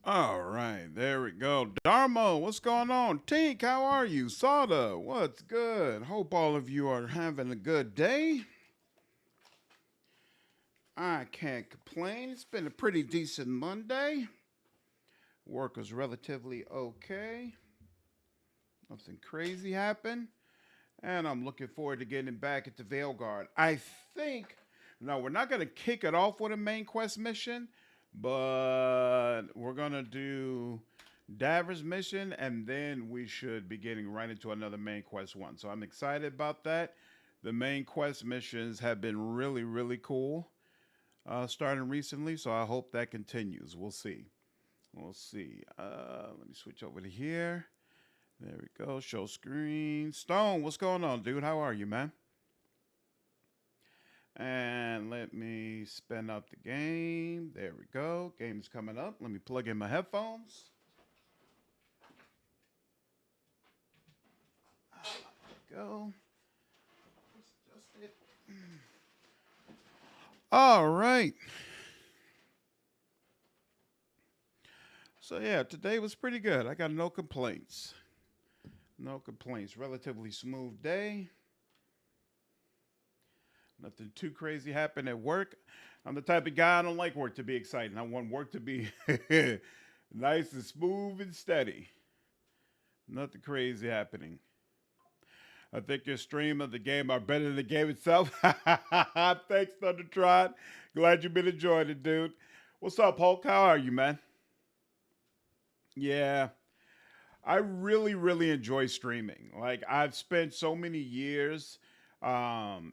All right, there we go. Darmo, what's going on? Tink, how are you? Sada, what's good? Hope all of you are having a good day. I can't complain. It's been a pretty decent Monday. Work was relatively okay. Nothing crazy happened. And I'm looking forward to getting back at the Veilguard. I think, no, we're not going to kick it off with a main quest mission, but we're going to do Davros mission, and then we should be getting right into another main quest one. So I'm excited about that. The main quest missions have been really, really cool starting recently, so I hope that continues. We'll see. We'll see. Let me switch over to here. There we go. Show screen. Stone, what's going on, dude? How are you, man? And let me spin up the game. There we go. Game's coming up. Let me plug in my headphones. There we go. Let's adjust it. All right. So yeah, today was pretty good. I got no complaints. No complaints. Relatively smooth day. Nothing too crazy happened at work. I'm the type of guy, I don't like work to be exciting. I want work to be nice and smooth and steady. Nothing crazy happening. I think your stream of the game are better than the game itself. Thanks, Thundertrot. Glad you've been enjoying it, dude. What's up, Hulk? How are you, man? Yeah. I really, really enjoy streaming. Like, I've spent so many years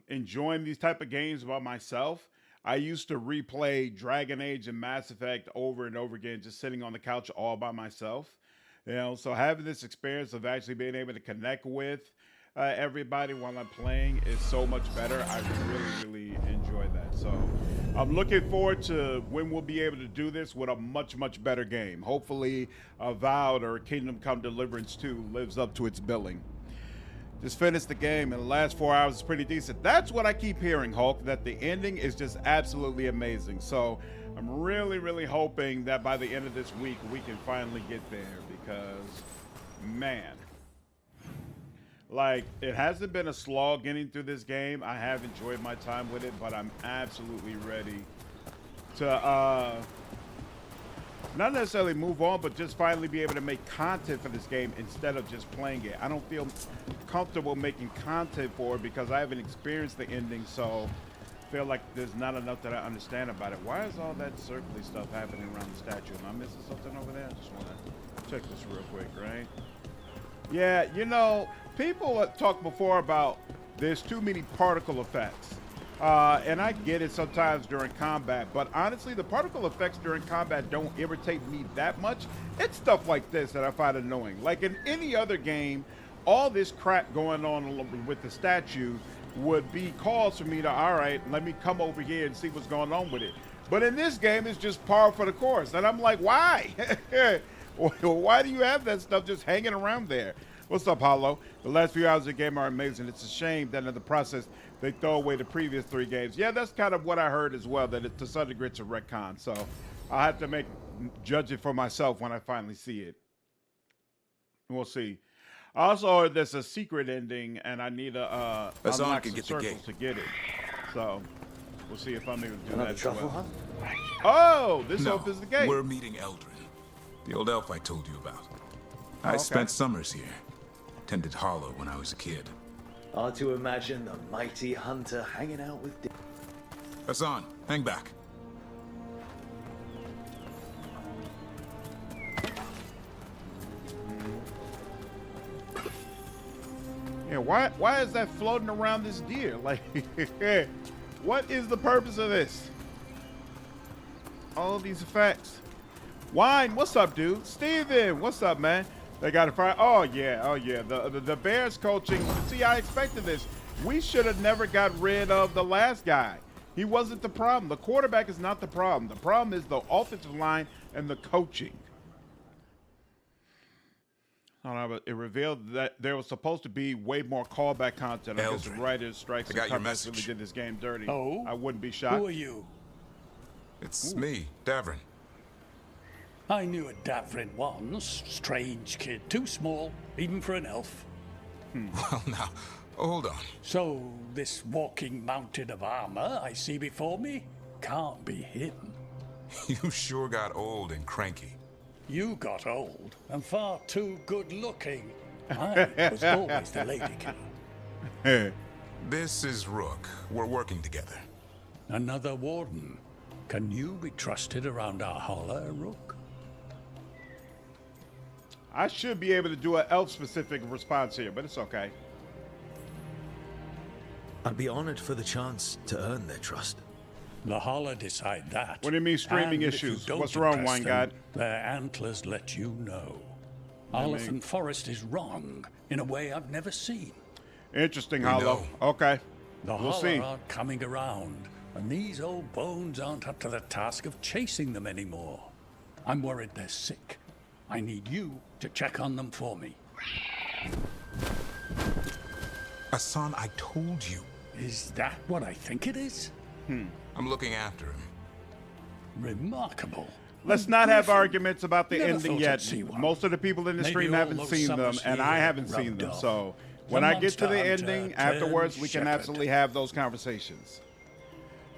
enjoying these type of games by myself. I used to replay Dragon Age and Mass Effect over and over again, just sitting on the couch all by myself. You know, so having this experience of actually being able to connect with everybody while I'm playing is so much better. I really, really enjoy that. So I'm looking forward to when we'll be able to do this with a much, much better game. Hopefully, Avowed or Kingdom Come Deliverance 2 lives up to its billing. Just finished the game, and the last 4 hours is pretty decent. That's what I keep hearing, Hulk, that the ending is just absolutely amazing. So I'm really, really hoping that by the end of this week, we can finally get there because, man, like, it hasn't been a slog getting through this game. I have enjoyed my time with it, but I'm absolutely ready to not necessarily move on, but just finally be able to make content for this game instead of just playing it. I don't feel comfortable making content for it because I haven't experienced the ending, so I feel like there's not enough that I understand about it. Why is all that circly stuff happening around the statue? Am I missing something over there? I just want to check this real quick, right? Yeah, you know, people talked before about there's too many particle effects. And I get it sometimes during combat, but honestly, the particle effects during combat don't irritate me that much. It's stuff like this that I find annoying. Like in any other game, all this crap going on with the statue would be cause for me to, all right, let me come over here and see what's going on with it. But in this game, it's just par for the course. And I'm like, why? Why do you have that stuff just hanging around there? What's up, Hollow? The last few hours of the game are amazing. It's a shame that in the process, they throw away the previous 3 games. Yeah, that's kind of what I heard as well, that to some degree it's a retcon. So I'll have to judge it for myself when I finally see it. We'll see. Also, there's a secret ending, and I need to unlock some circles to get it. So we'll see if I'm able to do that as well. Oh, this opens the gate. We're meeting Eldrin, the old elf I told you about. I spent summers here. Tended Hollow when I was a kid. Hard to imagine a mighty hunter hanging out with... Hassan, hang back. Yeah, why is that floating around this deer? Like, what is the purpose of this? All these effects. Wine, what's up, dude? Steven, what's up, man? They got to fire. Oh yeah. The Bears coaching. See, I expected this. We should have never got rid of the last guy. He wasn't the problem. The quarterback is not the problem. The problem is the offensive line and the coaching. It revealed that there was supposed to be way more callback content. I guess the writers' strikes and cutbacks really did this game dirty. Oh? I wouldn't be shocked. Who are you? It's me, Davrin. I knew a Davrin once. Strange kid. Too small, even for an elf. Well, now, hold on. So, this walking mountain of armor I see before me can't be him. You sure got old and cranky. You got old and far too good looking. I was always the lady killer. This is Rook. We're working together. Another warden. Can you be trusted around our halla, Rook? I should be able to do an elf-specific response here, but it's okay. I'd be honored for the chance to earn their trust. The halla decide that. What do you mean streaming And if you issues? don't What's wrong, impress Wine them, God? Their antlers let you know. Oliphant Forest is wrong in a way I've never seen. Interesting, We Hollow. know. Okay. The We'll halla see. aren't coming around, and these old bones aren't up to the task of chasing them anymore. I'm worried they're sick. I need you to check on them for me. Hassan, I told you. Is that what I think it is? I'm looking after him. Remarkable. Let's not have Griffin. arguments about the Never ending thought I'd yet. see one. Most of the people in the Maybe stream all haven't those seen them, summers and I here haven't seen rubbed them. off. So The when I get to the monster ending, hunter afterwards, turned we can shepherd. absolutely have those conversations.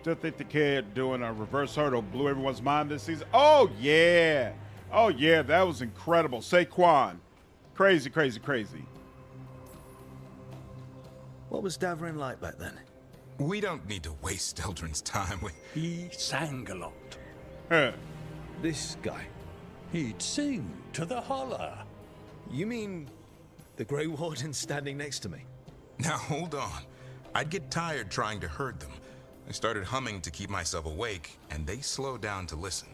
Still think the kid doing a reverse hurdle blew everyone's mind this season. Oh, yeah. Oh, yeah. That was incredible. Saquon. Crazy, crazy, crazy. What was Davrin like back then? We don't need to waste Eldrin's time with... He sang a lot. Huh. This guy. He'd sing to the halla. You mean the Grey Warden standing next to me? Now, hold on. I'd get tired trying to herd them. I started humming to keep myself awake, and they slowed down to listen.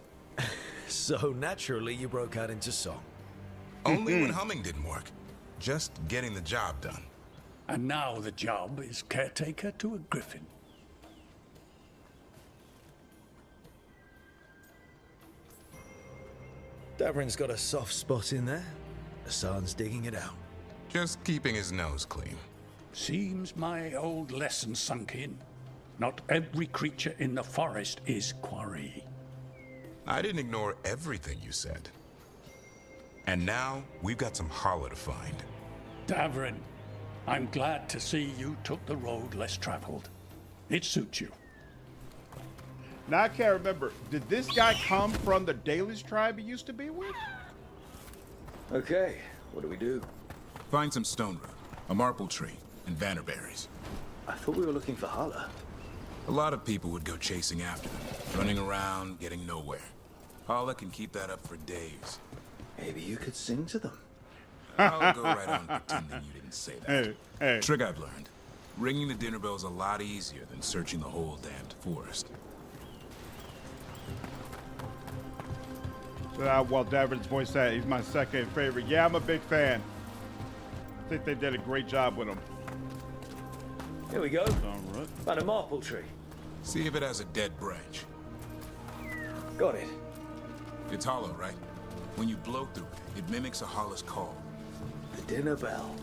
So naturally you broke out into song. Only when humming didn't work. Just getting the job done. And now the job is caretaker to a griffin. Davrin's got a soft spot in there. Hassan's digging it out. Just keeping his nose clean. Seems my old lesson sunk in. Not every creature in the forest is quarry. I didn't ignore everything you said. And now, we've got some halla to find. Davrin, I'm glad to see you took the road less traveled. It suits you. Now I can't remember. Did this guy come from the Dalish tribe he used to be with? Okay, what do we do? Find some stone root, a marple tree, and vannerberries. I thought we were looking for halla. A lot of people would go chasing after them, running around, getting nowhere. Halla can keep that up for days. Maybe you could sing to them. I'll go right on pretending you didn't say that. Hey. Trick I've learned. Ringing the dinner bell's a lot easier than searching the whole damned forest. So while Davrin's voice that he's my second favorite. Yeah, I'm a big fan. I think they did a great job with him. Here we go. All right. Found a marple tree. See if it has a dead branch. Got it. It's hollow, right? When you blow through it, it mimics a halla's call. The dinner bell.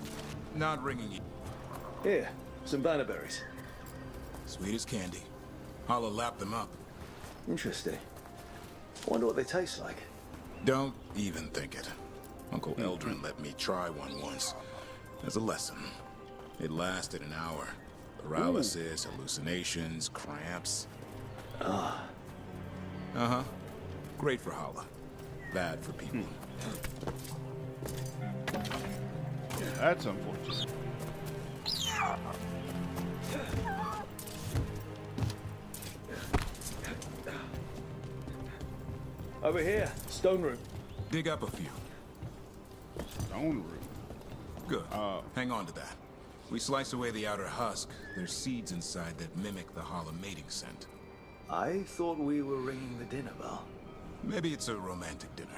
Not ringing you. Here, some bannerberries. Sweet as candy. Halla lapped them up. Interesting. Wonder what they taste like. Don't even think it. Uncle Eldrin let me try one once. As a lesson. It lasted an hour. Paralysis, hallucinations, cramps. Uh-huh. Great for Halla. Bad for people. That's unfortunate. Over here, stone room. Dig up a few. Stone root. Good. Hang on to that. We slice away the outer husk. There's seeds inside that mimic the Halla mating scent. I thought we were ringing the dinner bell. Maybe it's a romantic dinner.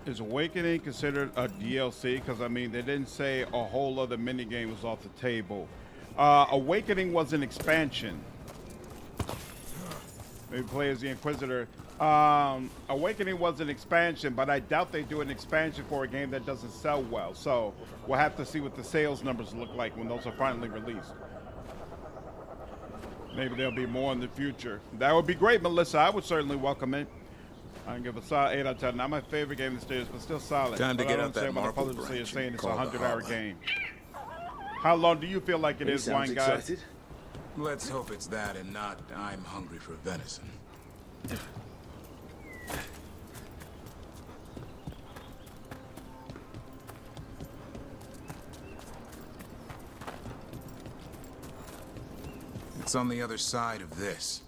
Is Awakening considered a DLC? Because, I mean, they didn't say a whole other minigame was off the table. Awakening was an expansion. Maybe play as the Inquisitor. Awakening was an expansion, but I doubt they do an expansion for a game that doesn't sell well. So we'll have to see what the sales numbers look like when those are finally released. Maybe there'll be more in the future. That would be great, Melissa. I would certainly welcome it. I can give a solid 8 out of 10. Not my favorite game in the series, but still solid. Time to But get I out that understand what the marble publisher branch is saying and it's a call the 100-hour halla. game. How long do you feel like it He is, sounds Wine Guy? excited. Let's hope it's that and not I'm hungry for venison. It's on the other side of this.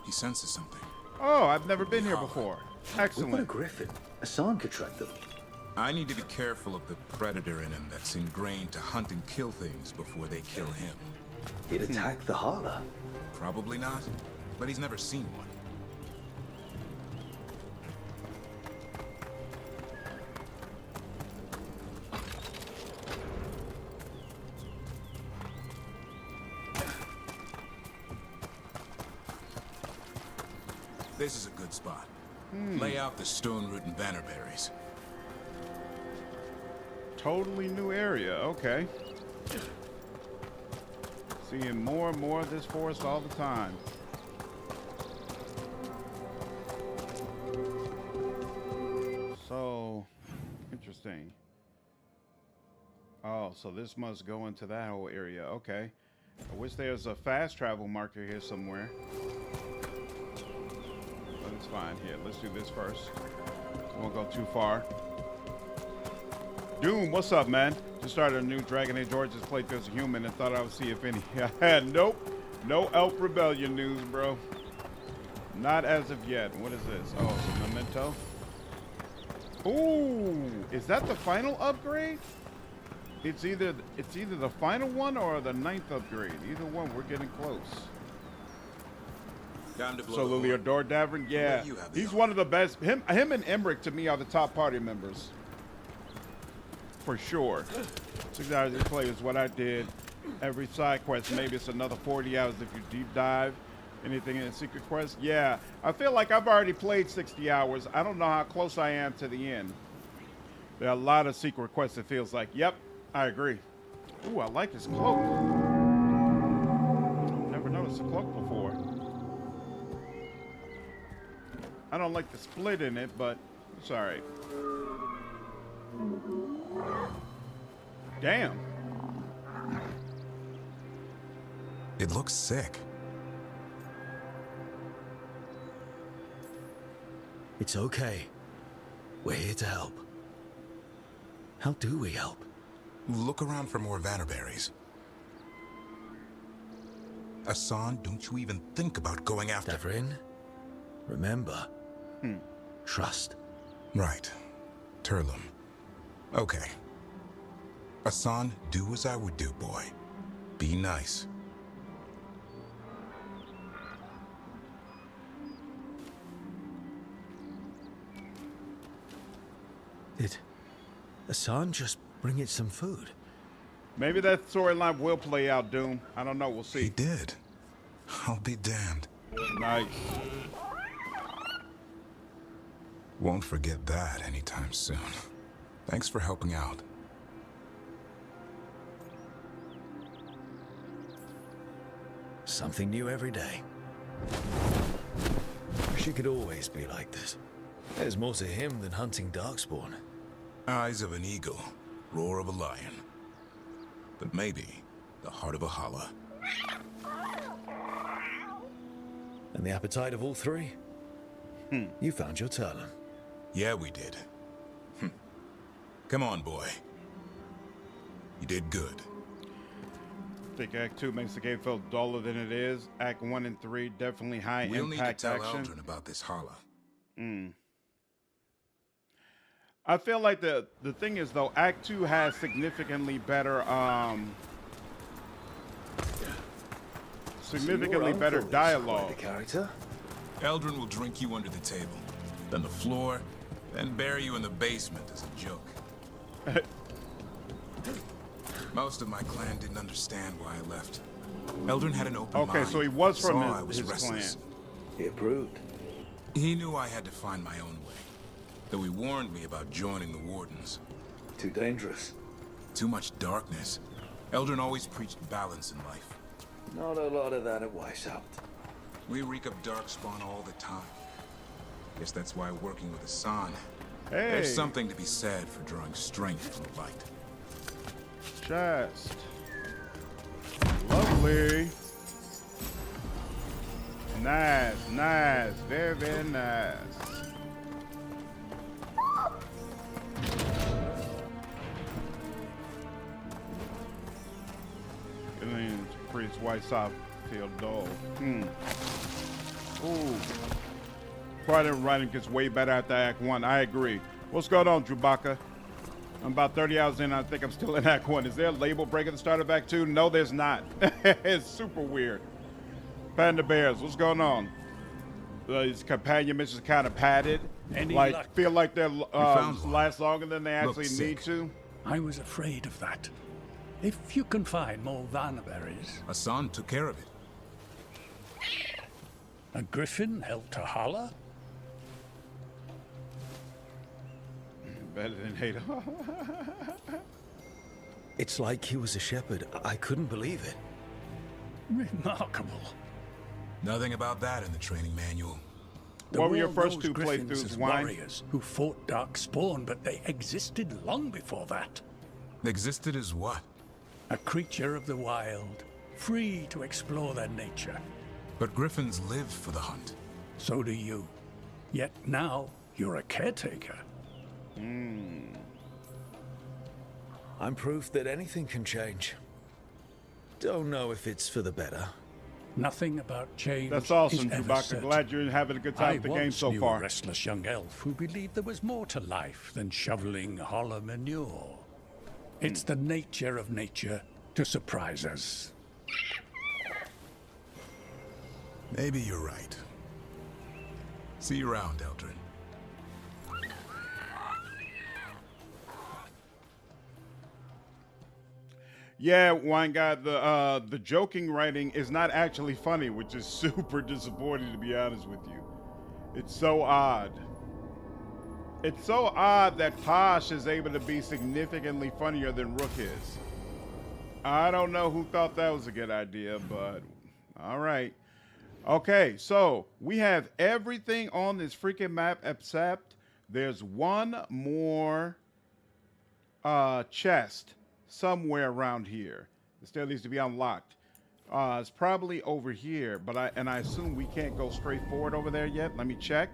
He senses something. Oh, I've never been here before. We've got a Excellent. griffin. Hassan could track them. I need to be careful of the predator in him that's ingrained to hunt and kill things before they kill him. He'd attack the halla. Probably not, but he's never seen one. This is a good spot. Lay out the stone root and bannerberries. Totally new area. Okay. Seeing more and more of this forest all the time. So, interesting. Oh, so this must go into that whole area. Okay. I wish there's a fast travel marker here somewhere. But it's fine. Here, let's do this first. Won't go too far. Doom, what's up, man? Just started a new Dragon Age Origins playthrough as a human and thought I would see if any. Nope. No Elf Rebellion news, bro. Not as of yet. What is this? Oh, it's a memento. Ooh, is that the final upgrade? It's either the final one or the 9th upgrade. Either one, we're getting close. Time to blow So the Lily horn. Adore Davern, yeah, let you have the he's honor. one of the best. Him and Emmerich to me are the top party members. For sure. 6 hours of play is what I did. Every side quest, maybe it's another 40 hours if you deep dive. Anything in a secret quest? Yeah, I feel like I've already played 60 hours. I don't know how close I am to the end. There are a lot of secret quests, it feels like. Yep, I agree. Ooh, I like his cloak. Never noticed a cloak before. I don't like the split in it, but it's all right. Damn. It looks sick. It's okay. We're here to help. How do we help? Look around for more vannerberries. Hassan, don't you even think about going after... Devrin, remember. Trust. Right. Turlum. Okay. Hassan, do as I would do, boy. Be nice. Did Hassan just bring it some food? Maybe that storyline will play out, Doom. I don't know. We'll He see. did. I'll be damned. Nice. Won't forget that anytime soon. Thanks for helping out. Something new every day. Wish it could always be like this. There's more to him than hunting darkspawn. Eyes of an eagle, roar of a lion. But maybe the heart of a halla. And the appetite of all three? You found your Turlum. Yeah, we did. Come on, boy. You did good. I think Act 2 makes the game feel duller than it is. Act 1 and 3 definitely high We'll need to impact tell action. Eldrin about this halla. I feel like the thing is though, Act 2 has significantly better dialogue. The character? Eldrin will drink you under the table, then the floor, then bury you in the basement as a joke. Most of my clan didn't understand why I left. Eldrin had an open mind. Okay, so he was from saw I was his restless. clan. He approved. He knew I had to find my own way, though he warned me about joining the Wardens. Too dangerous. Too much darkness. Eldrin always preached balance in life. Not a lot of that at Weishaupt. We reek of darkspawn all the time. Guess that's why working with Hassan. Hey. There's something to be said for drawing strength from the light. Chest. Lovely. Nice, nice. Very, very nice. Priest White Soft feel dull. Ooh. Part of writing gets way better after Act 1. I agree. What's going on, Chewbacca? I'm about 30 hours in. I think I'm still in Act 1. Is there a label break at the start of Act 2? No, there's not. It's super weird. Panda Bears, what's going on? These companion missions kind of padded. Any like, luck? feel like they found one. last longer than they actually Looks need sick. to. I was afraid of that. If you can find more Vanna berries. Hassan took care of it. A griffin held to halla? Better than Hater. It's like he was a shepherd. I couldn't believe it. Remarkable. Nothing about that in the training manual. The What were your world first knows two griffins playthroughs, as Wine? warriors who fought Darkspawn, but they existed long before that. Existed as what? A creature of the wild, free to explore their nature. But griffins live for the hunt. So do you. Yet now, you're a caretaker. I'm proof that anything can change. Don't know if it's for the better. Nothing about change. That's awesome, is ever Chewbacca. certain. Glad you're having a good time I with the game once so knew far. a restless young elf who believed there was more to life than shoveling hollow manure. It's the nature of nature to surprise us. Maybe you're right. See you around, Eldrin. Yeah, Wine God, the joking writing is not actually funny, which is super disappointing, to be honest with you. It's so odd. It's so odd that Tosh is able to be significantly funnier than Rook is. I don't know who thought that was a good idea, but all right. Okay, so we have everything on this freaking map except there's one more chest somewhere around here. It still needs to be unlocked. It's probably over here, but I assume we can't go straight forward over there yet. Let me check.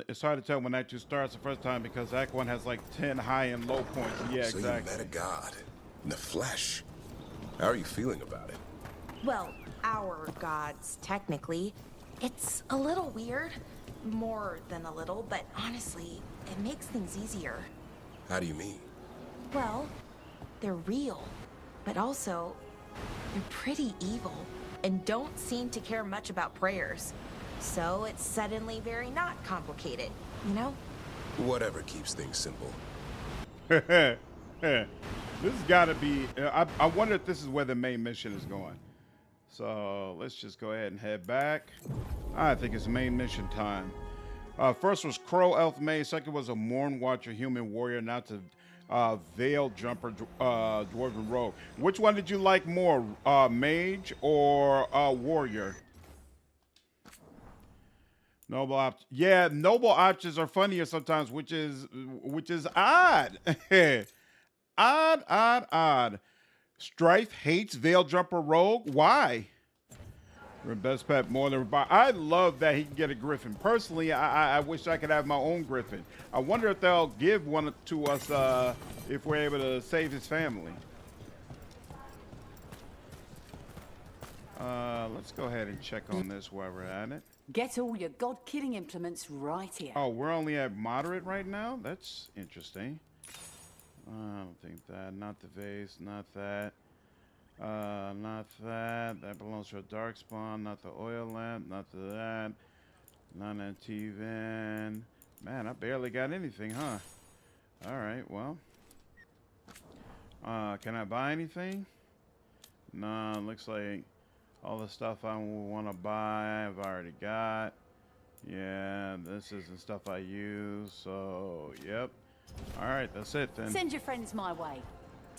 It's hard to tell when Act 2 starts the first time because Act 1 has like 10 high and low points. Yeah, So exactly. you met a god in the flesh. How are you feeling about it? Well, our gods, technically. It's a little weird. More than a little, but honestly, it makes things easier. How do you mean? Well, they're real, but also, they're pretty evil and don't seem to care much about prayers. So it's suddenly very not complicated, you know? Whatever keeps things simple. This has got to be... I wonder if this is where the main mission is going. So let's just go ahead and head back. I think it's main mission time. First was Crow Elf Mage. Second was a Morn Watcher Human Warrior. Now to Veil Jumper Dwarven Rogue. Which one did you like more, Mage or Warrior? Noble options. Yeah, noble options are funnier sometimes, which is odd. Odd. Strife hates Veil Jumper Rogue. Why? Best pet more than I love that he can get a griffin. Personally, I wish I could have my own griffin. I wonder if they'll give one to us if we're able to save his family. Let's go ahead and check on this while we're at it. Get all your god-killing implements right here. Oh, we're only at moderate right now? That's interesting. I don't think that. Not the vase, not that. Not that. That belongs to a dark spawn. Not the oil lamp. Not to that. Not an Tevinter. Man, I barely got anything, huh? Alright, well. Can I buy anything? No, it looks like all the stuff I want to buy, I've already got. Yeah, this isn't stuff I use, so, yep. Alright, that's it then. Send your friends my way.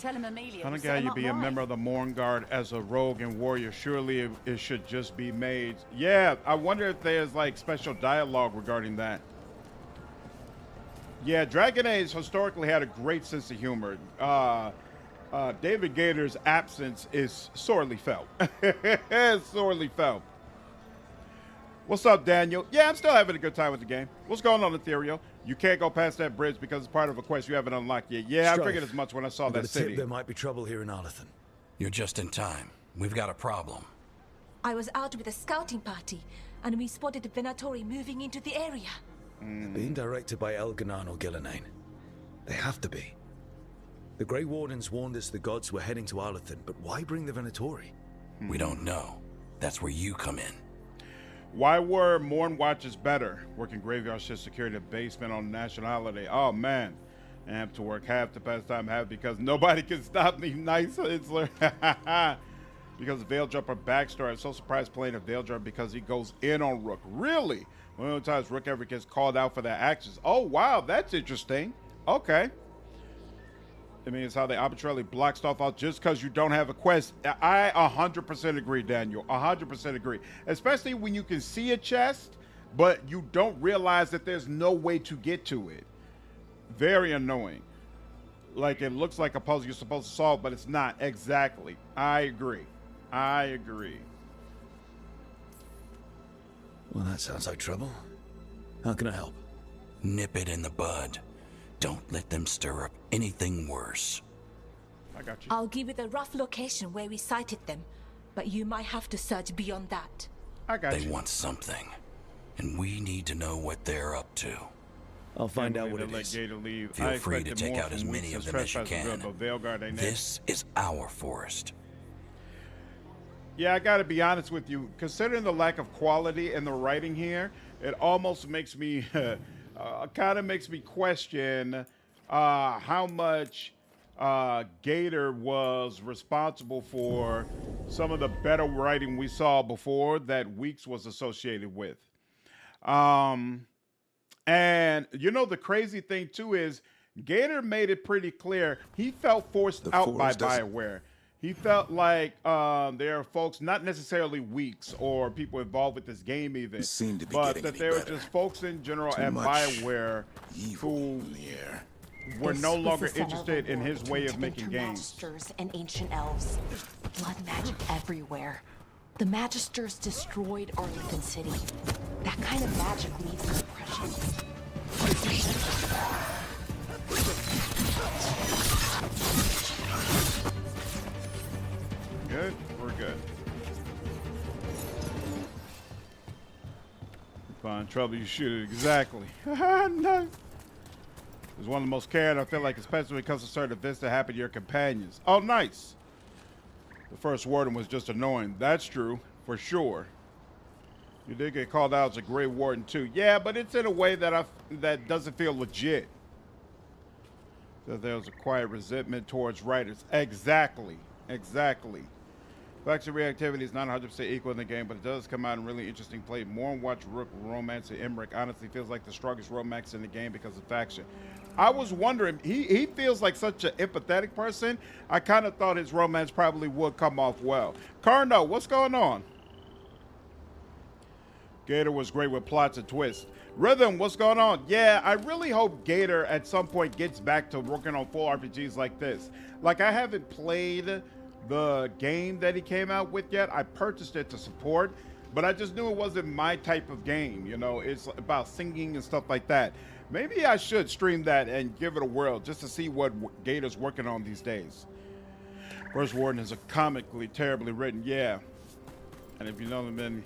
Tell him Amelia. How will can set him you up be a right. member of the Veilguard as a rogue and warrior? Surely it should just be made. Yeah, I wonder if there's like special dialogue regarding that. Yeah, Dragon Age historically had a great sense of humor. David Gator's absence is sorely felt. Sorely felt. What's up, Daniel? Yeah, I'm still having a good time with the game. What's going on, Ethereal? You can't go past that bridge because it's part of a quest you haven't unlocked yet. Yeah, I Strife. figured as much when I saw I've got that a tip city. there might be trouble here in Arlathan. You're just in time. We've got a problem. I was out with a scouting party, and we spotted the Venatori moving into the area. They're being directed by Elgar'nan or Gillenane. They have to be. The Grey Wardens warned us the gods were heading to Arlathan, but why bring the Venatori? We don't know. That's where you come in. Why were Morn Watches better? Working graveyard shift security basement on national holiday. Oh man. Amped to work half the past time, half because nobody can stop me. Nice Hitzler. Because Veildrupper backstory. I'm so surprised playing a Veildrupper because he goes in on Rook. Really? One of the times Rook ever gets called out for their actions. Oh wow, that's interesting. Okay. I mean, it's how they arbitrarily block stuff out just because you don't have a quest. I 100% agree, Daniel. 100% agree. Especially when you can see a chest, but you don't realize that there's no way to get to it. Very annoying. Like, it looks like a puzzle you're supposed to solve, but it's not. Exactly. I agree. I agree. Well, that sounds like trouble. How can I help? Nip it in the bud. Don't let them stir up anything worse. I got you. I'll give you the rough location where we sighted them, but you might have to search beyond that. I got They you. want something, and we need to know what they're up to. I'll find out Can't what believe it they let is. Gator leave. Feel I free to expected take more out as from many weeks of since them as you Trespass was can. real, but Veilguard ain't it. This is our forest. Yeah, I gotta be honest with you. Considering the lack of quality in the writing here, it almost makes me, kind of makes me question how much Gator was responsible for some of the better writing we saw before that Weeks was associated with. And you know, the crazy thing too is Gator made it pretty clear he felt forced out by BioWare. He felt like there are folks, not necessarily Weeks or people involved with this game even, Seemed to be but getting that any there were better. just folks in general Too at much BioWare Evil who in the air. were This no was longer the center of interested a in war his way of between making Tevinter games. Magisters and ancient elves. Blood magic everywhere. The Magisters destroyed Arlington City. That kind of magic leaves impressions. Good? We're good. Find trouble, you shoot it. Exactly. No. It's one of the most cared, I feel like, especially when it comes to certain events that happen to your companions. Oh, nice. The first warden was just annoying. That's true, for sure. You did get called out as a Grey Warden, too. Yeah, but it's in a way that that doesn't feel legit. That there was a quiet resentment towards writers. Exactly. Exactly. Faction reactivity is not 100% equal in the game, but it does come out in really interesting play. More on Watch Rook, Romance, and Emmerich honestly feels like the strongest romance in the game because of faction. I was wondering, he feels like such an empathetic person. I kind of thought his romance probably would come off well. Carno, what's going on? Gator was great with plots and twists. Rhythm, what's going on? Yeah, I really hope Gator at some point gets back to working on full RPGs like this. Like, I haven't played the game that he came out with yet. I purchased it to support, but I just knew it wasn't my type of game. You know, it's about singing and stuff like that. Maybe I should stream that and give it a whirl just to see what Gator's working on these days. First Warden is a comically terribly written, yeah. And if you know them, then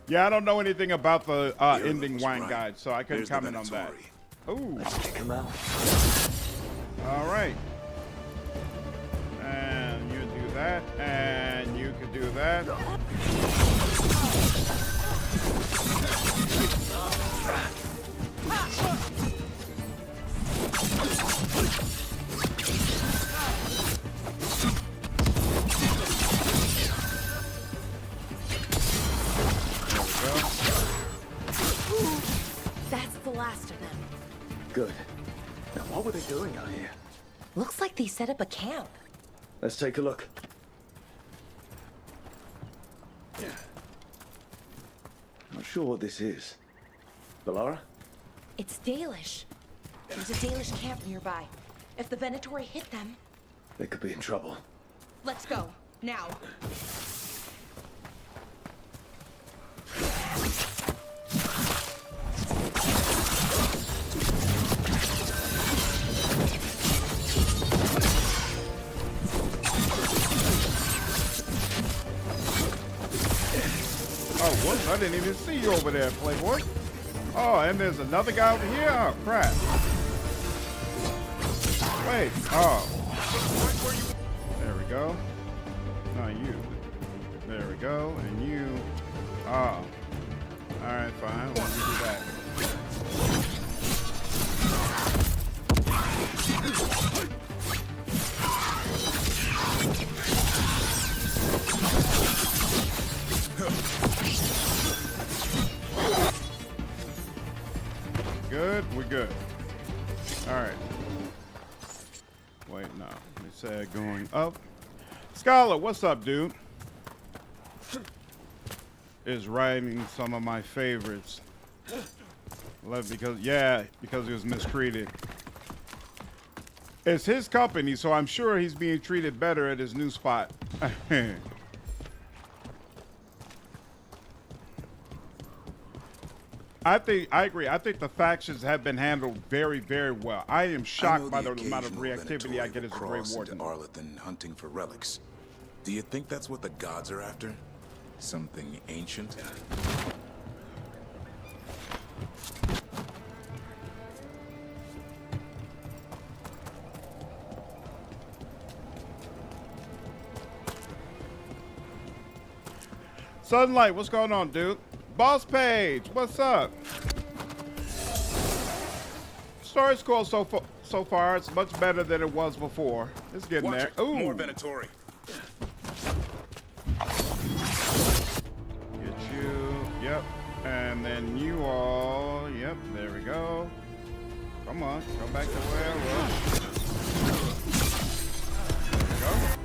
yeah, I don't know anything about the ending wine guide, so I couldn't comment on that. Ooh. Check him out. All right. And you do that, and you can do that. That's the last of them. Good. Now, what were they doing out here? Looks like they set up a camp. Let's take a look. Not sure what this is. Valara? It's Dalish. There's a Dalish camp nearby. If the Venatori hit them... They could be in trouble. Let's go. Now. Oh, what? I didn't even see you over there, Playboy. Oh, and there's another guy over here? Oh, crap. Wait. Oh. There we go. No, you. There we go. And you. Oh. Alright, fine. Let me do that. Good? We're good. Alright. Wait, no. They said going up. Scholar, what's up, dude? Is writing some of my favorites. Because he was mistreated. It's his company, so I'm sure he's being treated better at his new spot. I agree. I think the factions have been handled very, very well. I am shocked by the amount of reactivity I get as a Grey Warden. Arlington hunting for relics. Do you think that's what the gods are after? Something ancient? Sunlight, what's going on, dude? Boss Page, what's up? Story's cool so far. It's much better than it was before. It's getting there. Ooh. More Venatori. Get you. Yep. And then you all. Yep. There we go. Come on. Go back to where it was. There we go.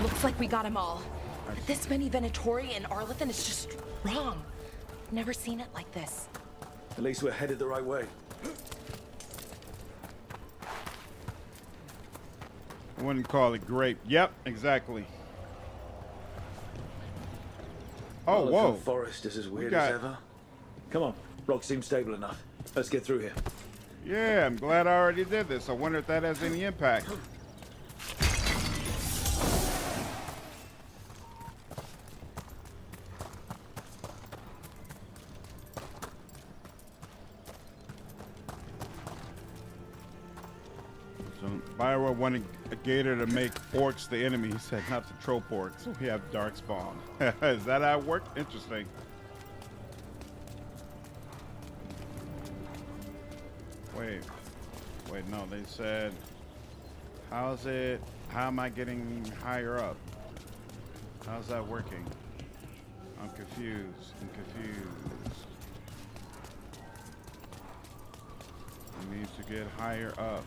Looks like we got them all. But this many Venatori in Arlington is just wrong. Never seen it like this. At least we're headed the right way. I wouldn't call it grape. Yep, exactly. Oh, whoa. The forest is as weird as ever. Come on, rock seems stable enough. Let's get through here. Yeah, I'm glad I already did this. I wonder if that has any impact. So Byron wanted a gator to make orcs the enemy. He said not the trope orcs. So we have darkspawn. Is that how it worked? Interesting. Wait, no, they said, how am I getting higher up? How's that working? I'm confused. I need to get higher up.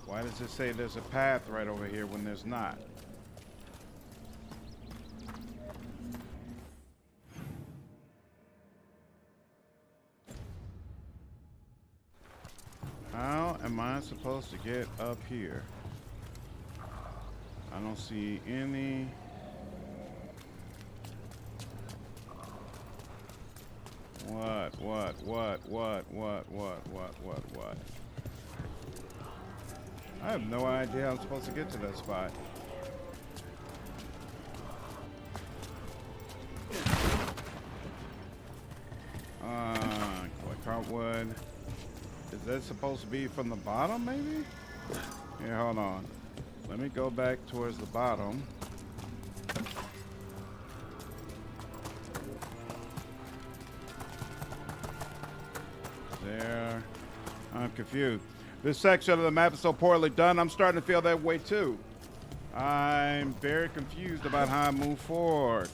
Why does it say there's a path right over here when there's not? How am I supposed to get up here? I don't see any. What? I have no idea how I'm supposed to get to that spot. Collect heartwood. Is that supposed to be from the bottom, maybe? Here, hold on. Let me go back towards the bottom. There. I'm confused. This section of the map is so poorly done, I'm starting to feel that way too. I'm very confused about how I move forward.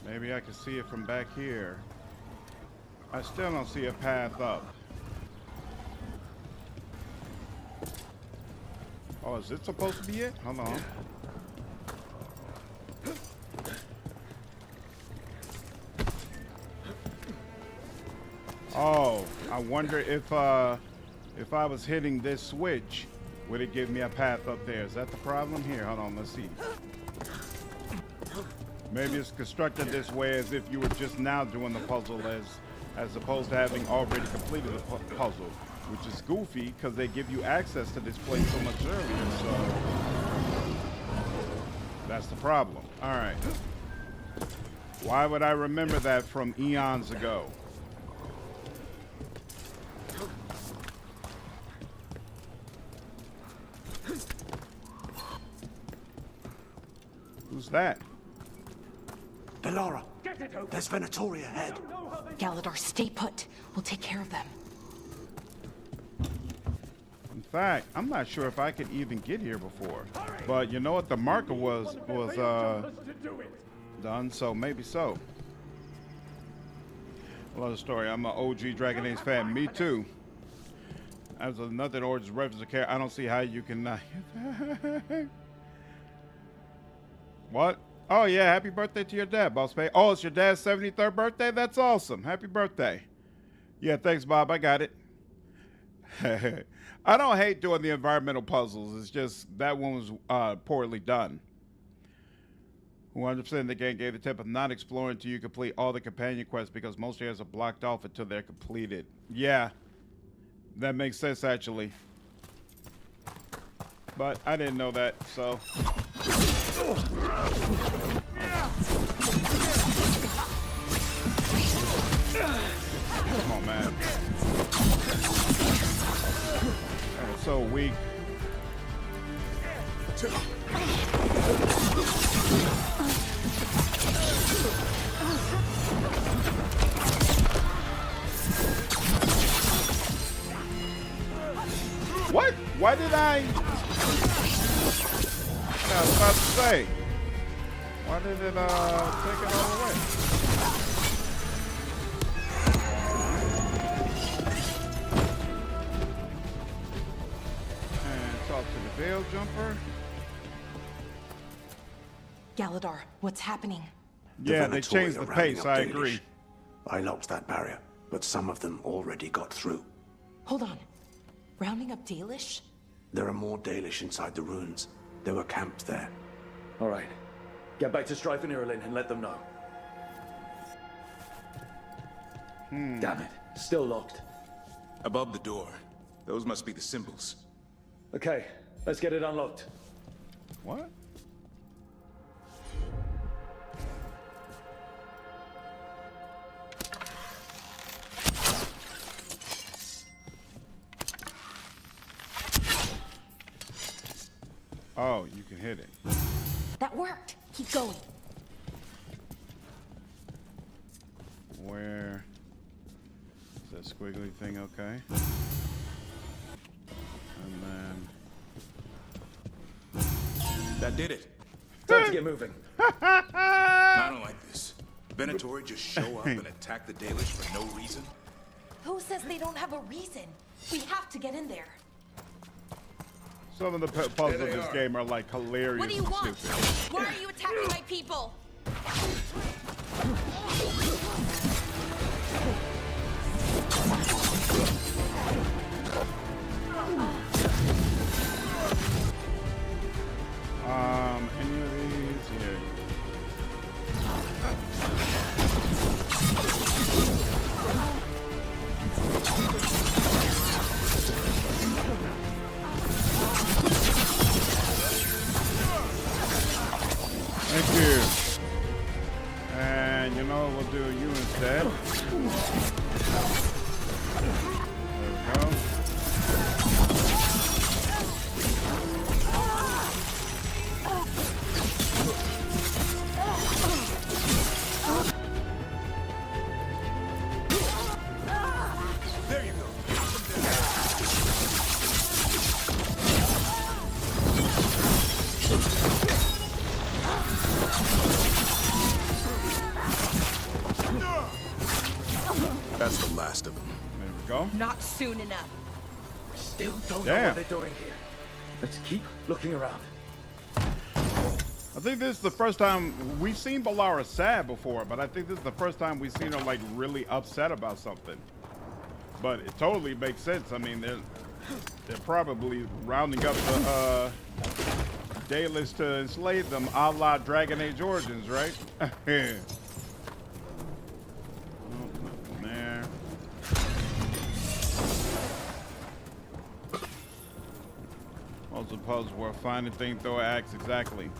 Maybe I can see it from back here. I still don't see a path up. Oh, is it supposed to be it? Hold on. Oh, I wonder if I was hitting this switch, would it give me a path up there? Is that the problem? Here, hold on, let's see. Maybe it's constructed this way as if you were just now doing the puzzle as opposed to having already completed the puzzle, which is goofy because they give you access to this place so much earlier, so that's the problem. All right. Why would I remember that from eons ago? Who's that? Bellara, there's Venatori ahead. Galador, stay put. We'll take care of them. In fact, I'm not sure if I could even get here before. But you know what? The marker was done, so maybe so. I love the story. I'm an OG Dragon Age fan. Me too. As another Origins reference to care, I don't see how you can What? Oh yeah, happy birthday to your dad, Boss Pay. Oh, it's your dad's 73rd birthday? That's awesome. Happy birthday. Yeah, thanks, Bob. I got it. I don't hate doing the environmental puzzles. It's just that one was poorly done. 100% of the game gave the tip of not exploring until you complete all the companion quests because most areas are blocked off until they're completed. Yeah, that makes sense actually. But I didn't know that, so. Come on, man. That was so weak. What? Why did I was about to say. Why did it take it all away? And talk to the Veil Jumper. Galador, what's happening? Yeah, they changed the pace, I agree. I locked that barrier, but some of them already got through. Hold on. Rounding up Dalish? There are more Dalish inside the ruins. They were camped there. All right. Get back to Strife and Irulan and let them know. Damn it. Still locked. Above the door. Those must be the symbols. Okay, let's get it unlocked. What? Oh, you can hit it. That worked. Keep going. Where is that squiggly thing? Okay. And then that did it. Time to get moving. I don't like this. Venatori just show up and attack the Dalish for no reason? Who says they don't have a reason? We have to get in there. Some of the puzzles in this game are like hilarious. What do you want? Stupid. Why are you attacking my people? Any of these here? Go. Not soon enough. Still don't know Damn. what they're doing here. Let's keep looking around. I think this is the first time we've seen Balara sad before, but I think this is the first time we've seen her like really upset about something. But it totally makes sense. I mean, they're probably rounding up the Daedalus to enslave them, a la Dragon Age Origins, right? There. Puzzle, puzzle, where find a thing, throw an axe, exactly.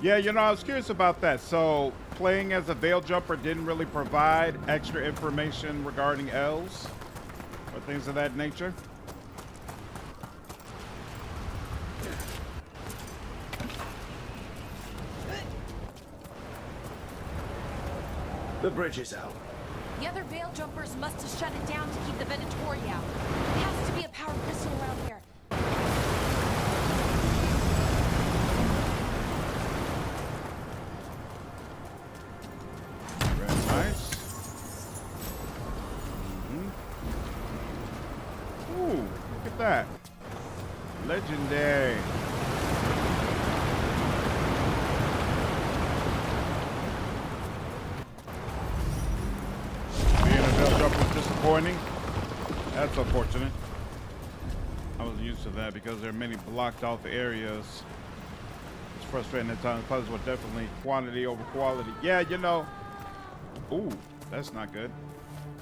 Yeah, you know, I was curious about that. So, playing as a Veil Jumper didn't really provide extra information regarding elves or things of that nature. The bridge is out. The other Veil Jumpers must have shut it down to keep the Venatori out. There has to be a power crystal around here. Very nice. Ooh, look at that. Legendary. Disappointing. That's unfortunate. I was used to that because there are many blocked off areas. It's frustrating at times. Puzzles were definitely quantity over quality. Yeah, you know. Ooh, that's not good.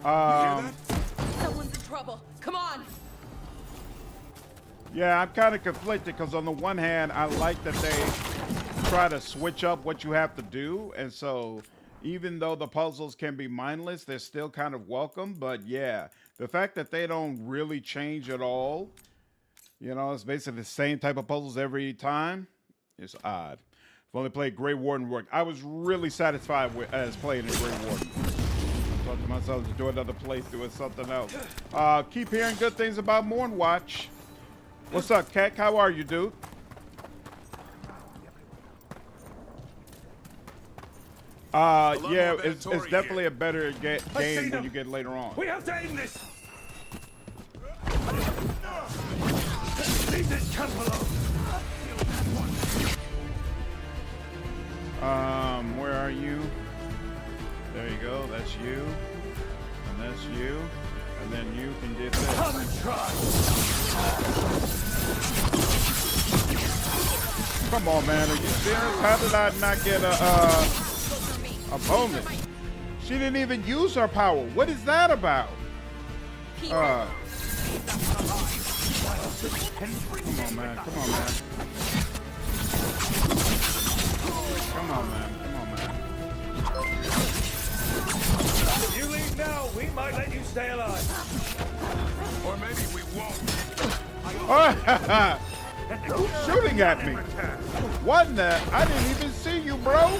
Someone's in trouble. Come on. Yeah, I'm kind of conflicted because on the one hand, I like that they try to switch up what you have to do, and so even though the puzzles can be mindless, they're still kind of welcome. But yeah, the fact that they don't really change at all, you know, it's basically the same type of puzzles every time, is odd. I've only played Grey Warden Rogue. I was really satisfied with as playing in Grey Warden. I thought to myself to do another playthrough with something else. Keep hearing good things about Mournwatch. What's up, Keck? How are you, dude? Yeah, it's definitely a better game when you get later on. We have to aim this. Leave this camp alone. Where are you? There you go. That's you, and that's you, and then you can get this. Come and try. Come on, man. Are you serious? How did I not get a bonus? She didn't even use her power. What is that about? Come on, man. Come on, man. Come on, man. Come on, man. If you leave now, we might let you stay alive. Or maybe we won't. Who's shooting at me? What the? I didn't even see you, bro.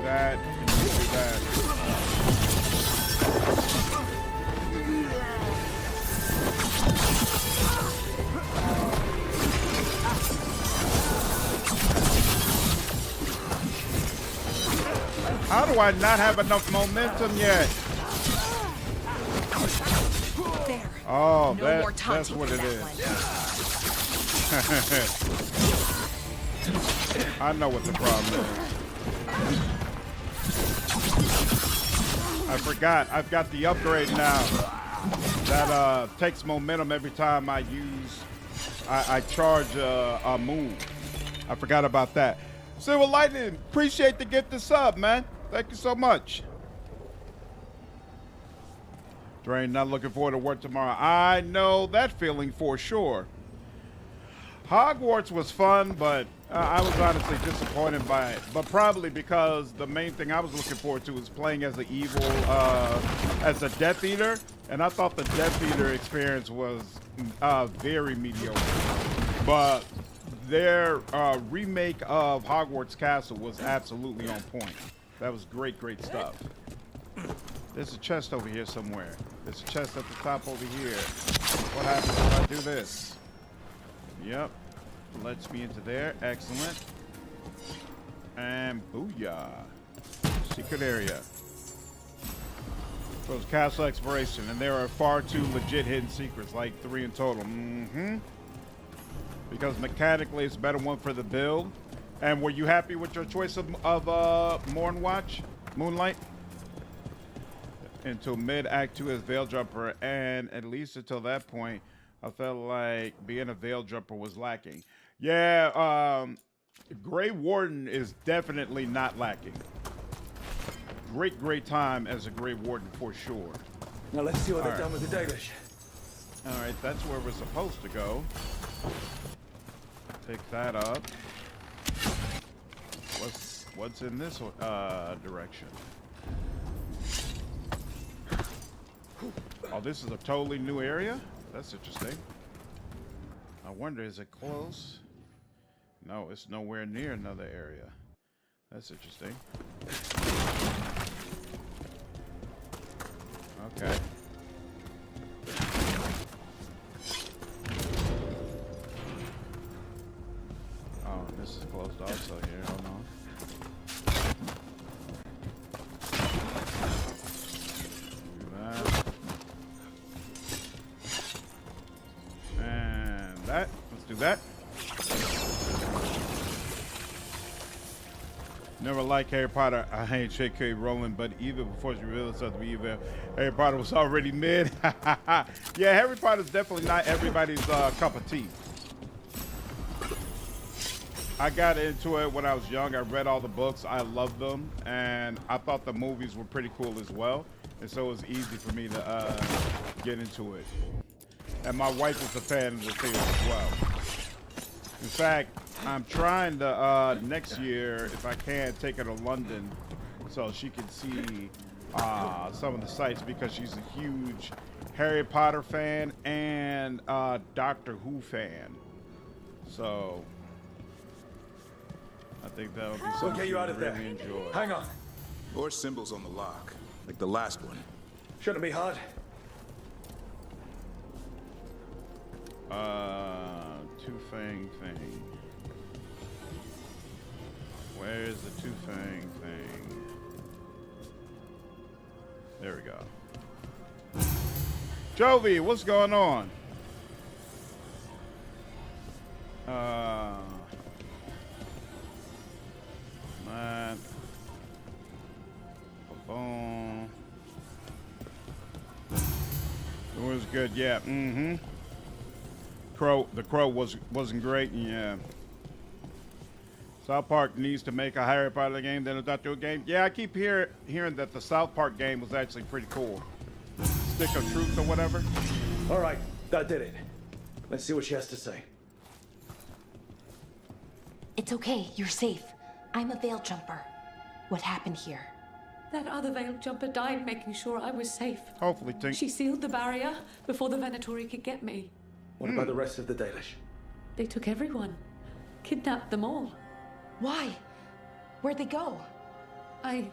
That and you do that. How do I not have enough momentum yet? There. Oh, No more that's what it is. I know what the problem is. I forgot. I've got the upgrade now that takes momentum every time I charge a move. I forgot about that. Silver Lightning, appreciate the gift of sub, man. Thank you so much. Drain, not looking forward to work tomorrow. I know that feeling for sure. Hogwarts was fun, but I was honestly disappointed by it. But probably because the main thing I was looking forward to was playing as an evil, as a Death Eater. And I thought the Death Eater experience was very mediocre. But their remake of Hogwarts Castle was absolutely on point. That was great, great stuff. There's a chest over here somewhere. There's a chest at the top over here. What happens if I do this? Yep. Lets me into there. Excellent. And booyah. Secret area. So it's castle exploration, and there are far too legit hidden secrets, like 3 in total. Because mechanically it's a better one for the build. And were you happy with your choice of Moonlight? Until mid-act 2 as Veil Jumper, and at least until that point, I felt like being a Veil Jumper was lacking. Yeah, Grey Warden is definitely not lacking. Great time as a Grey Warden for sure. Now let's see what they've done with the Dalish. All right, that's where we're supposed to go. Pick that up. What's in this direction? Oh, this is a totally new area? That's interesting. I wonder, is it close? No, it's nowhere near another area. That's interesting. Okay. Oh, this is closed also here. Hold on. Do that. And that. Let's do that. Never liked Harry Potter. I hate J.K. Rowling, but even before she revealed herself to be evil, Harry Potter was already mid. Yeah, Harry Potter's definitely not everybody's cup of tea. I got into it when I was young. I read all the books. I loved them, and I thought the movies were pretty cool as well. And so it was easy for me to get into it. And my wife was a fan of the series as well. In fact, I'm trying to, next year, if I can, take her to London so she can see some of the sites, because she's a huge Harry Potter fan and Doctor Who fan. So I think that'll be something get you out she'll of really there. enjoy. Hang on. Or symbols on the lock, like the last one. Shouldn't be hard. Two-fang thing. Where's the two-fang thing? There we go. Jovi, what's going on? Man. Boom. It was good, yeah. Mm-hmm. The Crow wasn't great, yeah. South Park needs to make a Harry Potter game than a Doctor Who game. Yeah, I keep hearing that the South Park game was actually pretty cool. Stick of Truth or whatever. All right, that did it. Let's see what she has to say. It's okay, you're safe. I'm a Veil Jumper. What happened here? That other Veil Jumper died making sure I was safe. Hopefully, Tink. She sealed the barrier before the Venatori could get me. What about the rest of the Dalish? They took everyone. Kidnapped them all. Why? Where'd they go? I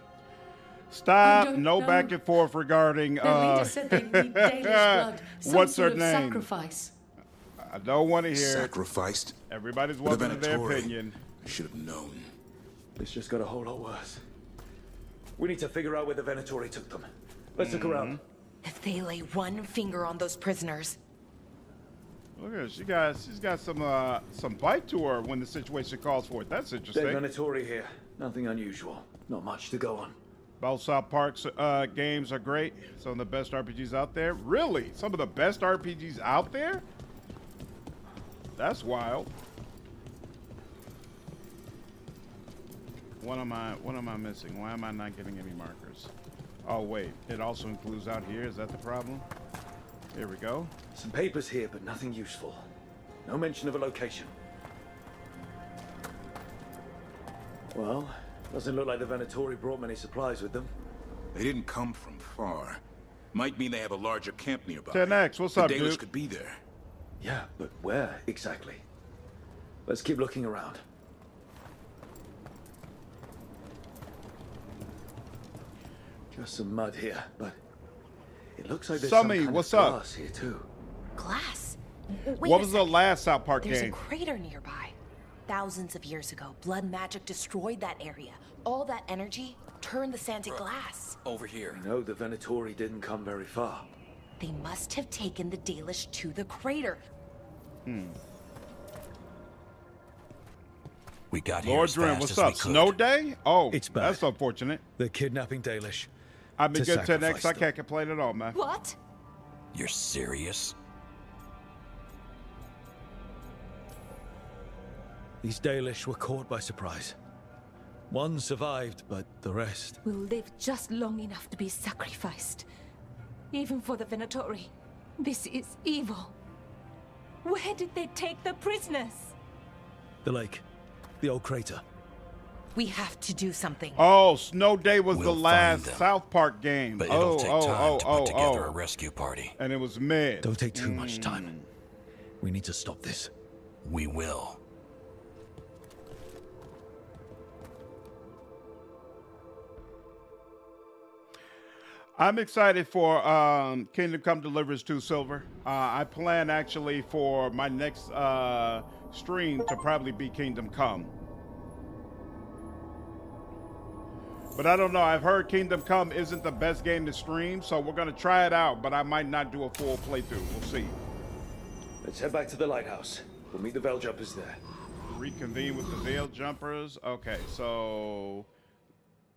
Stop. don't No know. back and forth regarding Their leader said they need Dalish blood. Some what's sort her of name? sacrifice. I don't want to hear it. Sacrificed? Everybody's The welcome to their Venatori. opinion. I should have known. This just got a whole lot worse. We need to figure out where the Venatori took them. Let's look around. If they lay one finger on those prisoners. Look at her. She's got some bite to her when the situation calls for it. That's interesting. Dead Venatori here. Nothing unusual. Not much to go on. Both South Park's games are great. Some of the best RPGs out there. Really? Some of the best RPGs out there? That's wild. What am I missing? Why am I not getting any markers? Oh wait, it also includes out here. Is that the problem? Here we go. Some papers here, but nothing useful. No mention of a location. Well, doesn't look like the Venatori brought many supplies with them. They didn't come from far. Might mean they have a larger camp nearby. 10X, what's up, the Dalish dude? could be there. Yeah, but where exactly? Let's keep looking around. Just some mud here, but it looks like there's some Summy, kind what's of up? glass here too. glass. What was the last South Park There's game? a crater nearby. Thousands of years ago, blood magic destroyed that area. All that energy turned the sand to glass. Over here. We know the Venatori didn't come very far. They must have taken the Dalish to the crater. We got here Lord as Dren, fast what's as up? we could. Snow day? Oh, It's bad. that's unfortunate. They're kidnapping Dalish. I've been To good to next. I sacrifice them. can't complain at all, man. What? You're serious? These Dalish were caught by surprise. One survived, but the rest... We'll live just long enough to be sacrificed. Even for the Venatori. This is evil. Where did they take the prisoners? The lake. The old crater. We have to do something. Oh, Snow Day was We'll the find last them. South Park game. But it'll take time to put together a oh. rescue party. And it was mid. Don't take too much time. We need to stop this. We will. I'm excited for Kingdom Come Deliverance 2 Silver. I plan actually for my next stream to probably be Kingdom Come. But I don't know. I've heard Kingdom Come isn't the best game to stream, so we're going to try it out, but I might not do a full playthrough. We'll see. Let's head back to the lighthouse. We'll meet the Veil Jumpers there. Reconvene with the Veil Jumpers. Okay, so...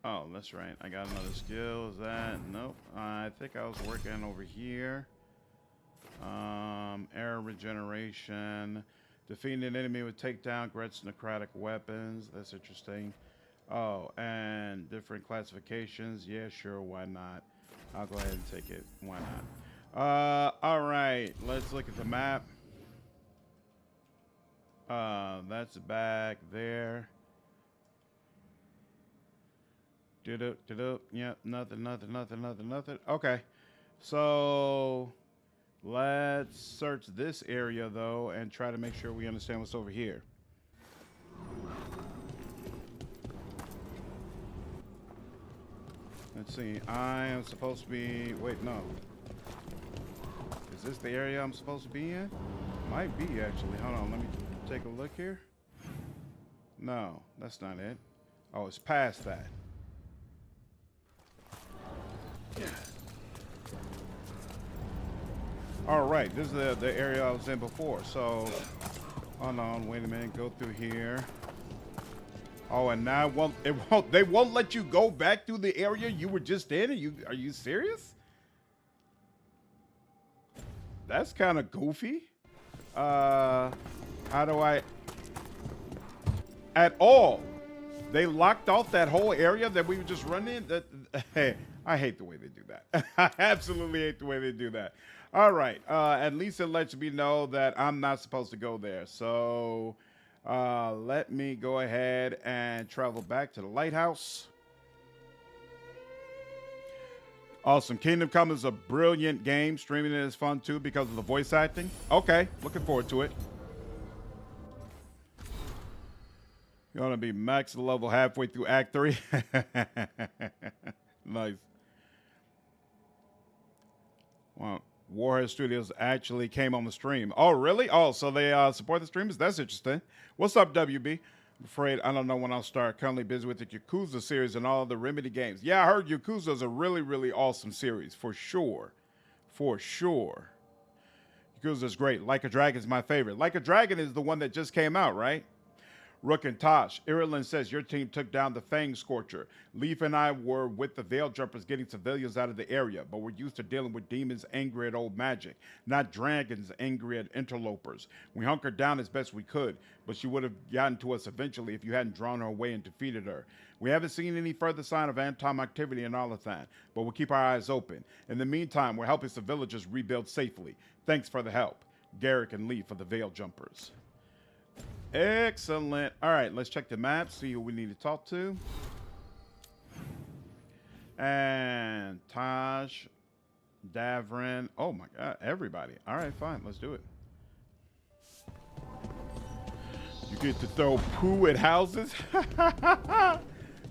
Oh, that's right. I got another skill. Is that? Nope. I think I was working over here. Air regeneration. Defeating an enemy with takedown grants necrotic weapons. That's interesting. Oh, and different classifications. Yeah, sure. Why not? I'll go ahead and take it. Why not? All right. Let's look at the map. That's back there. Yep, nothing. Okay. So let's search this area though and try to make sure we understand what's over here. Let's see. I am supposed to be... Wait, no. Is this the area I'm supposed to be in? Might be, actually. Hold on. Let me take a look here. No, that's not it. Oh, it's past that. Yeah. All right. This is the area I was in before. So, hold on. Wait a minute. Go through here. Oh, and now they won't let you go back through the area you were just in? Are you serious? That's kind of goofy. How do I... At all. They locked off that whole area that we were just running. Hey, I hate the way they do that. I absolutely hate the way they do that. All right. At least it lets me know that I'm not supposed to go there. So... let me go ahead and travel back to the lighthouse. Awesome. Kingdom Come is a brilliant game. Streaming it is fun too because of the voice acting. Okay, looking forward to it. You're gonna be max level halfway through Act 3. Nice. Wow. Warhead Studios actually came on the stream. Oh, really? Oh, so they support the streamers? That's interesting. What's up, WB? I'm afraid I don't know when I'll start. Currently busy with the Yakuza series and all the Remedy games. Yeah, I heard Yakuza is a really, really awesome series. For sure. For sure. Yakuza is great. Like a Dragon is my favorite. Like a Dragon is the one that just came out, right? Rook and Tosh. Ireland says your team took down the Fang Scorcher. Leaf and I were with the Veil Jumpers getting civilians out of the area, but we're used to dealing with demons angry at old magic, not dragons angry at interlopers. We hunkered down as best we could, but she would have gotten to us eventually if you hadn't drawn her away and defeated her. We haven't seen any further sign of Antom activity in Arlathan, but we'll keep our eyes open. In the meantime, we're helping the villagers rebuild safely. Thanks for the help. Garrick and Leaf for the Veil Jumpers. Excellent. All right, let's check the map, see who we need to talk to. And Taj, Davrin. Oh my God, everybody. All right, fine, let's do it. You get to throw poo at houses.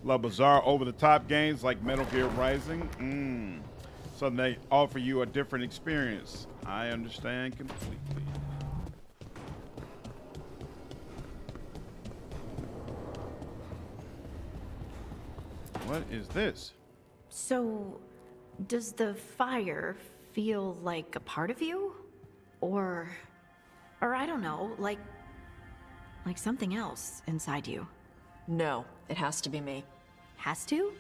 Love bizarre over-the-top games like Metal Gear Rising. Something they offer you a different experience. I understand completely. What is this? So, does the fire feel like a part of you? Or I don't know, like something else inside you? No, it has to be me. Has to?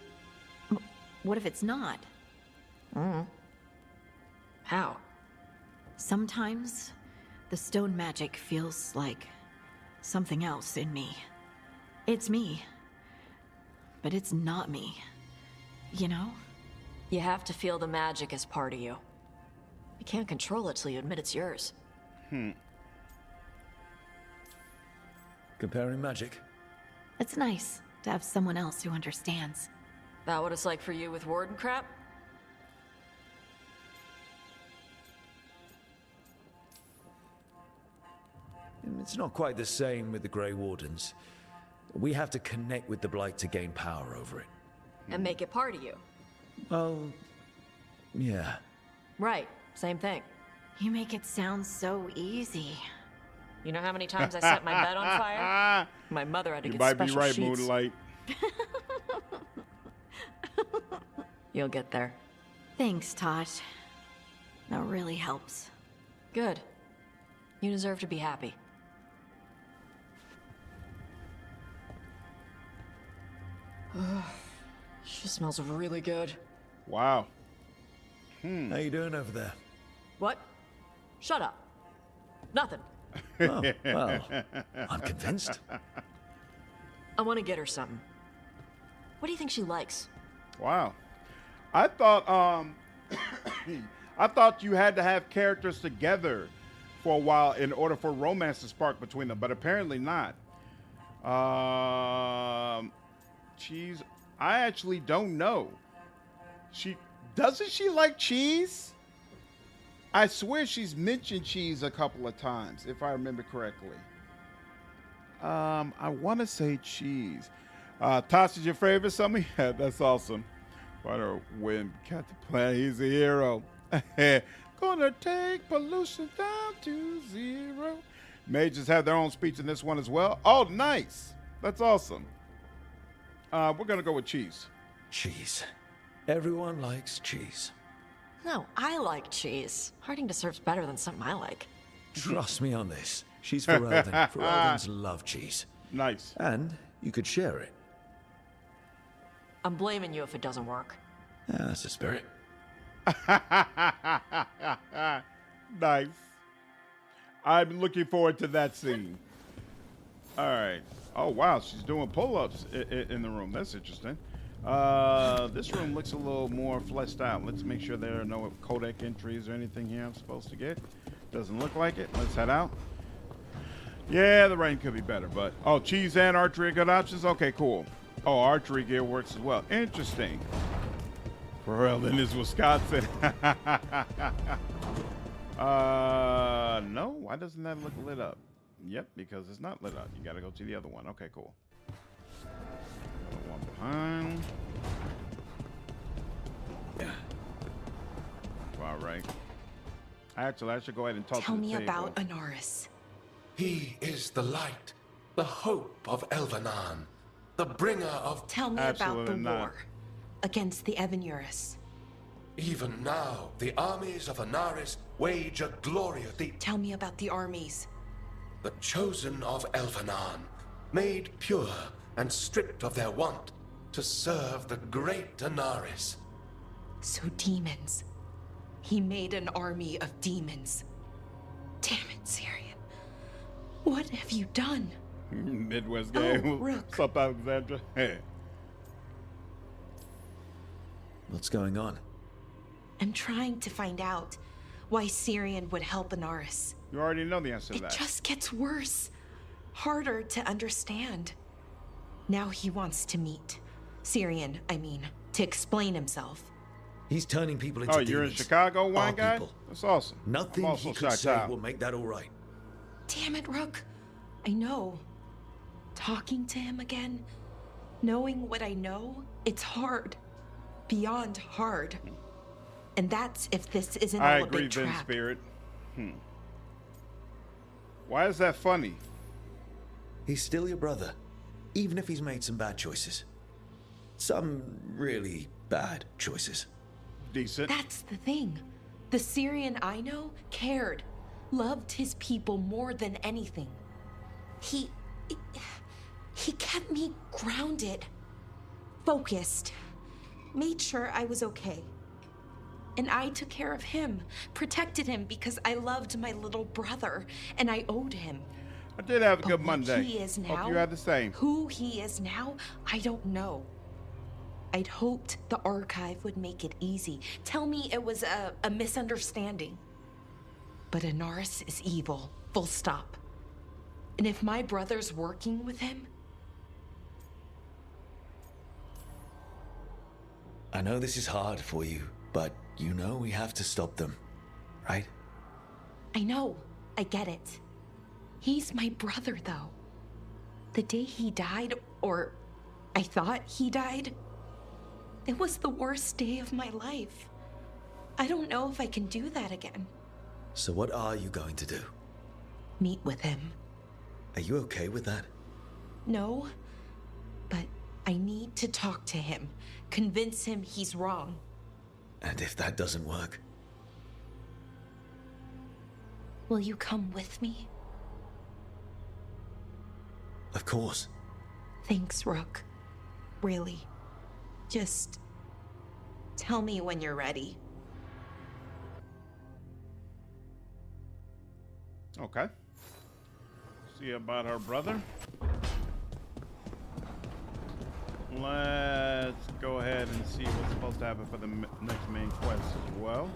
What if it's not? How? Sometimes the stone magic feels like something else in me. It's me, but it's not me. You know? You have to feel the magic as part of you. You can't control it till you admit it's yours. Comparing magic? It's nice to have someone else who understands. That what it's like for you with Warden crap? It's not quite the same with the Grey Wardens. We have to connect with the Blight to gain power over it. And make it part of you. Well, yeah. Right, same thing. You make it sound so easy. You know how many times I set my bed on fire? My mother had to You get might special be right, sheets. Moonlight. You'll get there. Thanks, Tosh. That really helps. Good. You deserve to be happy. She smells really good. Wow. How you doing over there? What? Shut up. Nothing. Oh, well, I'm convinced. I want to get her something. What do you think she likes? Wow. I thought I thought you had to have characters together for a while in order for romance to spark between them, but apparently not. Cheese. I actually don't know. Doesn't she like cheese? I swear she's mentioned cheese a couple of times, if I remember correctly. I want to say cheese. Toss is your favorite, something? Yeah, that's awesome. Fighter win, Captain Planet, he's a hero. Gonna take pollution down to 0. Mages have their own speech in this one as well. Oh, nice. That's awesome. We're gonna go with cheese. Cheese. Everyone likes cheese. No, I like cheese. Harding deserves better than something I like. Trust me on this. She's for Eldrin. For Eldrin's love cheese. Nice. And you could share it. I'm blaming you if it doesn't work. Yeah, that's the spirit. Nice. I'm looking forward to that scene. All right. Oh, wow. She's doing pull-ups in the room. That's interesting. This room looks a little more fleshed out. Let's make sure there are no codec entries or anything here I'm supposed to get. Doesn't look like it. Let's head out. Yeah, the rain could be better, but... Oh, cheese and archery are good options? Okay, cool. Oh, archery gear works as well. Interesting. For Eldrin is Wisconsin. No, why doesn't that look lit up? Yep, because it's not lit up. You gotta go to the other one. Okay, cool. One behind. Yeah. All right. Actually, I should go ahead and talk Tell to the me table. about Anaris. He is the light, the hope of Elgar'nan, the bringer of... Tell me about the war against the Evenuris. Even now, the armies of Anaris wage a glorious... Tell me about the armies. The chosen of Elgar'nan, made pure and stripped of their want to serve the great Anaris. So demons. He made an army of demons. Damn it, Syrian. What have you done? Midwest game. Oh, Rook. What's up, Alexandra? Hey. What's going on? I'm trying to find out why Syrian would help Anaris. You already know the answer to that. It just gets worse. Harder to understand. Now he wants to meet. Syrian, I mean, to explain himself. He's turning people into demons. You're in Chicago, wine Our guy? people. That's awesome. Nothing I'm also he could shocked say out. will make that all right. Damn it, Rook. I know. Talking to him again, knowing what I know, it's hard. Beyond hard. And that's if this isn't I all a agree, big Vin trap. Spirit. Why is that funny? He's still your brother, even if he's made some bad choices. Some really bad choices. Decent. That's the thing. The Syrian I know cared, loved his people more than anything. He kept me grounded, focused, made sure I was okay. And I took care of him, protected him because I loved my little brother and I owed him. I did have a good But Monday. what he is now, Hope you had the same. Who he is now, I don't know. I'd hoped the archive would make it easy. Tell me it was a misunderstanding. But Inaris is evil, full stop. And if my brother's working with him... I know this is hard for you, but you know we have to stop them, right? I know, I get it. He's my brother, though. The day he died, or I thought he died, it was the worst day of my life. I don't know if I can do that again. So what are you going to do? Meet with him. Are you okay with that? No, but I need to talk to him, convince him he's wrong. And if that doesn't work? Will you come with me? Of course. Thanks, Rook. Really. Just tell me when you're ready. Okay. See about her brother. Let's go ahead and see what's supposed to happen for the next main quest as well.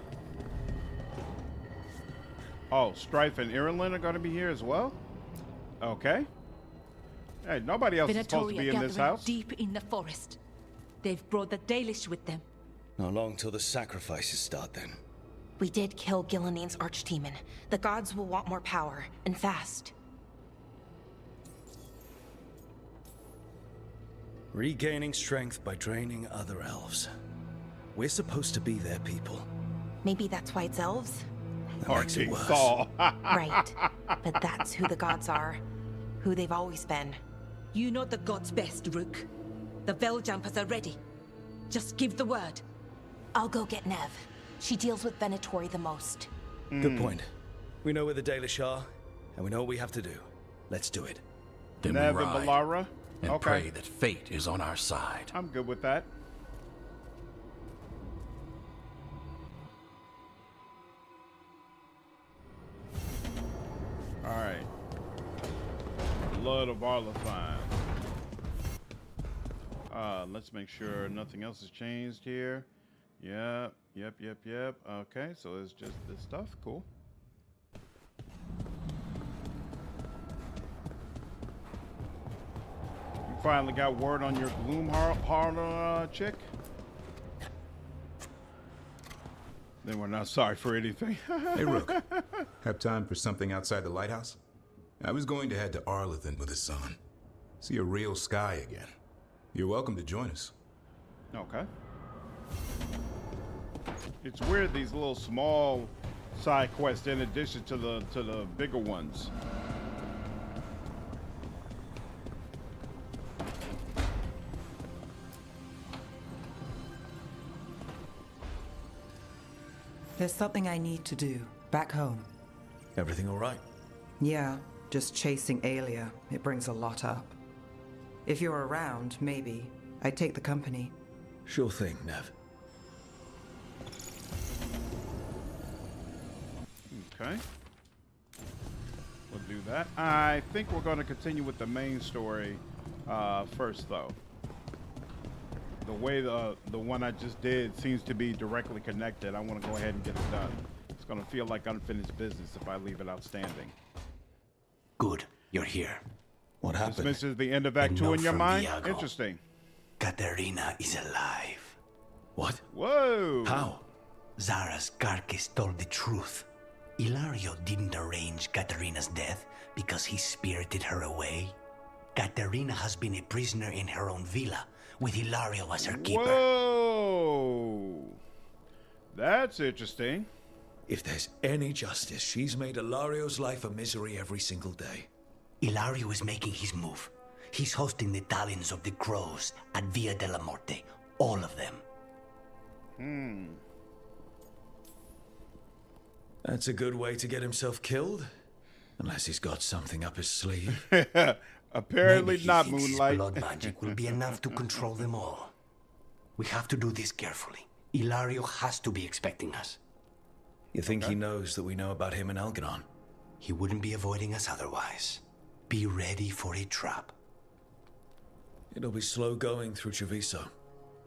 Oh, Strife and Irulan are going to be here as well? Okay. Hey, nobody else is supposed to be in this house. Deep in the forest. They've brought the Dalish with them. Not long till the sacrifices start then. We did kill Gillening's archdemon. The gods will want more power, and fast. Regaining strength by draining other elves. We're supposed to be their people. Maybe that's why it's elves? That makes it worse. Right. But that's who the gods are. Who they've always been. You know the gods best, Rook. The Veiljumpers are ready. Just give the word. I'll go get Neve. She deals with Venatori the most. Good point. We know where the Dalish are, and we know what we have to do. Let's do it. Then Neve we and ride Balara? and Okay. pray that fate is on our side. I'm good with that. Alright. Blood of Arlafine. Let's make sure nothing else has changed here. Yep. Okay, so it's just this stuff. Cool. You finally got word on your Gloomheart chick? Then we're not sorry for anything. Hey, Rook. Have time for something outside the lighthouse? I was going to head to Arlithan with the sun. See a real sky again. You're welcome to join us. Okay. It's weird, these little small side quests in addition to the bigger ones. There's something I need to do back home. Everything all right? Yeah, just chasing Aelia. It brings a lot up. If you're around, maybe I'd take the company. Sure thing, Neve. Okay. We'll do that. I think we're going to continue with the main story first, though. The way the one I just did seems to be directly connected. I want to go ahead and get it done. It's going to feel like unfinished business if I leave it outstanding. Good, you're here. What happened? Dismisses the end of Act 2 in your mind? Interesting. Katerina is alive. What? Whoa! How? Zara's carcass told the truth. Ilario didn't arrange Katerina's death because he spirited her away. Katerina has been a prisoner in her own villa, with Ilario as her keeper. Whoa! That's interesting. If there's any justice, she's made Ilario's life a misery every single day. Ilario is making his move. He's hosting the talons of the crows at Via della Morte. All of them. That's a good way to get himself killed. Unless he's got something up his sleeve. Apparently Maybe not, he thinks his Moonlight. blood magic will be enough to control them all. We have to do this carefully. Ilario has to be expecting us. You think he knows that we know about him and Elgar'nan? He wouldn't be avoiding us otherwise. Be ready for a trap. It'll be slow going through Treviso.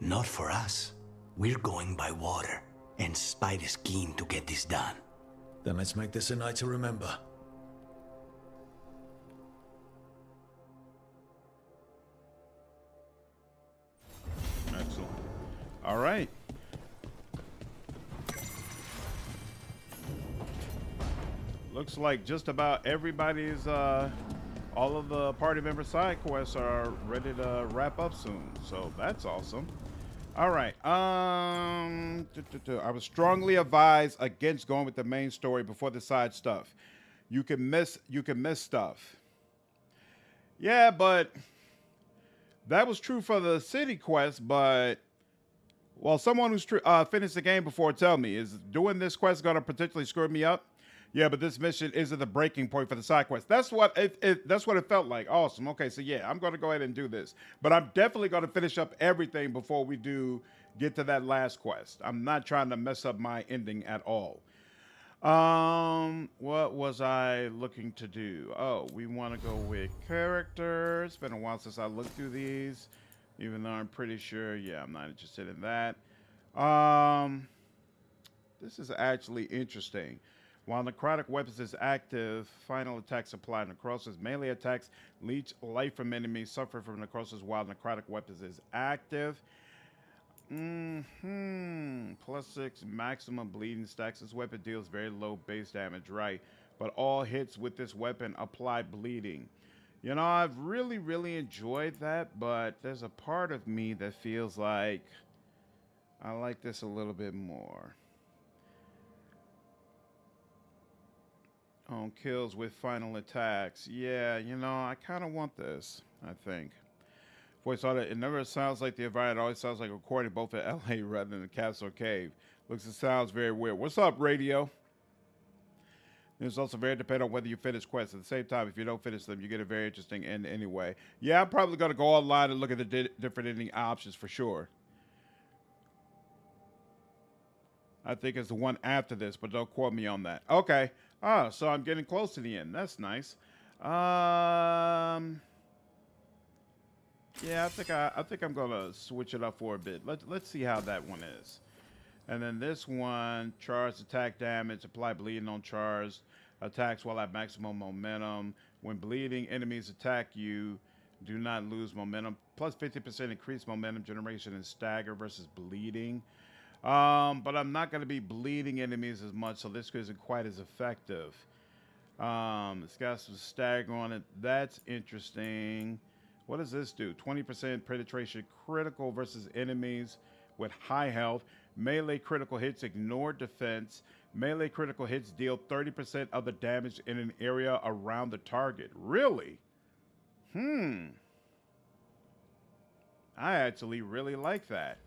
Not for us. We're going by water, and Spite is keen to get this done. Then let's make this a night to remember. Excellent. All right. Looks like just about everybody's, all of the party member side quests are ready to wrap up soon. So that's awesome. All right. I was strongly advised against going with the main story before the side stuff. You can miss stuff. Yeah, but that was true for the city quest, but well, someone who's finished the game before tell me, is doing this quest going to potentially screw me up? Yeah, but this mission isn't the breaking point for the side quest. That's what it felt like. Awesome. Okay, so yeah, I'm going to go ahead and do this. But I'm definitely going to finish up everything before we get to that last quest. I'm not trying to mess up my ending at all. What was I looking to do? Oh, we want to go with characters. It's been a while since I looked through these, even though I'm pretty sure, yeah, I'm not interested in that. This is actually interesting. While necrotic weapons is active, final attacks apply necrosis. Melee attacks leech life from enemies suffer from necrosis while necrotic weapons is active. +6 maximum bleeding stacks. This weapon deals very low base damage, right? But all hits with this weapon apply bleeding. You know, I've really, really enjoyed that, but there's a part of me that feels like I like this a little bit more. On kills with final attacks. Yeah, you know, I kind of want this, I think. Voice audio, it never sounds like the environment. It always sounds like recording both at LA rather than the castle or cave. Looks and sounds very weird. What's up, radio? It's also very dependent on whether you finish quests. At the same time, if you don't finish them, you get a very interesting end anyway. Yeah, I'm probably going to go online and look at the different ending options for sure. I think it's the one after this, but don't quote me on that. Okay. Ah, so I'm getting close to the end. That's nice. Yeah, I think I'm gonna switch it up for a bit. Let's see how that one is. And then this one, charged attack damage, apply bleeding on charged attacks while at maximum momentum. When bleeding enemies attack you, do not lose momentum. Plus 50% increased momentum generation and stagger versus bleeding. But I'm not going to be bleeding enemies as much, so this isn't quite as effective. It's got some stagger on it. That's interesting. What does this do? 20% penetration critical versus enemies with high health. Melee critical hits ignore defense. Melee critical hits deal 30% of the damage in an area around the target. Really? I actually really like that.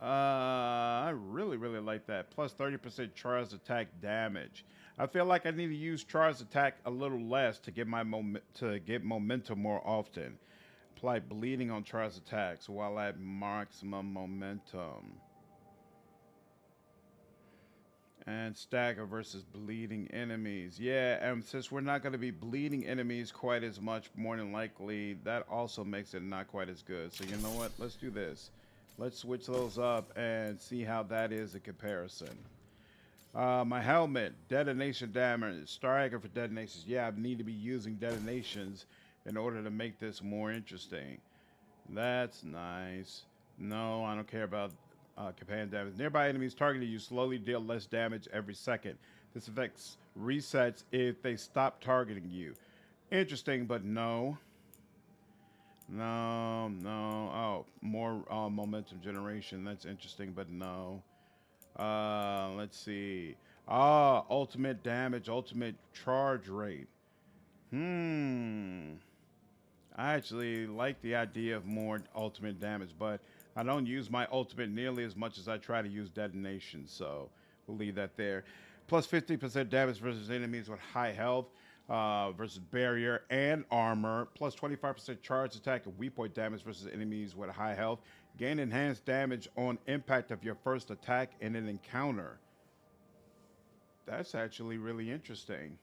I really, really like that. Plus 30% charged attack damage. I feel like I need to use charged attack a little less to get my momentum more often. Apply bleeding on charged attacks while at maximum momentum. And stagger versus bleeding enemies. Yeah, and since we're not going to be bleeding enemies quite as much, more than likely, that also makes it not quite as good. So you know what? Let's do this. Let's switch those up and see how that is in comparison. My helmet, detonation damage, stagger for detonations. Yeah, I need to be using detonations in order to make this more interesting. That's nice. No, I don't care about companion damage. Nearby enemies targeting you slowly deal less damage every second. This effect resets if they stop targeting you. Interesting, but no. No. Oh, more momentum generation. That's interesting, but no. Let's see. Ultimate damage, ultimate charge rate. I actually like the idea of more ultimate damage, but I don't use my ultimate nearly as much as I try to use detonation, so we'll leave that there. Plus 50% damage versus enemies with high health versus barrier and armor. Plus 25% charge attack and weak point damage versus enemies with high health. Gain enhanced damage on impact of your first attack in an encounter. That's actually really interesting.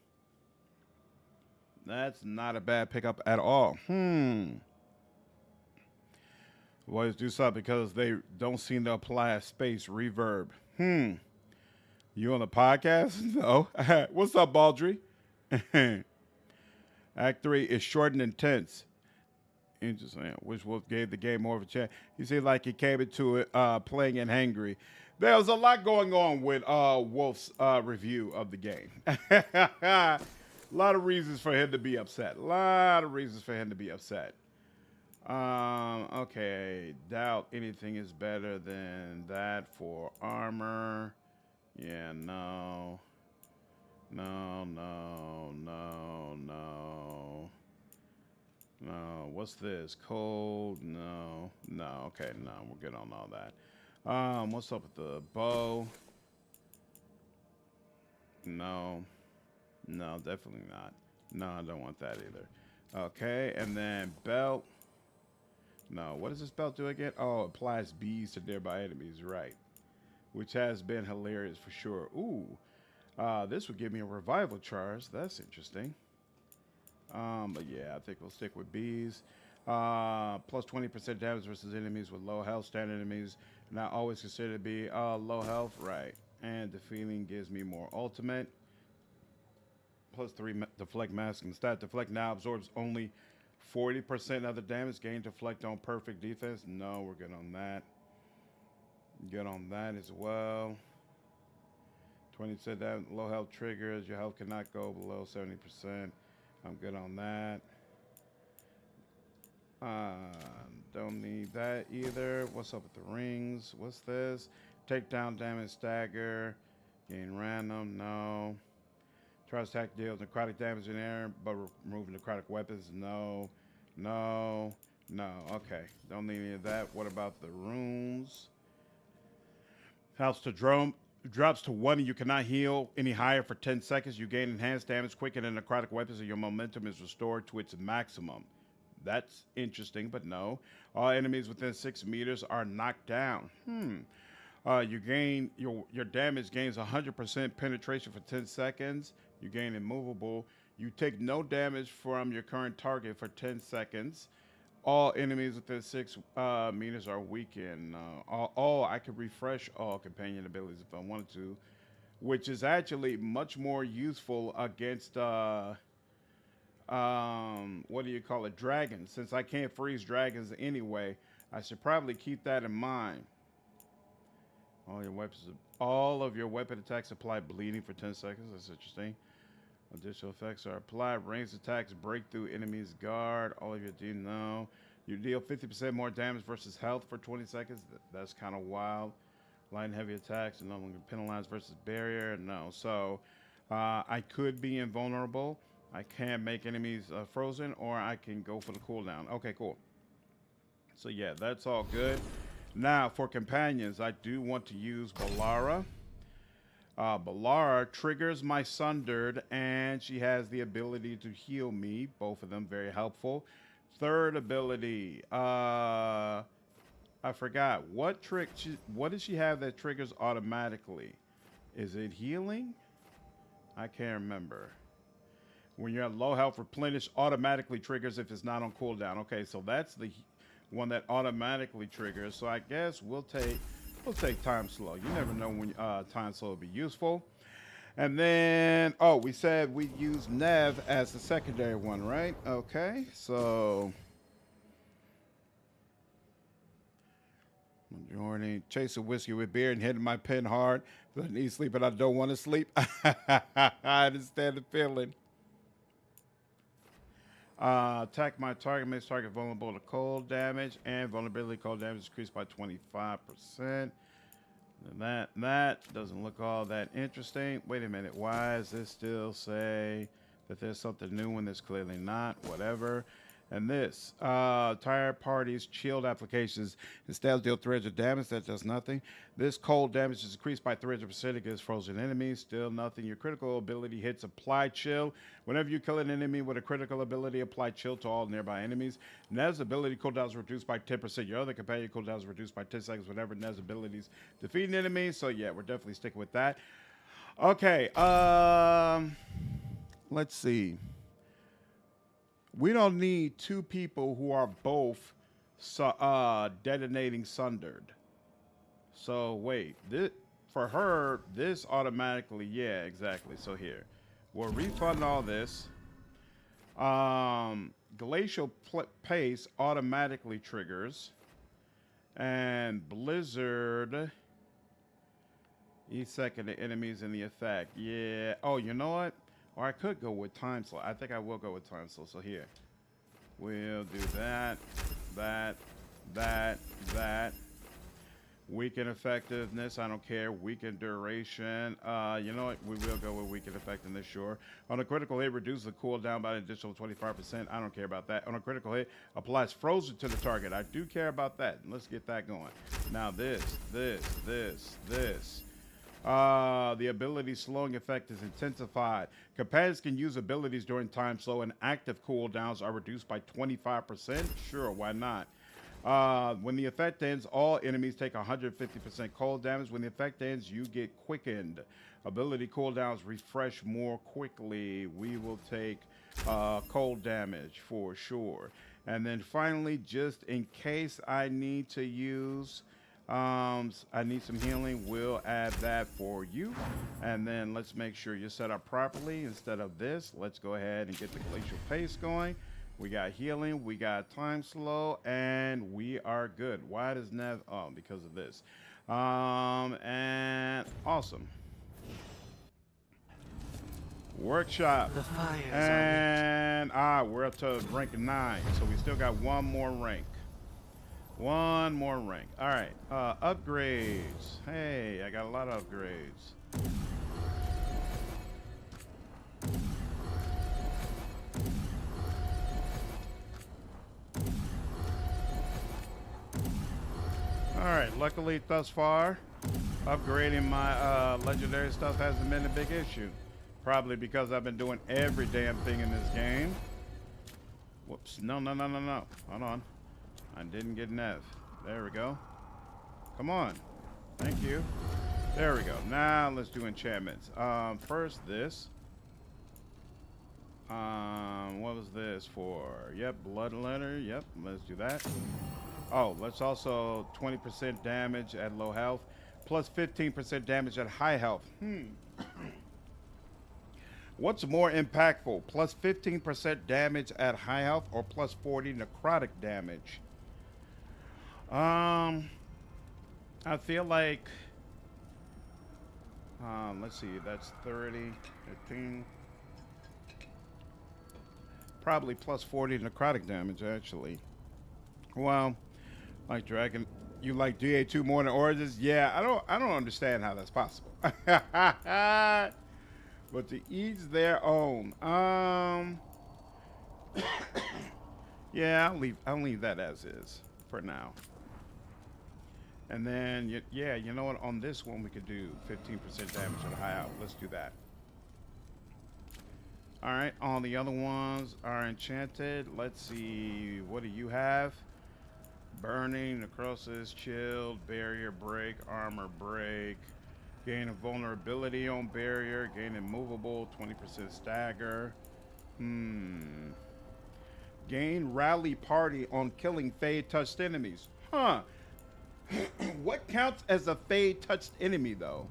That's not a bad pickup at all. Always do something because they don't seem to apply a space reverb. You on the podcast? No. What's up, Baldry? Act 3 is short and intense. Interesting. Which Wolf gave the game more of a chance. You see, like he came into it playing and hangry. There was a lot going on with Wolf's review of the game. A lot of reasons for him to be upset. Okay. Doubt anything is better than that for armor. Yeah, no. No. What's this? Cold? No. Okay, no. We're good on all that. What's up with the bow? No, definitely not. No, I don't want that either. Okay, and then belt. No, what does this belt do again? Oh, it applies bees to nearby enemies, right. Which has been hilarious for sure. Ooh, this would give me a revival charge. That's interesting. But yeah, I think we'll stick with bees. Plus 20% damage versus enemies with low health. Standard enemies not always considered to be low health, right. And defeating gives me more ultimate. Plus 3 deflect masking. Stat deflect now absorbs only 40% of the damage. Gain deflect on perfect defense. No, we're good on that. Good on that as well. 20% that low health triggers. Your health cannot go below 70%. I'm good on that. Don't need that either. What's up with the rings? What's this? Takedown damage, stagger, gain random. No. Charge attack deals necrotic damage in air, but removing necrotic weapons. No. Okay. Don't need any of that. What about the runes? Helps to drum. Drops to 1 and you cannot heal any higher for 10 seconds. You gain enhanced damage, quicken, and necrotic weapons, and your momentum is restored to its maximum. That's interesting, but no. All enemies within 6 meters are knocked down. You gain your damage gains 100% penetration for 10 seconds. You gain immovable. You take no damage from your current target for 10 seconds. All enemies within 6 meters are weakened. I could refresh all companion abilities if I wanted to, which is actually much more useful against what do you call it, dragons. Since I can't freeze dragons anyway, I should probably keep that in mind. All of your weapon attacks apply bleeding for 10 seconds. That's interesting. Additional effects are applied. Ranged attacks break through enemies' guard. All of your no. You deal 50% more damage versus health for 20 seconds. That's kind of wild. Light and heavy attacks and no longer penalized versus barrier. No. So I could be invulnerable. I can make enemies frozen, or I can go for the cooldown. Okay, cool. So yeah, that's all good. Now for companions, I do want to use Balara. Balara triggers my Sundered, and she has the ability to heal me. Both of them very helpful. Third ability, I forgot what trick. What does she have that triggers automatically? Is it healing? I can't remember. When you're at low health, replenish automatically triggers if it's not on cooldown. Okay, so that's the one that automatically triggers. So I guess we'll take time slow. You never know when time slow will be useful. And then, we said we use Neve as the secondary one, right? Okay, so majority chasing whiskey with beer and hitting my pen hard. But I need sleep and I don't want to sleep. I understand the feeling. Attack my target, makes target vulnerable to cold damage, and vulnerability cold damage increased by 25%. And that doesn't look all that interesting. Wait a minute. Why does this still say that there's something new when there's clearly not? Whatever. And this, tire parties, shield applications, instead deal 300 damage, that does nothing. This cold damage is increased by 300% against frozen enemies, still nothing. Your critical ability hits apply chill. Whenever you kill an enemy with a critical ability, apply chill to all nearby enemies. Nev's ability cooldown is reduced by 10%. Your other companion cooldown is reduced by 10 seconds whenever Nev's abilities defeat an enemy. So yeah, we're definitely sticking with that. Okay, let's see. We don't need two people who are both detonating sundered. So wait, for her, this automatically, yeah, exactly. So here, we'll refund all this. Glacial pace automatically triggers, and blizzard. Each second the enemies in the effect. Yeah. Oh, you know what? Or I could go with time slow. I think I will go with time slow. So here, we'll do that, that. Weaken effectiveness, I don't care. Weaken duration. You know what? We will go with weaken effectiveness, sure. On a critical hit, reduce the cooldown by an additional 25%. I don't care about that. On a critical hit, applies frozen to the target. I do care about that. Let's get that going. Now this. The ability slowing effect is intensified. Companions can use abilities during time slow, and active cooldowns are reduced by 25%. Sure, why not? When the effect ends, all enemies take 150% cold damage. When the effect ends, you get quickened. Ability cooldowns refresh more quickly. We will take cold damage for sure. And then finally, just in case I need to use... I need some healing. We'll add that for you. And then let's make sure you're set up properly. Instead of this, let's go ahead and get the glacial pace going. We got healing, we got time slow, and we are good. Why does Neve? Oh, because of this. And awesome. Workshop. The fires and we're up to rank 9, so we still got one more rank. One more rank. All right. Upgrades. Hey, I got a lot of upgrades. All right. Luckily, thus far, upgrading my legendary stuff hasn't been a big issue. Probably because I've been doing every damn thing in this game. Whoops. No. Hold on. I didn't get Neve. There we go. Come on. Thank you. There we go. Now let's do enchantments. First this. What was this for? Yep, bloodletter. Yep, let's do that. Oh, let's also 20% damage at low health, plus 15% damage at high health. What's more impactful? Plus 15% damage at high health or plus 40 necrotic damage? I feel like, let's see, that's 30, 15, probably plus 40 necrotic damage, actually. Well, like Dragon, you like DA2 more than Origins? Yeah, I don't understand how that's possible. But to each their own. Yeah, I'll leave that as is for now. And then, yeah, you know what? On this one, we could do 15% damage at a high out. Let's do that. All right, all the other ones are enchanted. Let's see, what do you have? Burning, necrosis, chilled, barrier break, armor break, gain of vulnerability on barrier, gain immovable, 20% stagger. Gain rally party on killing fade touched enemies. Huh. What counts as a fade touched enemy though?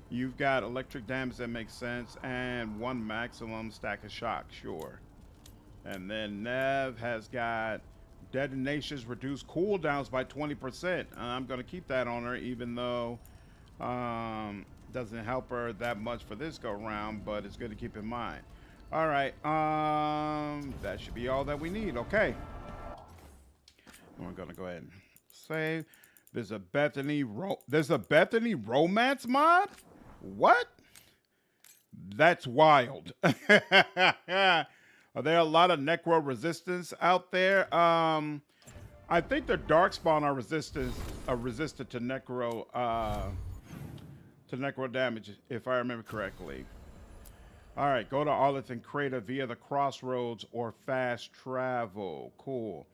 You've got electric damage, that makes sense, and 1 maximum stack of shock, sure. And then Neve has got detonations reduce cooldowns by 20%. I'm going to keep that on her, even though doesn't help her that much for this go round, but it's good to keep in mind. All right, that should be all that we need. Okay. We're going to go ahead and save. There's a Bethany romance mod? What? That's wild. Are there a lot of necro resistance out there? I think the darkspawn are resistant to necro damage, if I remember correctly. All right, go to Arlington Crater via the crossroads or fast travel. Cool.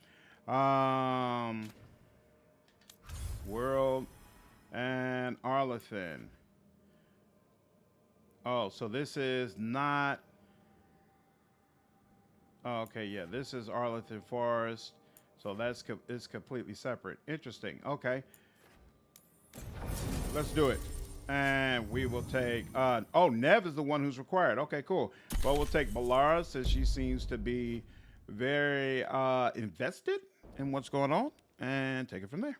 World and Arlington. Oh, so this is not. Oh, okay, yeah, this is Arlington Forest. So it's completely separate. Interesting. Okay. Let's do it. And we will take, oh, Neve is the one who's required. Okay, cool. Well, we'll take Balara since she seems to be very invested in what's going on, and take it from there.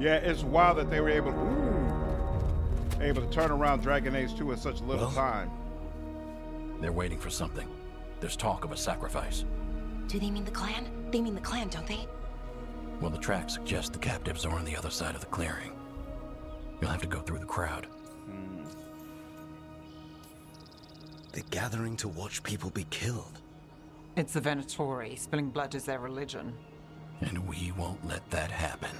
Yeah, it's wild that they were able to turn around Dragon Age 2 in such little time. They're waiting for something. There's talk of a sacrifice. Do they mean the clan? They mean the clan, don't they? Well, the tracks suggest the captives are on the other side of the clearing. You'll have to go through the crowd. They're gathering to watch people be killed. It's the Venatori. Spilling blood is their religion. And we won't let that happen.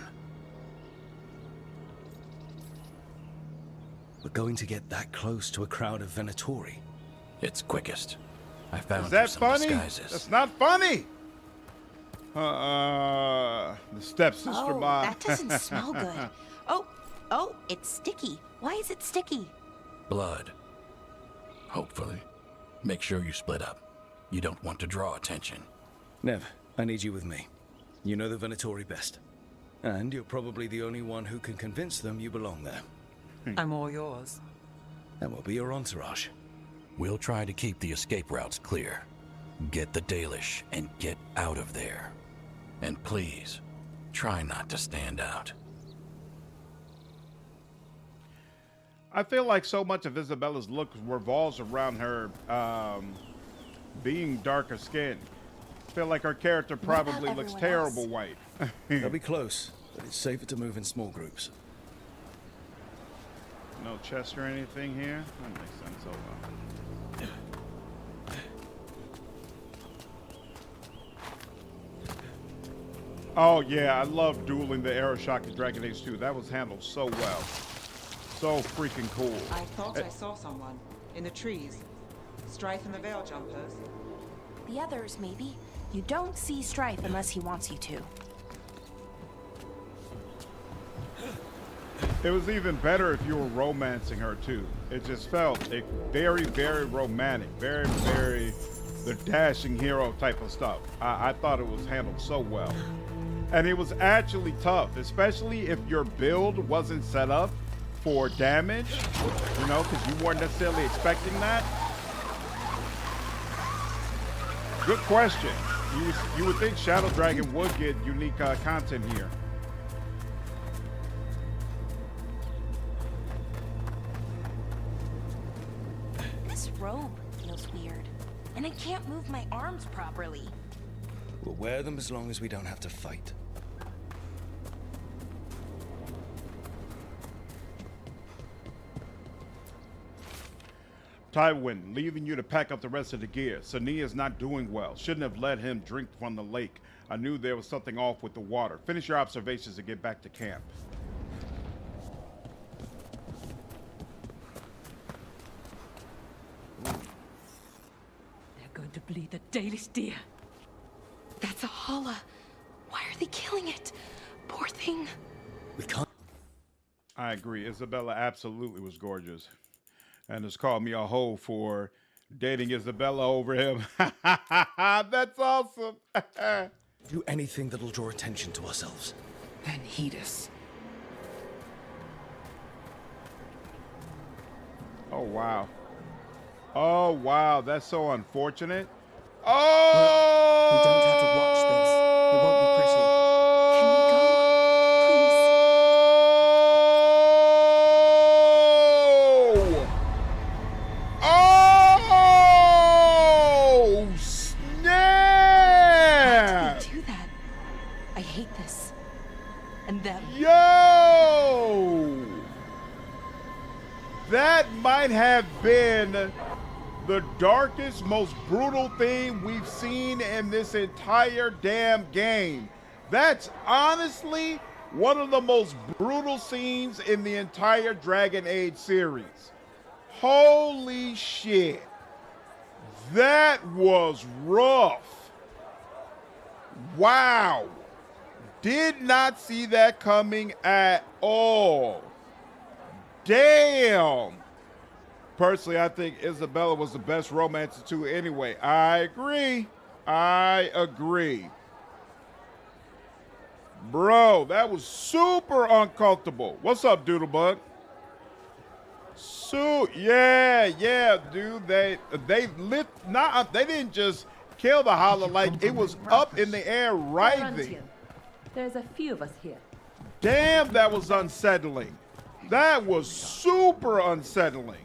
We're going to get that close to a crowd of Venatori. It's quickest. I found Is that some funny? disguises. That's not funny. The stepsister mod. That doesn't smell good. Oh, it's sticky. Why is it sticky? Blood. Hopefully. Make sure you split up. You don't want to draw attention. Neve, I need you with me. You know the Venatori best. And you're probably the only one who can convince them you belong there. I'm all yours. And we'll be your entourage. We'll try to keep the escape routes clear. Get the Dalish and get out of there. And please, try not to stand out. I feel like so much of Isabella's look revolves around her being darker skinned. I feel like her character probably looks terrible white. They'll be close, but it's safer to move in small groups. No chest or anything here? That makes sense. Hold on. Oh yeah, I love dueling the arrow shock in Dragon Age 2. That was handled so well. So freaking cool. I thought I saw someone in the trees. Strife and the Veil Jumpers. The others, maybe. You don't see Strife unless he wants you to. It was even better if you were romancing her too. It just felt very, very romantic, very, very the dashing hero type of stuff. I thought it was handled so well. And it was actually tough, especially if your build wasn't set up for damage, you know, because you weren't necessarily expecting that. Good question. You would think Shadow Dragon would get unique content here. This robe feels weird, and I can't move my arms properly. We'll wear them as long as we don't have to fight. Tywin, leaving you to pack up the rest of the gear. Sania is not doing well. Shouldn't have let him drink from the lake. I knew there was something off with the water. Finish your observations and get back to camp. They're going to bleed the Dalish deer. That's a halla. Why are they killing it? Poor thing. We can't. I agree. Isabella absolutely was gorgeous. And has called me a hoe for dating Isabella over him. That's awesome. Do anything that'll draw attention to ourselves. Then heed us. Oh, wow. Oh, wow. That's so unfortunate. Oh! We don't have to watch this. It won't be pretty. Can we go? Oh! I hate this. And them. Yo! That might have been the darkest, most brutal thing we've seen in this entire damn game. That's honestly one of the most brutal scenes in the entire Dragon Age series. Holy shit. That was rough. Wow. Did not see that coming at all. Damn. Personally, I think Isabella was the best romancer too anyway. I agree. I agree. Bro, that was super uncomfortable. What's up, Doodlebug? Yeah, dude. They didn't just kill the halla, like it was up in the air writhing. There's a few of us here. Damn, that was unsettling. That was super unsettling.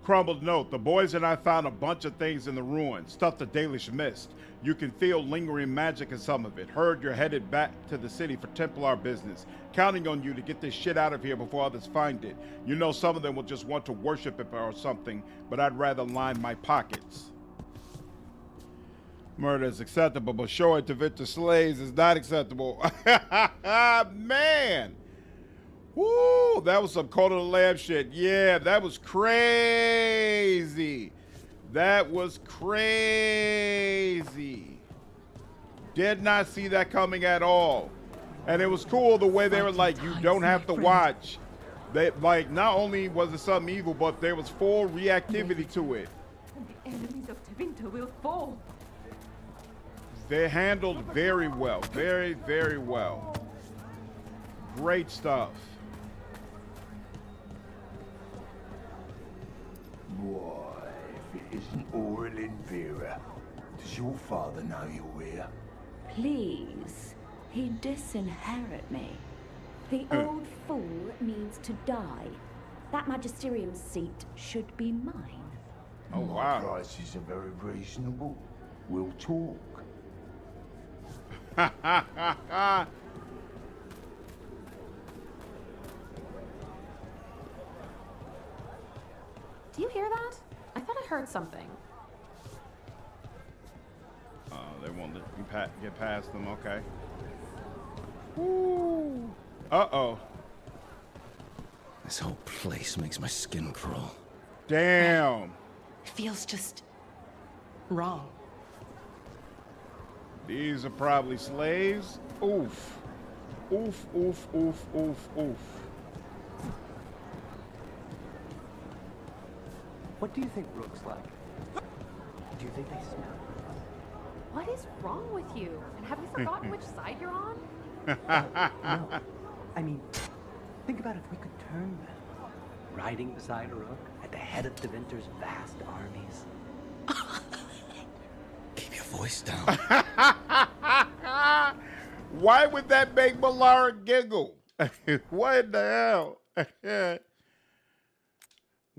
Crumbled note, the boys and I found a bunch of things in the ruins, stuff the Dalish missed. You can feel lingering magic in some of it. Heard you're headed back to the city for Templar business. Counting on you to get this shit out of here before others find it. You know some of them will just want to worship it or something, but I'd rather line my pockets. Murder is acceptable, but showing Tevinter slaves is not acceptable. Man! Woo, that was some Cult of the Lamb shit. Yeah, that was crazy. That was crazy. Did not see that coming at all. And it was cool the way they were like, you don't have to watch. They like, not only was it something evil, but there was full reactivity to it. And the enemies of Tevinter will fall. They handled very well. Very, very well. Great stuff. Why, if it isn't Aurelin Vera, does your father know you're here? Please, he disinherit me. The old fool needs to die. That magisterium seat should be mine. Oh, wow. My prices are very reasonable. We'll talk. Do you hear that? I thought I heard something. They won't let you get past them. Okay. Woo. Uh-oh. This whole place makes my skin crawl. Damn. It feels just wrong. These are probably slaves. Oof. Oof, oof, oof, oof, oof. What do you think Rook's like? Do you think they smell? What is wrong with you? And have you forgotten which side you're on? No. I mean, think about if we could turn them. Riding beside Rook at the head of Tevinter's vast armies. Keep your voice down. Why would that make Malara giggle? What in the hell?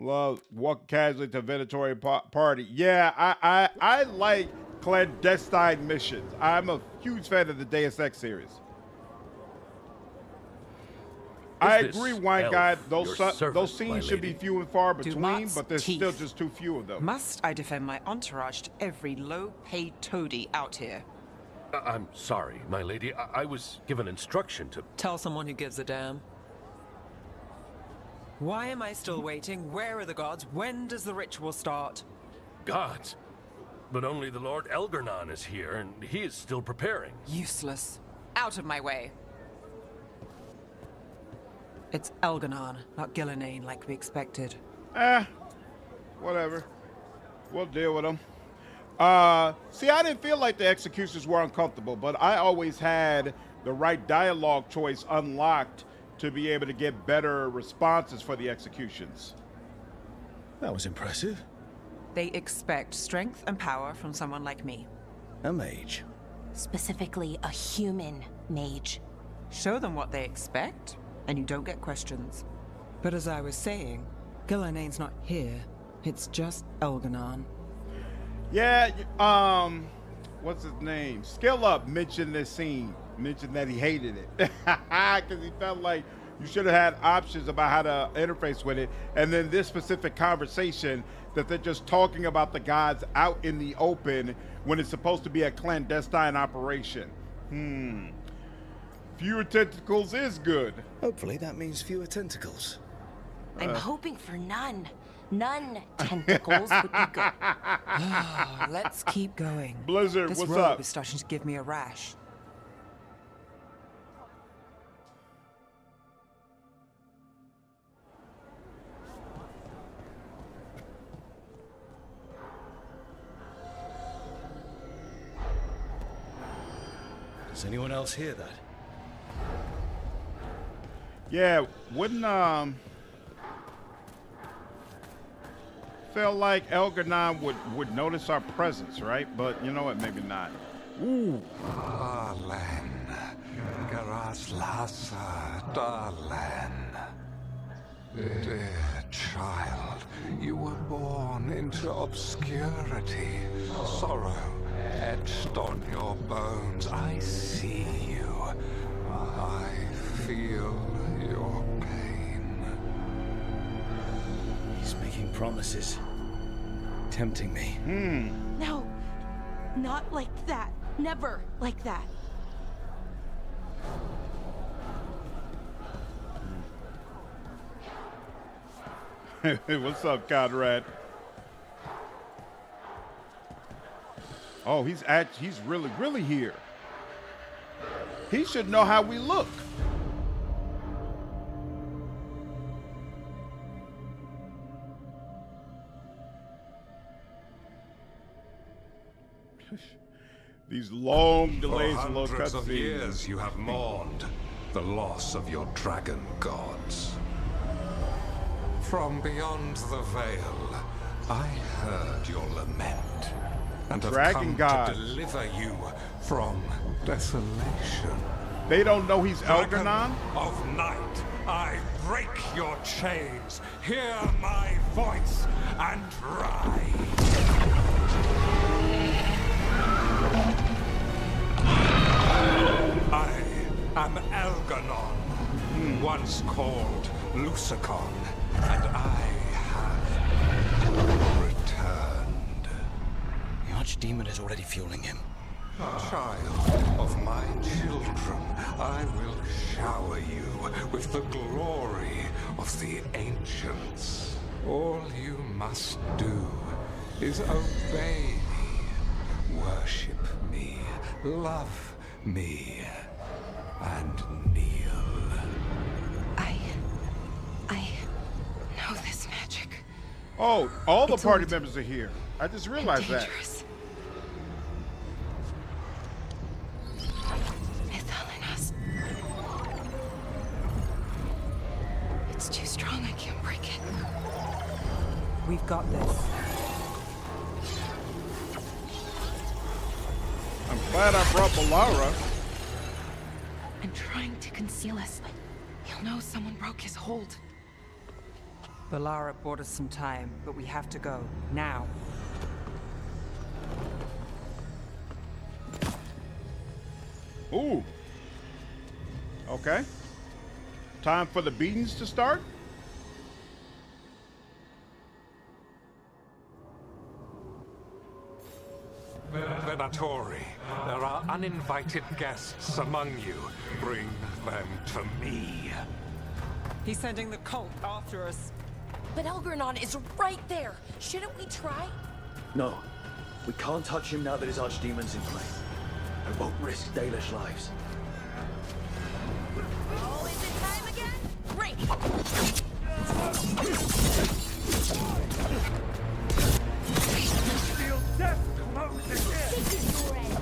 Love walk casually to Venatori party. Yeah, I like clandestine missions. I'm a huge fan of the Deus Ex series. I agree, Wine Guy. Those scenes should be few and far between, but there's still just too few of them. Must I defend my entourage to every low-paid toady out here? I'm sorry, my lady. I was given instruction to... Tell someone who gives a damn. Why am I still waiting? Where are the gods? When does the ritual start? Gods? But only the Lord Elgar'nan is here, and he is still preparing. Useless. Out of my way. It's Elgar'nan, not Gillenane like we expected. Whatever. We'll deal with them. See, I didn't feel like the executions were uncomfortable, but I always had the right dialogue choice unlocked to be able to get better responses for the executions. That was impressive. They expect strength and power from someone like me. A mage. Specifically, a human mage. Show them what they expect, and you don't get questions. But as I was saying, Gil'lanain's not here. It's just Elgar'nan. Yeah, what's his name? Skill Up mentioned this scene. Mentioned that he hated it. Because he felt like you should have had options about how to interface with it. And then this specific conversation that they're just talking about the gods out in the open when it's supposed to be a clandestine operation. Fewer tentacles is good. Hopefully that means fewer tentacles. I'm hoping for none. None tentacles would be good. Let's keep going. Blizzard, this what's robe up? is starting to give me a rash. Does anyone else hear that? Yeah, wouldn't feel like Elgar'nan would notice our presence, right? But you know what? Maybe not. Ooh. Darlen, Garaslasa, Darlen. Dear child, you were born into obscurity. Sorrow etched on your bones. I see you. I feel your pain. He's making promises. Tempting me. No, not like that. Never like that. What's up, Conrad? Oh, he's really here. He should know how we look. These long delays and low For hundreds of cutscenes. years you have mourned the loss of your dragon gods. From beyond the veil, I heard your lament and have Dragon come gods. to deliver you from desolation. They don't know he's Dragon Elgar'nan? of night, I break your chains. Hear my voice and ride. I am Elgar'nan, once called Lusicon, and I have returned. The Archdemon is already fueling him. Child of my children, I will shower you with the glory of the ancients. All you must do is obey me, worship me, love me, and kneel. I know this magic. Oh, all the It's party old. members are here. I just realized that. Dangerous. Mythalinas. It's too strong. I can't break it. We've got this. I'm glad I brought Balara. I'm trying to conceal us. He'll know someone broke his hold. Balara bought us some time, but we have to go. Now. Ooh. Okay. Time for the beatings to start? Venatori, there are uninvited guests among you. Bring them to me. He's sending the cult after us. But Elgar'nan is right there. Shouldn't we try? No. We can't touch him now that his Archdemon's in play. I won't risk Dalish lives. Oh, is it time again? Break! Feel death close again. This is your end.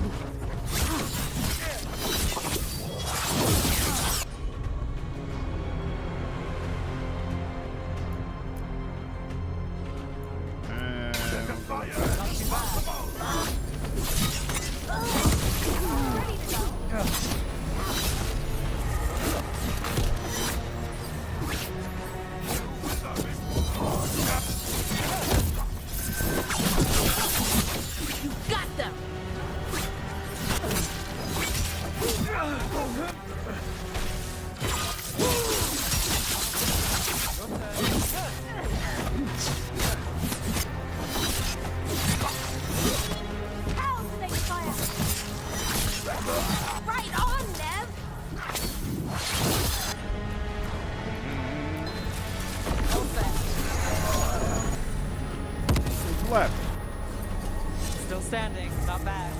Still standing. Not bad.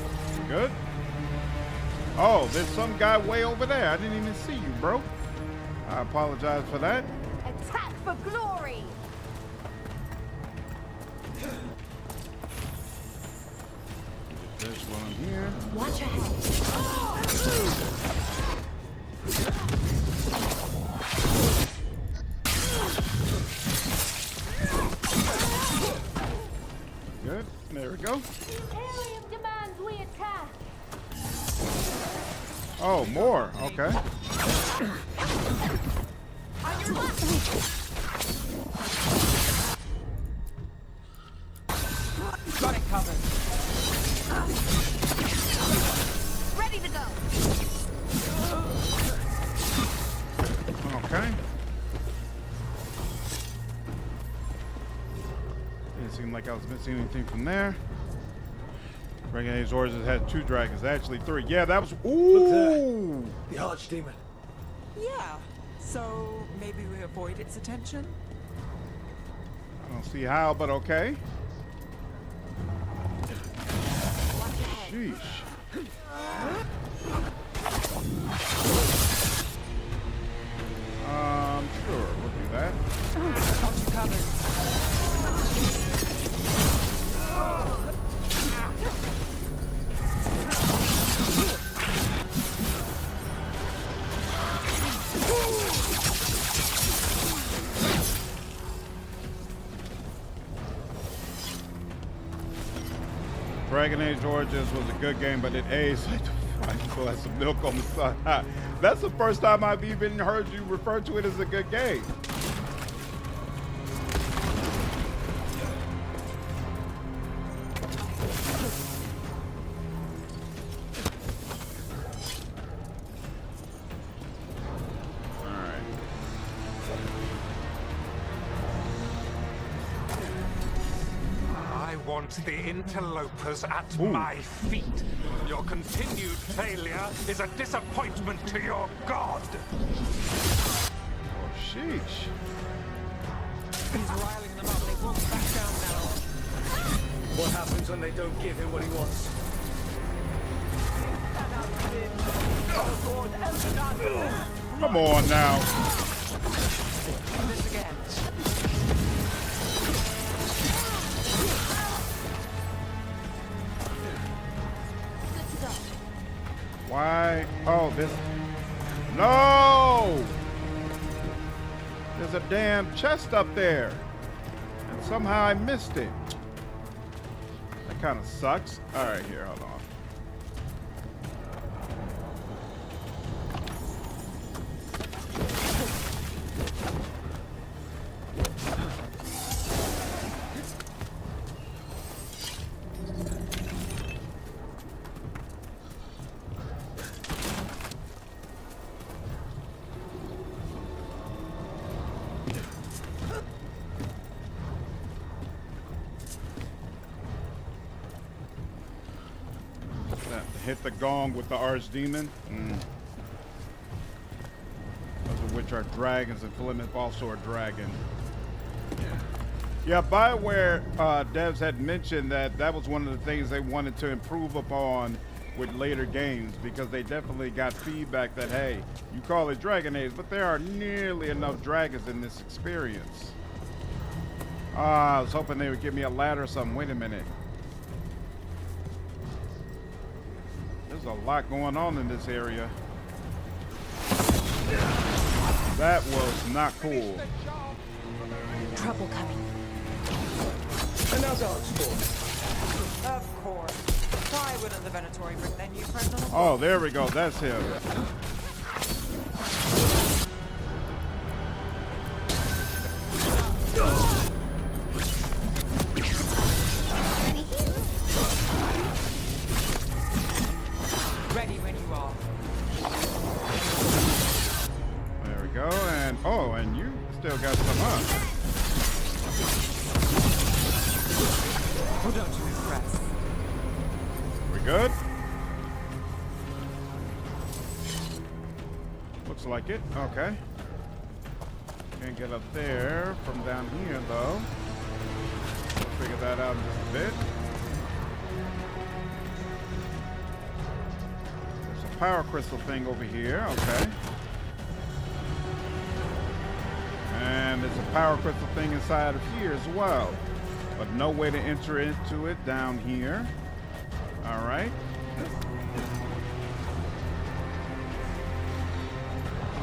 Good. Oh, there's some guy way over there. I didn't even see you, bro. I apologize for that. Attack for glory! This one here. Watch ahead. Good. There we go. Imperium demands we attack. Oh, more. Okay. On your left. Got it covered. Ready to go. Okay. Didn't seem like I was missing anything from there. Dragon Age Origins had 2 dragons, actually 3. Yeah, that was. Ooh! The Archdemon. Yeah. So maybe we avoid its attention? I don't see how, but okay. Sheesh. Sure, we'll do that. Got you covered. Dragon Age Origins was a good game, but it aged like I still had some milk on the side. That's the first time I've even heard you refer to it as a good game. The interlopers at my feet. Your continued failure is a disappointment to your god. Oh, sheesh. He's riling them up. They won't back down now. What happens when they don't give him what he wants? Come on now. This again. Why? Oh, this. No! There's a damn chest up there. And somehow I missed it. That kind of sucks. All right, here, hold on. Hit the gong with the Archdemon. Those of which are dragons, and Philemon also a dragon. Yeah, BioWare devs had mentioned that that was one of the things they wanted to improve upon with later games, because they definitely got feedback that, hey, you call it Dragon Age, but there are nearly enough dragons in this experience. I was hoping they would give me a ladder or something. Wait a minute. There's a lot going on in this area. That was not cool. Trouble coming. And now Dark's spawn. Of course. Why wouldn't the Venatori bring their new friend on the Oh, there we go. That's him. Ready when you are. There we go. And oh, and you still got some up. Oh, don't you impress. We good? Looks like it. Okay. Can't get up there from down here, though. We'll figure that out in just a bit. power crystal thing over here. Okay. And there's a power crystal thing inside of here as well. But no way to enter into it down here. All right.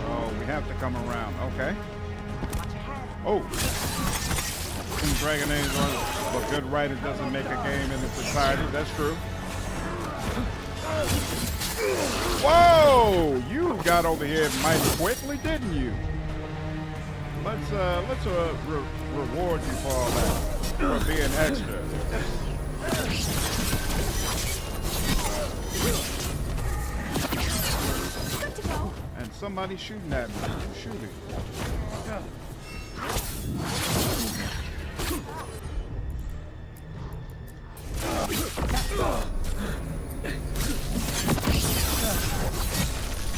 So we have to come around. Okay. Oh. Dragon Age on a good writer doesn't make a game in its entirety. That's true. Whoa! You got over here mighty quickly, didn't you? Let's reward you for all that, for being extra. Good to go. And somebody shooting at me. Who's shooting?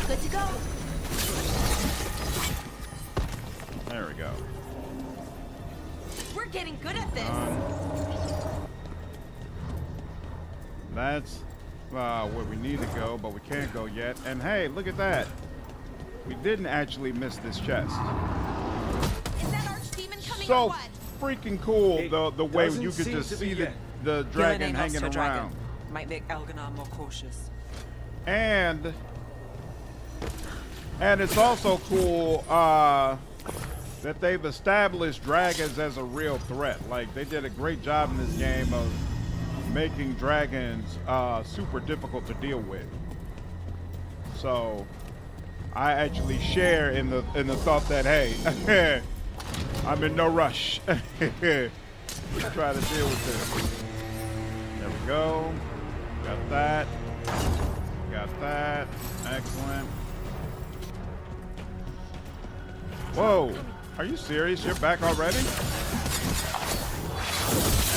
Good to go. There we go. We're getting good at this. That's where we need to go, but we can't go yet. And hey, look at that. We didn't actually miss this chest. Is that archdemon coming or So what? freaking cool, the way you could just see the dragon hanging around. Dragon. Might make Elgar'nan more cautious. And it's also cool that they've established dragons as a real threat. Like, they did a great job in this game of making dragons super difficult to deal with. So I actually share in the thought that, hey, I'm in no rush. Try to deal with this. There we go. Got that. Got that. Excellent. Whoa. Are you serious? You're back already?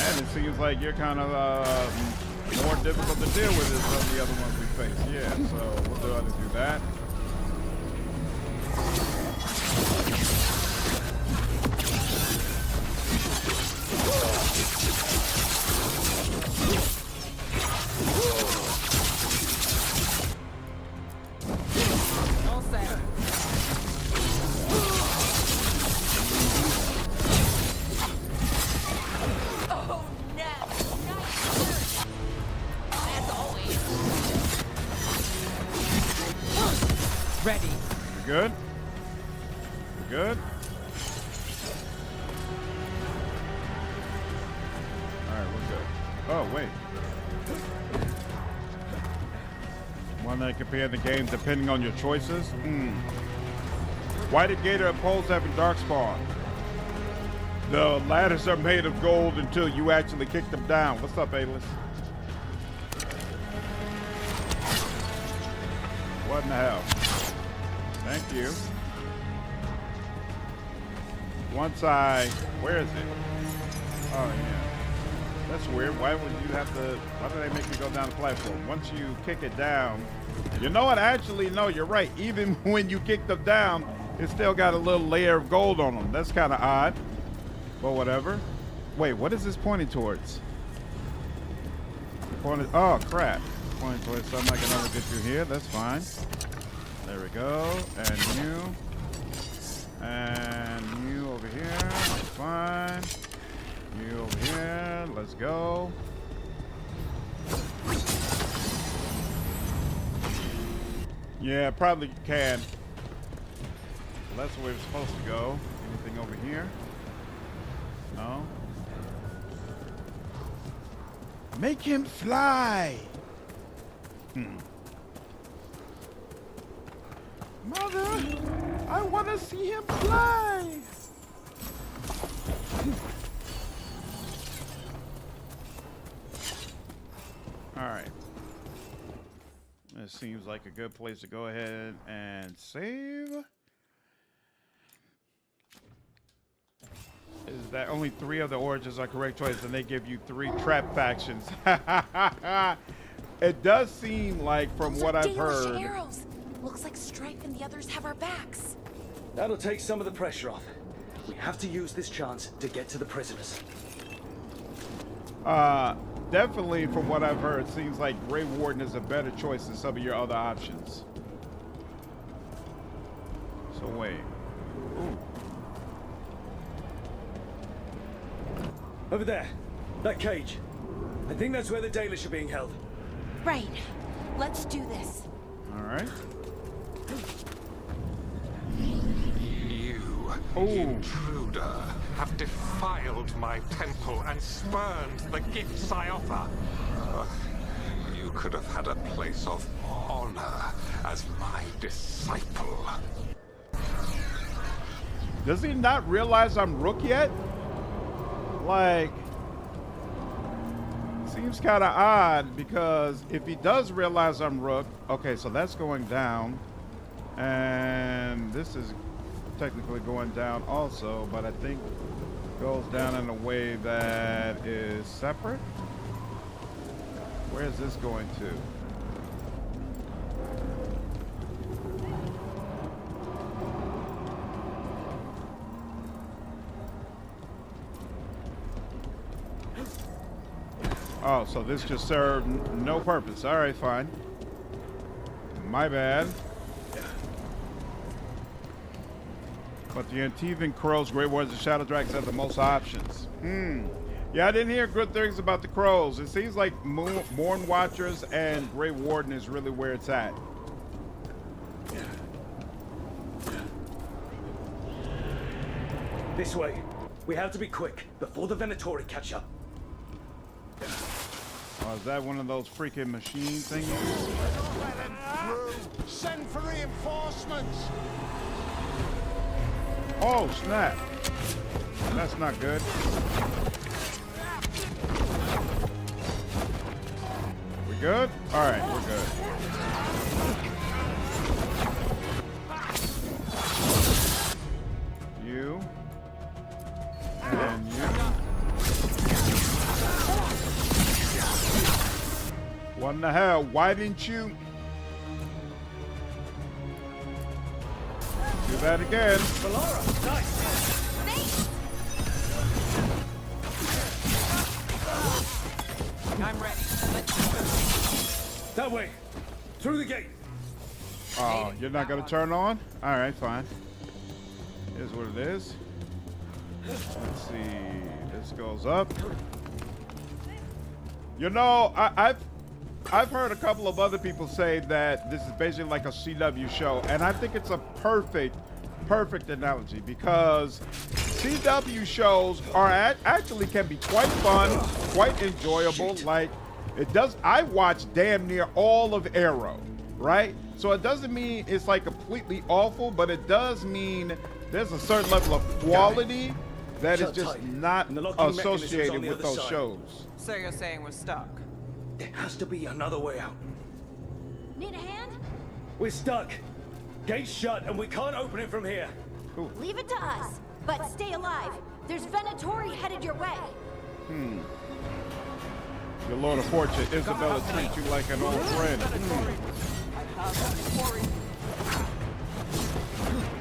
And it seems like you're kind of more difficult to deal with than the other ones we face. Yeah, so we'll go ahead and do that. All set. Oh, no. Nice. As always. Ready. You good? You good? Alright, we're good. Oh, wait. One that compare the game depending on your choices? Why did Gator and Poles having Darkspawn? The ladders are made of gold until you actually kick them down. What's up, Alis? What in the hell? Thank you. Once where is it? Oh, yeah. That's weird. Why would you have to, why do they make you go down the platform? Once you kick it down, you know what? Actually, no, you're right. Even when you kick them down, it's still got a little layer of gold on them. That's kind of odd, but whatever. Wait, what is this pointing towards? Oh, crap. Pointing towards something I can only get through here. That's fine. There we go. And you. And you over here. That's fine. You over here. Let's go. Yeah, probably can. Well, that's where we're supposed to go. Anything over here? No. Make him fly. Mother, I want to see him fly. All right. This seems like a good place to go ahead and save. Is that only 3 of the origins are correct choice, and they give you 3 trap factions. It does seem like, from what I've heard. Arrows. Looks like Strife and the others have our backs. That'll take some of the pressure off. We have to use this chance to get to the prisoners. definitely, from what I've heard, seems like Grey Warden is a better choice than some of your other options. So wait. Ooh. Over there. That cage. I think that's where the Dalish are being held. Right. Let's do this. All right. You, intruder, have defiled my temple and spurned the gifts I offer. You could have had a place of honor as my disciple. Does he not realize I'm Rook yet? Like, seems kind of odd, because if he does realize I'm Rook, okay, so that's going down, and this is technically going down also, but I think it goes down in a way that is separate. Where is this going to? Oh, so this just served no purpose. All right, fine. My bad. But the Antivan Crows, Grey Wardens, and Shadow Dragons have the most options. Yeah, I didn't hear good things about the Crows. It seems like Morn Watchers and Grey Warden is really where it's at. This way. We have to be quick before the Venatori catch up. Oh, is that one of those freaking machine thingies? Send for reinforcements. Oh, snap. That's not good. We good? All right, we're good. You. And you. What in the hell? Why didn't you do that again? Valara, nice. I'm ready. That way. Through the gate. Oh, you're not gonna turn on? All right, fine. Here's what it is. Let's see. This goes up. You know, I've heard a couple of other people say that this is basically like a CW show, and I think it's a perfect analogy, because CW shows are actually can be quite fun, quite enjoyable. Like, it does. I watch damn near all of Arrow, right? So it doesn't mean it's like completely awful, but it does mean there's a certain level of quality that is just not associated with those shows. So you're saying we're stuck? There has to be another way out. Need a hand? We're stuck. Gate's shut and we can't open it from here. Ooh. Leave it to us, but stay alive. There's Venatori headed your way. Your Lord of Fortune, Isabella, treats you like an old friend.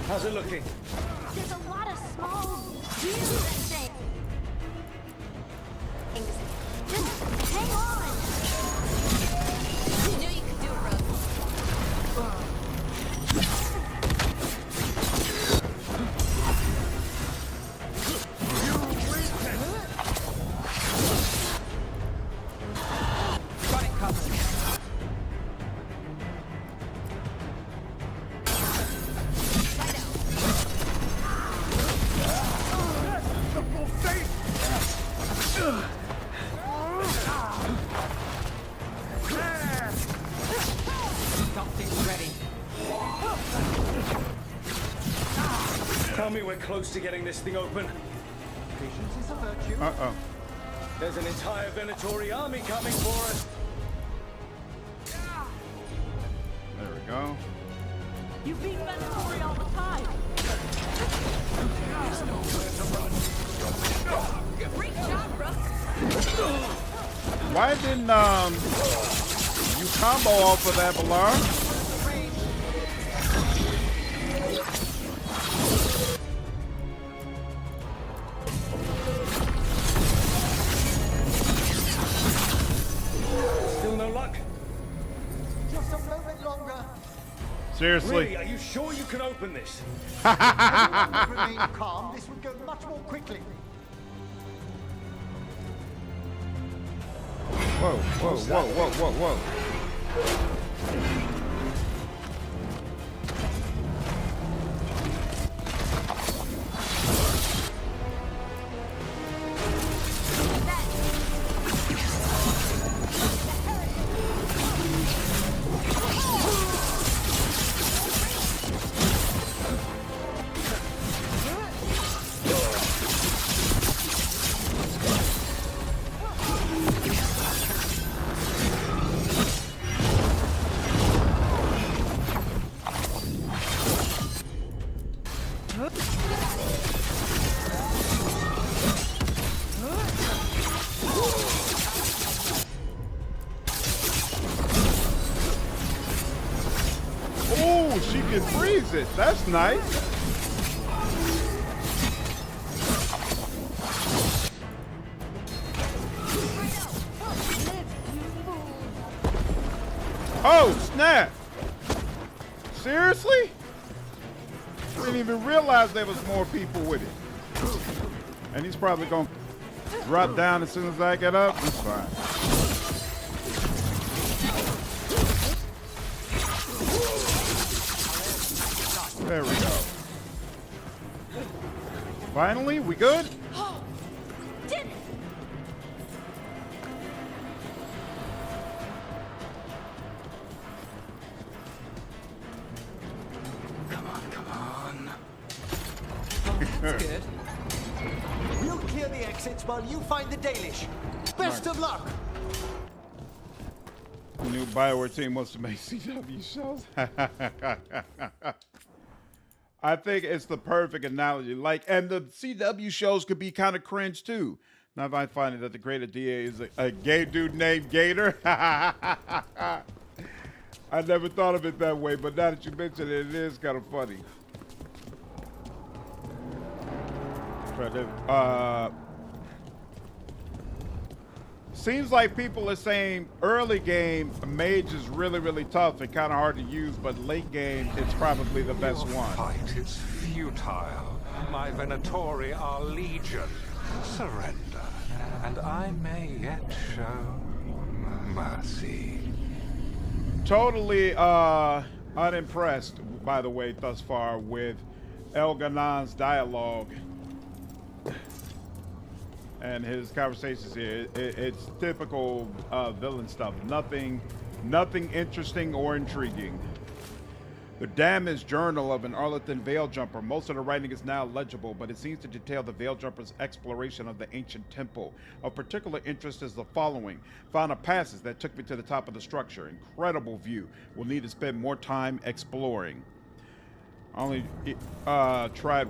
How's it looking? There's a lot of small weird things. Just hang on. You knew you could do it, Rook. Tell me we're close to getting this thing open. Patience is a virtue. Uh-oh. There's an entire Venatori army coming for us. There we go. You beat Venatori all the time. There's nowhere to run. Great job, Rook. Why didn't you combo off of that, Valara? Seriously? Really, are you sure you can open this? If everyone would remain calm, this would go much more quickly. Whoa, whoa, whoa, whoa, whoa, whoa. Oh, she can freeze it. That's nice. Oh, snap. Seriously? Didn't even realize there was more people with it. And he's probably going to drop down as soon as I get up. That's fine. There we go. Finally, we good? Oh, did it! Come on. That's good. We'll clear the exits while you find the Dalish. Best of luck! The new BioWare team wants to make CW shows. I think it's the perfect analogy. Like, and the CW shows could be kind of cringe too. Now, if I find it that the greater DA is a gay dude named Gator. I never thought of it that way, but now that you mention it, it is kind of funny. Try to, seems like people are saying early game mage is really, really tough and kind of hard to use, but late game it's probably the best Your one. fight is futile. My Venatori are legion. Surrender, and I may yet show mercy. Totally unimpressed, by the way, thus far with Elgar'nan's dialogue and his conversations here. It's typical villain stuff. Nothing interesting or intriguing. The Damaged Journal of an Arlington Veil-Jumper. Most of the writing is now legible, but it seems to detail the Veil-Jumper's exploration of the ancient temple. Of particular interest is the following. Found a passage that took me to the top of the structure. Incredible view. We'll need to spend more time exploring. Only tried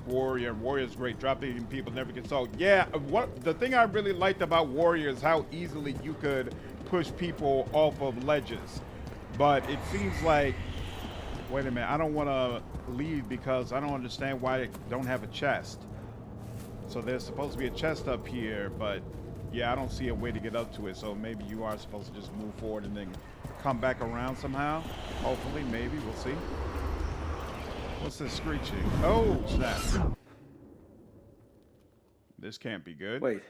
Warrior. Warrior's great. Dropping people never get sold. Yeah, the thing I really liked about Warrior is how easily you could push people off of ledges. But it seems like, wait a minute, I don't want to leave because I don't understand why they don't have a chest. So there's supposed to be a chest up here, but yeah, I don't see a way to get up to it. So maybe you are supposed to just move forward and then come back around somehow. Hopefully, maybe, we'll see. What's this screeching? Oh, snap. This can't be good. Wait,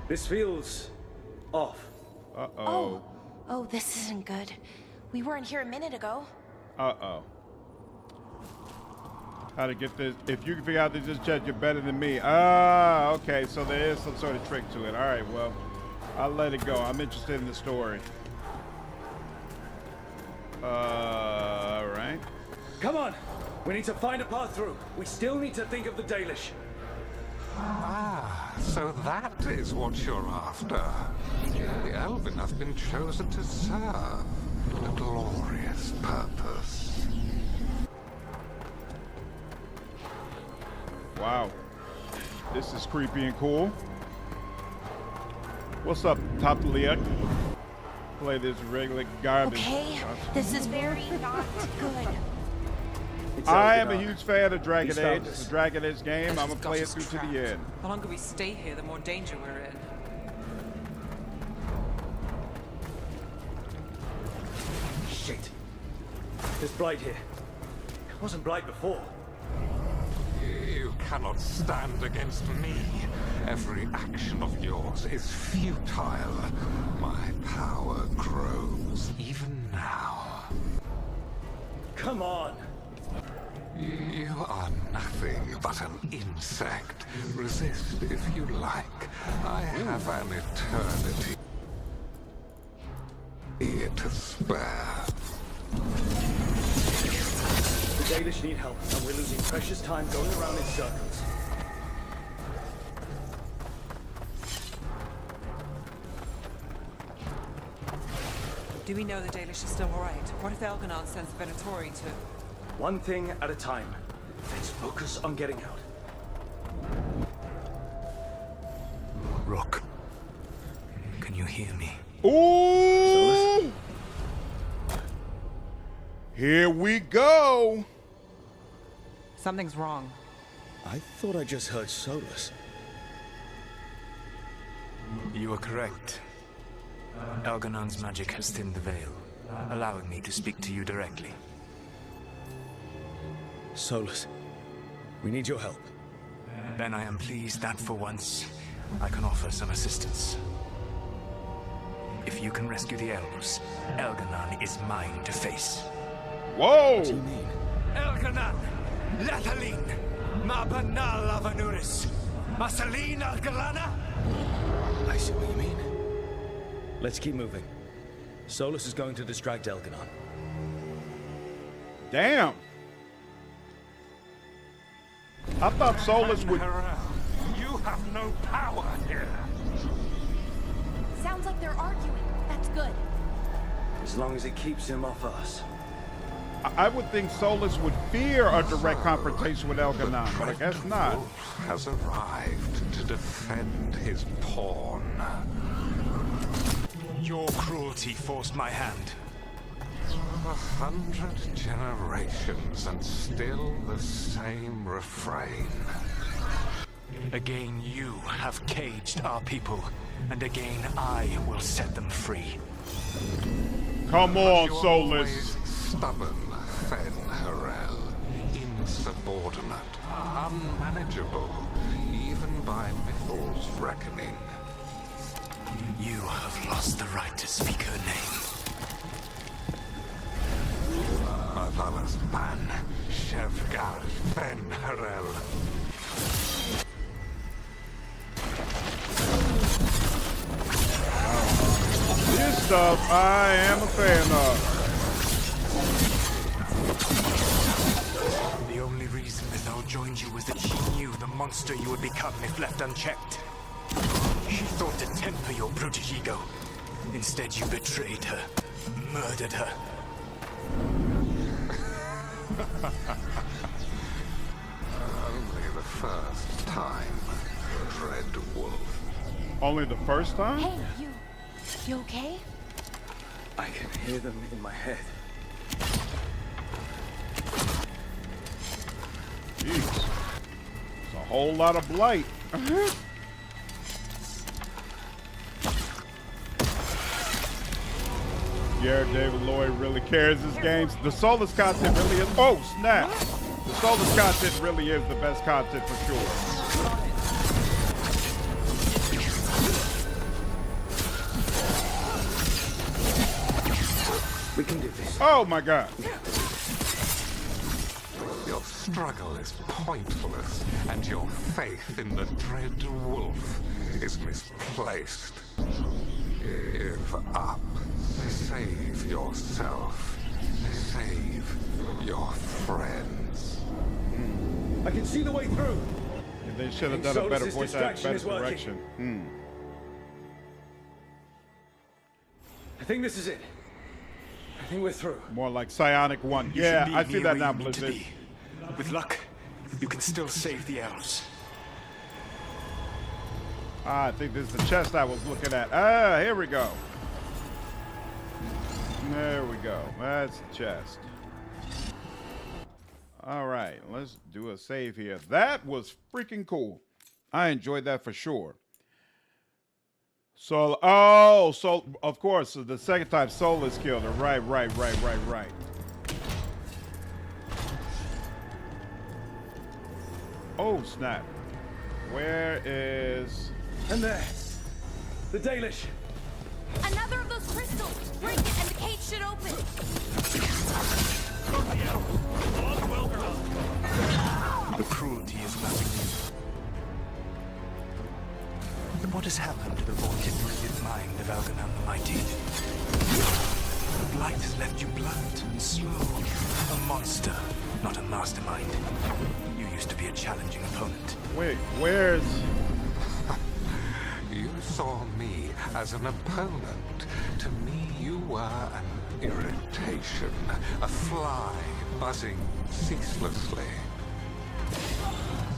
this feels off. Uh-oh. Oh, this isn't good. We weren't here a minute ago. Uh-oh. How to get this? If you can figure out this chest, you're better than me. Ah, okay, so there is some sort of trick to it. All right, well, I'll let it go. I'm interested in the story. All right. Come on, we need to find a path through. We still need to think of the Dalish. Ah, so that is what you're after. The Elven have been chosen to serve a glorious purpose. Wow. This is creepy and cool. What's up, Top Leah? Play this regular garbage. Okay, this is very not good. I am a huge fan of Dragon Age. It's a Dragon Age game. I'm gonna play it through to the end. The longer we stay here, the more danger we're in. Shit. There's blight here. It wasn't blight before. You cannot stand against me. Every action of yours is futile. My power grows even now. Come on! You are nothing but an insect. Resist if you like. I have an eternity to spare. The Dalish need help, and we're losing precious time going around in circles. Do we know the Dalish is still alright? What if Elgar'nan sends Venatori to... One thing at a time. Let's focus on getting out. Rook, can you hear me? Ooh! Here we go! Something's wrong. I thought I just heard Solas. You are correct. Elgar'nan's magic has thinned the veil, allowing me to speak to you directly. Solas, we need your help. Then I am pleased that for once, I can offer some assistance. If you can rescue the elves, Elgar'nan is mine to face. Whoa! What do you mean? Elgar'nan! Lathalin! Mabanal Avanuris! Masalin Algalana! I see what you mean. Let's keep moving. Solas is going to distract Elgar'nan. Damn! I thought Solas would... You have no power here. Sounds like they're arguing. That's good. As long as it keeps him off us. I would think Solas would fear a direct confrontation with Elgar'nan, but I guess not. Wolf has arrived to defend his pawn. Your cruelty forced my hand. 100 generations and still the same refrain. Again you have caged our people, and again I will set them free. Come on, You're Solas. always stubborn, Fen Harel. Insubordinate, unmanageable, even by Mythal's reckoning. You have lost the right to speak her name. Avalas Ban, Shevgar Fen Harel. This stuff I am a fan of. The only reason Mythal joined you was that she knew the monster you would become if left unchecked. She thought to temper your brutish ego. Instead, you betrayed her, murdered her. Only the first time, Dread Wolf. Only the first time? Hey, you okay? I can hear them in my head. Jeez. It's a whole lot of blight. Yeah, David Lloyd really cares his games. The Solas content really is. Oh, snap! The Solas content really is the best content for sure. We can do this. Oh my god. Your struggle is pointless, and your faith in the Dread Wolf is misplaced. Give up. Save yourself. Save your friends. I can see the way through. Yeah, they should have done a better voice act, better direction. I think this is it. I think we're through. More like Psionic 1. Yeah, I see that now, Blizzard. With luck, you can still save the elves. Ah, I think this is the chest I was looking at. Ah, here we go. There we go. That's the chest. All right, let's do a save here. That was freaking cool. I enjoyed that for sure. So, of course, the second time Solas killed her. Right. Oh, snap. Where is... And there. The Dalish. Another of those crystals! Break it and the cage should open! The cruelty is nothing new. But what has happened to the void-brilliant mind of Elgar'nan the Mighty? The blight has left you blunt and slow. A monster, not a mastermind. You used to be a challenging opponent. Wait, where's... You saw me as an opponent. To me, you were an irritation. A fly buzzing ceaselessly.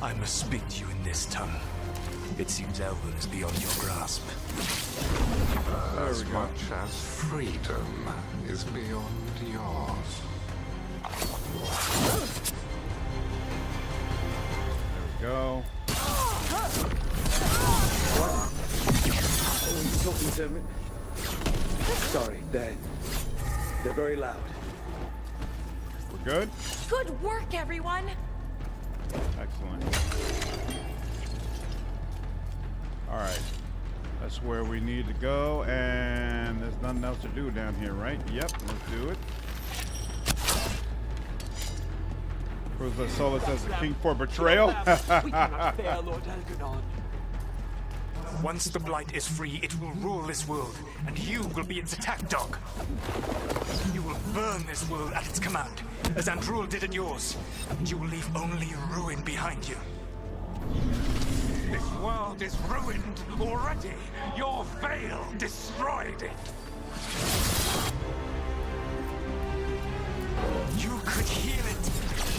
I must speak to you in this tongue. It seems Eldrin is beyond your grasp. As much as freedom is beyond yours. There we go. Oh, he's talking to me. Sorry, they're very loud. We're good? Good work, everyone! Excellent. Alright. That's where we need to go, and there's nothing else to do down here, right? Yep, let's do it. Proves that Solas as the king for betrayal. We cannot fail Lord Elgar'nan. Once the blight is free, it will rule this world, and you will be its attack dog. You will burn this world at its command, as Andrul did at yours, and you will leave only ruin behind you. This world is ruined already. Your veil destroyed it. You could heal it.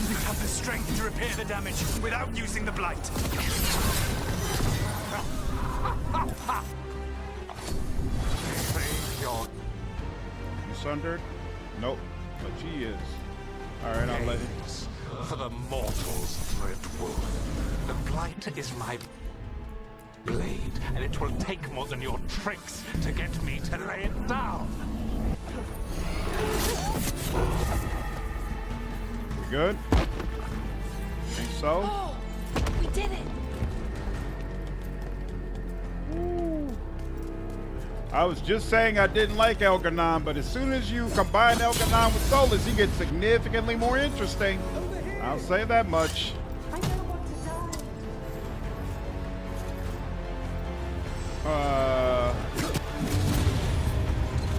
You have the strength to repair the damage without using the blight. You sundered? Nope. But she is. Alright, I'll let it. For the mortals, Red Wolf. The blight is my blade, and it will take more than your tricks to get me to lay it down. We good? Think so? Oh, we did it! I was just saying I didn't like Elgar'nan, but as soon as you combine Elgar'nan with Solas, he gets significantly more interesting. I'll say that much.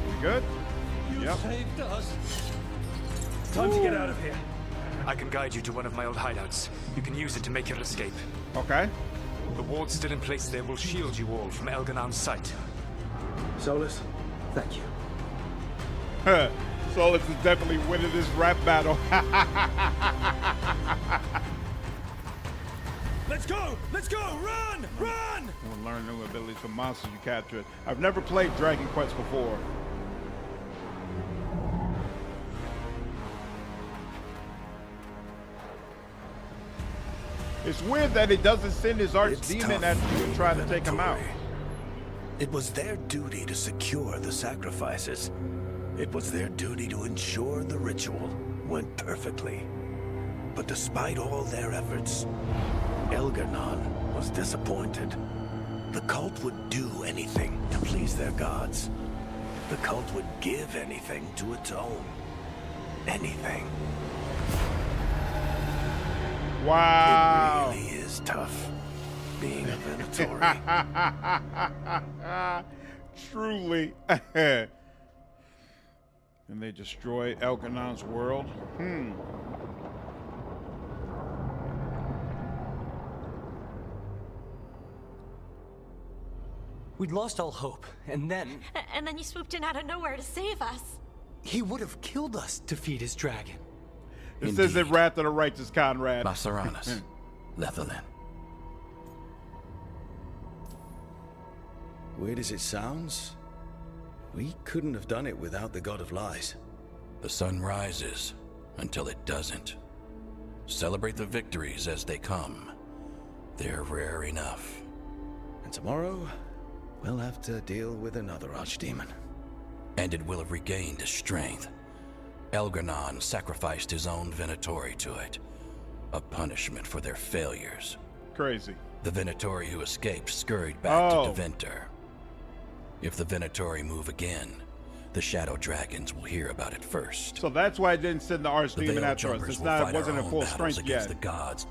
You good? You saved us. Time to get out of here. I can guide you to one of my old hideouts. You can use it to make your escape. Okay. The wards still in place there will shield you all from Elgar'nan's sight. Solas, thank you. Solas is definitely winning this rap battle. Let's go! Let's go! Run! Run! We'll learn new abilities from monsters you capture. I've never played Dragon Quest before. It's weird that it doesn't send his archdemon after you try to take him out. It was their duty to secure the sacrifices. It was their duty to ensure the ritual went perfectly. But despite all their efforts, Elgar'nan was disappointed. The cult would do anything to please their gods. The cult would give anything to atone. Anything. Wow. It really is tough being a Venatori. Truly. And they destroy Elgar'nan's world. We'd lost all hope, and then... And then you swooped in out of nowhere to save us. He would have killed us to feed his dragon. This isn't Wrath of the Righteous, Conrad. Masaranis. Lethalin. Weird as it sounds, we couldn't have done it without the God of Lies. The sun rises until it doesn't. Celebrate the victories as they come. They're rare enough. And tomorrow, we'll have to deal with another archdemon. And it will have regained its strength. Elgar'nan sacrificed his own Venatori to it. a punishment for their failures. Crazy. The Venatori who escaped scurried back to Tevinter. If the Venatori move again, the Shadow Dragons will hear about it first. So that's why I didn't send the Archdemon Veil after us. Jumpers It's will not, fight it wasn't our at own full battles strength against yet. the gods.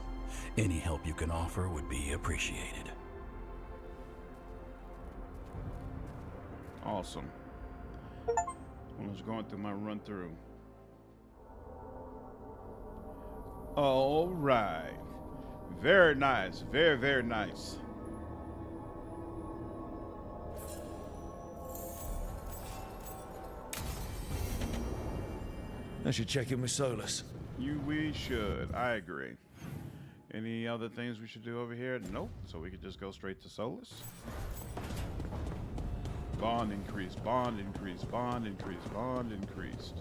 Any help you can offer would be appreciated. Awesome. I was going through my run through. All right. Very nice. Very, very nice. I should check in with Solas. We should. I agree. Any other things we should do over here? Nope. So we could just go straight to Solas. Bond increased, bond increased, bond increased, bond increased.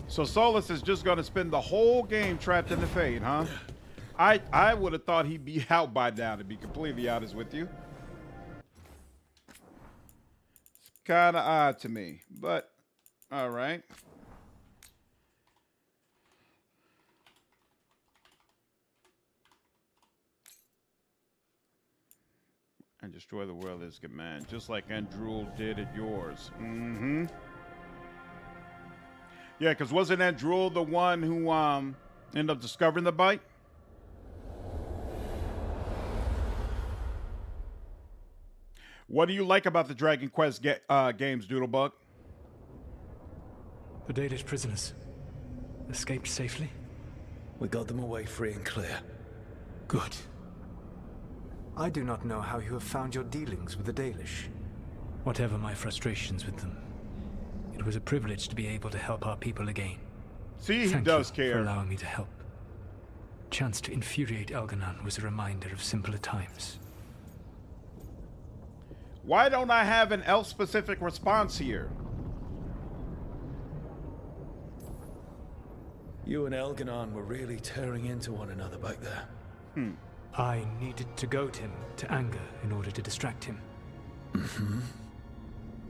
So Solas is just going to spend the whole game trapped in the Fade, huh? I would have thought he'd be out by now, to be completely honest with you. It's kind of odd to me, but all right. And destroy the world is command, just like Andrul did at yours. Mm-hmm. Yeah, because wasn't Andrul the one who ended up discovering the bite? What do you like about the Dragon Quest games, Doodlebug? The Dalish prisoners escaped safely? We got them away free and clear. Good. I do not know how you have found your dealings with the Dalish. Whatever my frustrations with them, it was a privilege to be able to help our people again. See, he does care. For allowing me to help. Chance to infuriate Elgar'nan was a reminder of simpler times. Why don't I have an elf-specific response here? You and Elgar'nan were really tearing into one another back there. I needed to goad him to anger in order to distract him. Mm-hmm.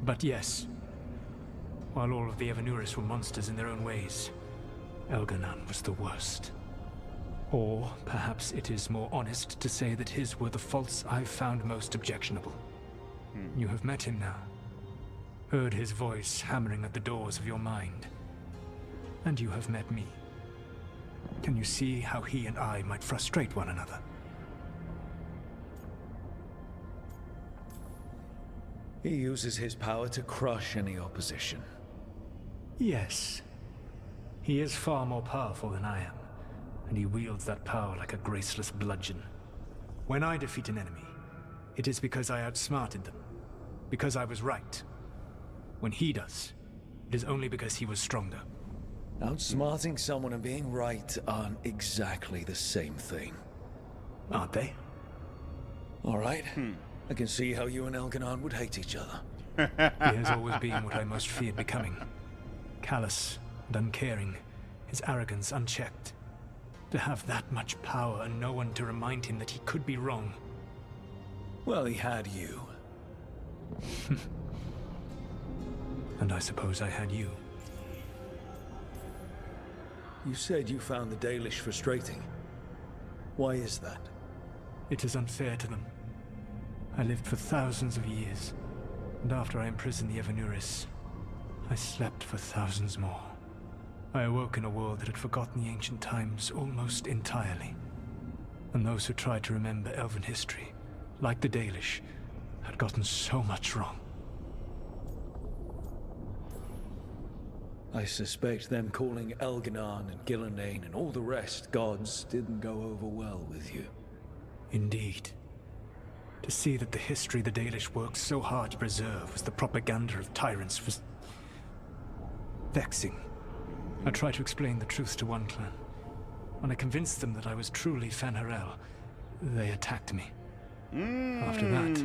But yes, while all of the Evanuris were monsters in their own ways, Elgar'nan was the worst. Or perhaps it is more honest to say that his were the faults I've found most objectionable. You have met him now, heard his voice hammering at the doors of your mind, and you have met me. Can you see how he and I might frustrate one another? He uses his power to crush any opposition. Yes. He is far more powerful than I am, and he wields that power like a graceless bludgeon. When I defeat an enemy, it is because I outsmarted them, because I was right. When he does, it is only because he was stronger. Outsmarting someone and being right aren't exactly the same thing. Aren't they? All right. I can see how you and Elgar'nan would hate each other. He has always been what I most feared becoming. Callous and uncaring, his arrogance unchecked. To have that much power and no one to remind him that he could be wrong. Well, he had you. And I suppose I had you. You said you found the Dalish frustrating. Why is that? It is unfair to them. I lived for thousands of years, and after I imprisoned the Evanuris, I slept for thousands more. I awoke in a world that had forgotten the ancient times almost entirely. And those who tried to remember Elven history, like the Dalish, had gotten so much wrong. I suspect them calling Elgar'nan and Gillenane and all the rest gods didn't go over well with you. Indeed. To see that the history the Dalish worked so hard to preserve was the propaganda of tyrants was vexing. I tried to explain the truth to one clan. When I convinced them that I was truly Fen'Harel, they attacked me. After that,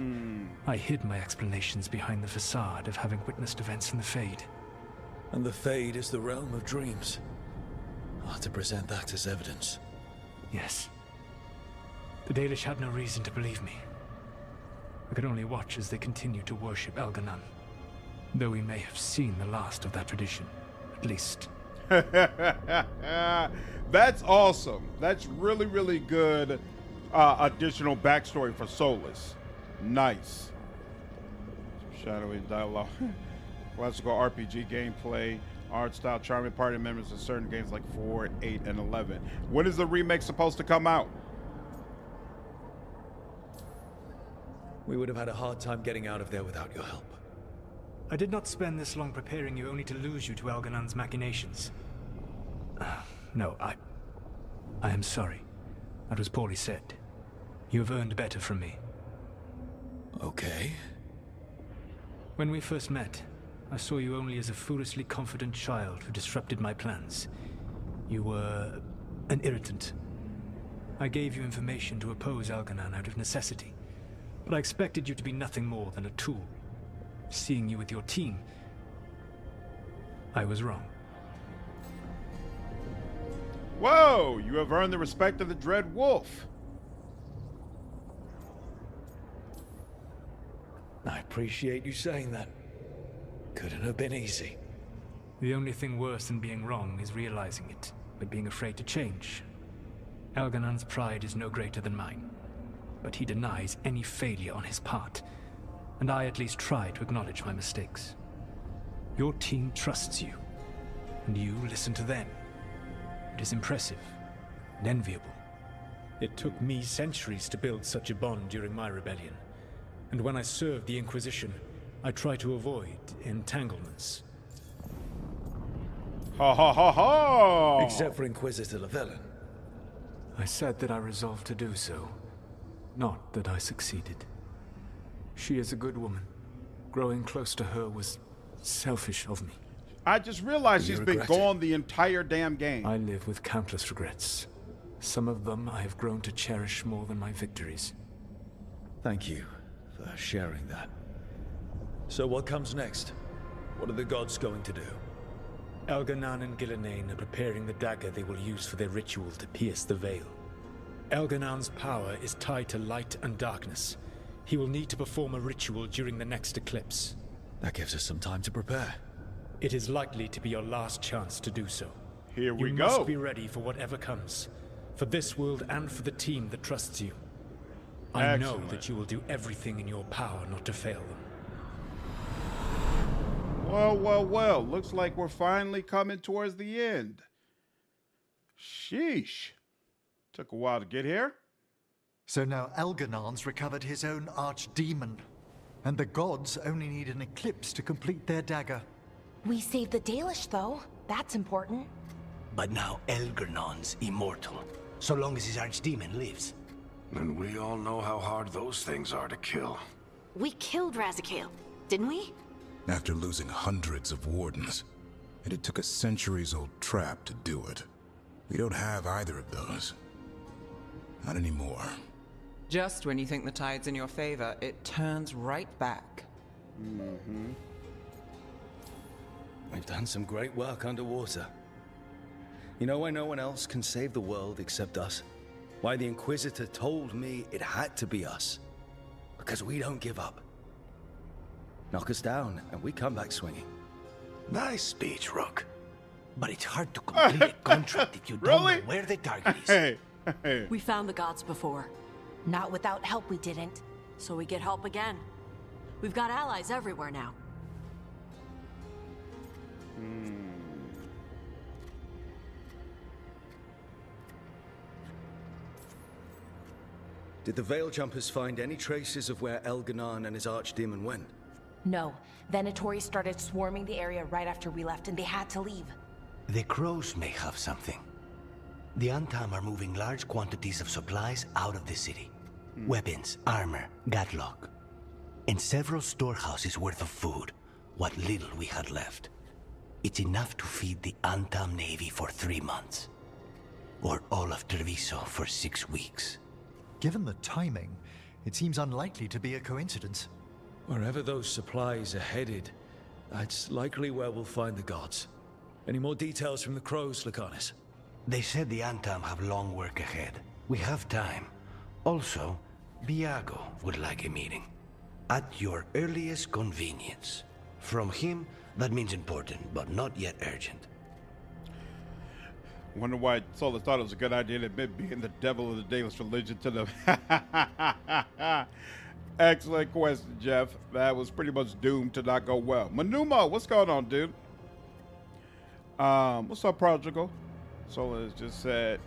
I hid my explanations behind the facade of having witnessed events in the Fade. And the Fade is the realm of dreams. To present that as evidence. Yes. The Dalish had no reason to believe me. I could only watch as they continued to worship Elgar'nan, though we may have seen the last of that tradition, at least That's awesome. That's really, really good additional backstory for Solas. Nice. Shadowy dialogue. Classical RPG gameplay, art style, charming party members in certain games like 4, 8, and 11. When is the remake supposed to come out? We would have had a hard time getting out of there without your help. I did not spend this long preparing you only to lose you to Elgar'nan's machinations. No, I am sorry. That was poorly said. You have earned better from me. Okay. When we first met, I saw you only as a foolishly confident child who disrupted my plans. You were an irritant. I gave you information to oppose Elgar'nan out of necessity, but I expected you to be nothing more than a tool. Seeing you with your team, I was wrong. Whoa! You have earned the respect of the Dread Wolf. I appreciate you saying that. Couldn't have been easy. The only thing worse than being wrong is realizing it, but being afraid to change. Elgar'nan's pride is no greater than mine, but he denies any failure on his part, and I at least try to acknowledge my mistakes. Your team trusts you, and you listen to them. It is impressive and enviable. It took me centuries to build such a bond during my rebellion, and when I served the Inquisition, I try to avoid entanglements. Ha ha ha ha! Except for Inquisitor Llewellyn. I said that I resolved to do so, not that I succeeded. She is a good woman. Growing close to her was selfish of me. I just realized she's been gone the entire damn game. I live with countless regrets. Some of them I have grown to cherish more than my victories. Thank you for sharing that. So what comes next? What are the gods going to do? Elgar'nan and Gillenane are preparing the dagger they will use for their ritual to pierce the veil. Elgar'nan's power is tied to light and darkness. He will need to perform a ritual during the next eclipse. That gives us some time to prepare. It is likely to be your last chance to do so. Here we go. You must be ready for whatever comes. For this world and for the team that trusts you. I know that you will do everything in your power not to fail them. Well, well, well. Looks like we're finally coming towards the end. Sheesh. Took a while to get here. So now Elgar'nan's recovered his own archdemon, and the gods only need an eclipse to complete their dagger. We saved the Dalish, though. That's important. But now Elgar'nan's immortal, so long as his archdemon lives. And we all know how hard those things are to kill. We killed Razikale, didn't we? After losing hundreds of wardens, and it took a centuries-old trap to do it. We don't have either of those. Not anymore. Just when you think the tide's in your favor, it turns right back. Mm-hmm. We've done some great work underwater. You know why no one else can save the world except us? Why the Inquisitor told me it had to be us. Because we don't give up. Knock us down, and we come back swinging. Nice speech, Rook. But it's hard to complete a contract if you don't know where the target is. Hey. We found the gods before. Not without help, we didn't. So we get help again. We've got allies everywhere now. Did the Veil Jumpers find any traces of where Elgar'nan and his archdemon went? No. Venatori started swarming the area right after we left, and they had to leave. The crows may have something. The Antam are moving large quantities of supplies out of the city. Weapons, armor, gatlock. And several storehouses worth of food, what little we had left. It's enough to feed the Antam Navy for 3 months. Or all of Treviso for 6 weeks. Given the timing, it seems unlikely to be a coincidence. Wherever those supplies are headed, that's likely where we'll find the gods. Any more details from the crows, Lucanus? They said the Antam have long work ahead. We have time. Also, Viago would like a meeting. At your earliest convenience. From him, that means important, but not yet urgent. Wonder why Solas thought it was a good idea to admit being the devil of the Daedalus religion to them. Excellent question, Jeff. That was pretty much doomed to not go well. Manuma, what's going on, dude? What's up, Prodigal? Solas just said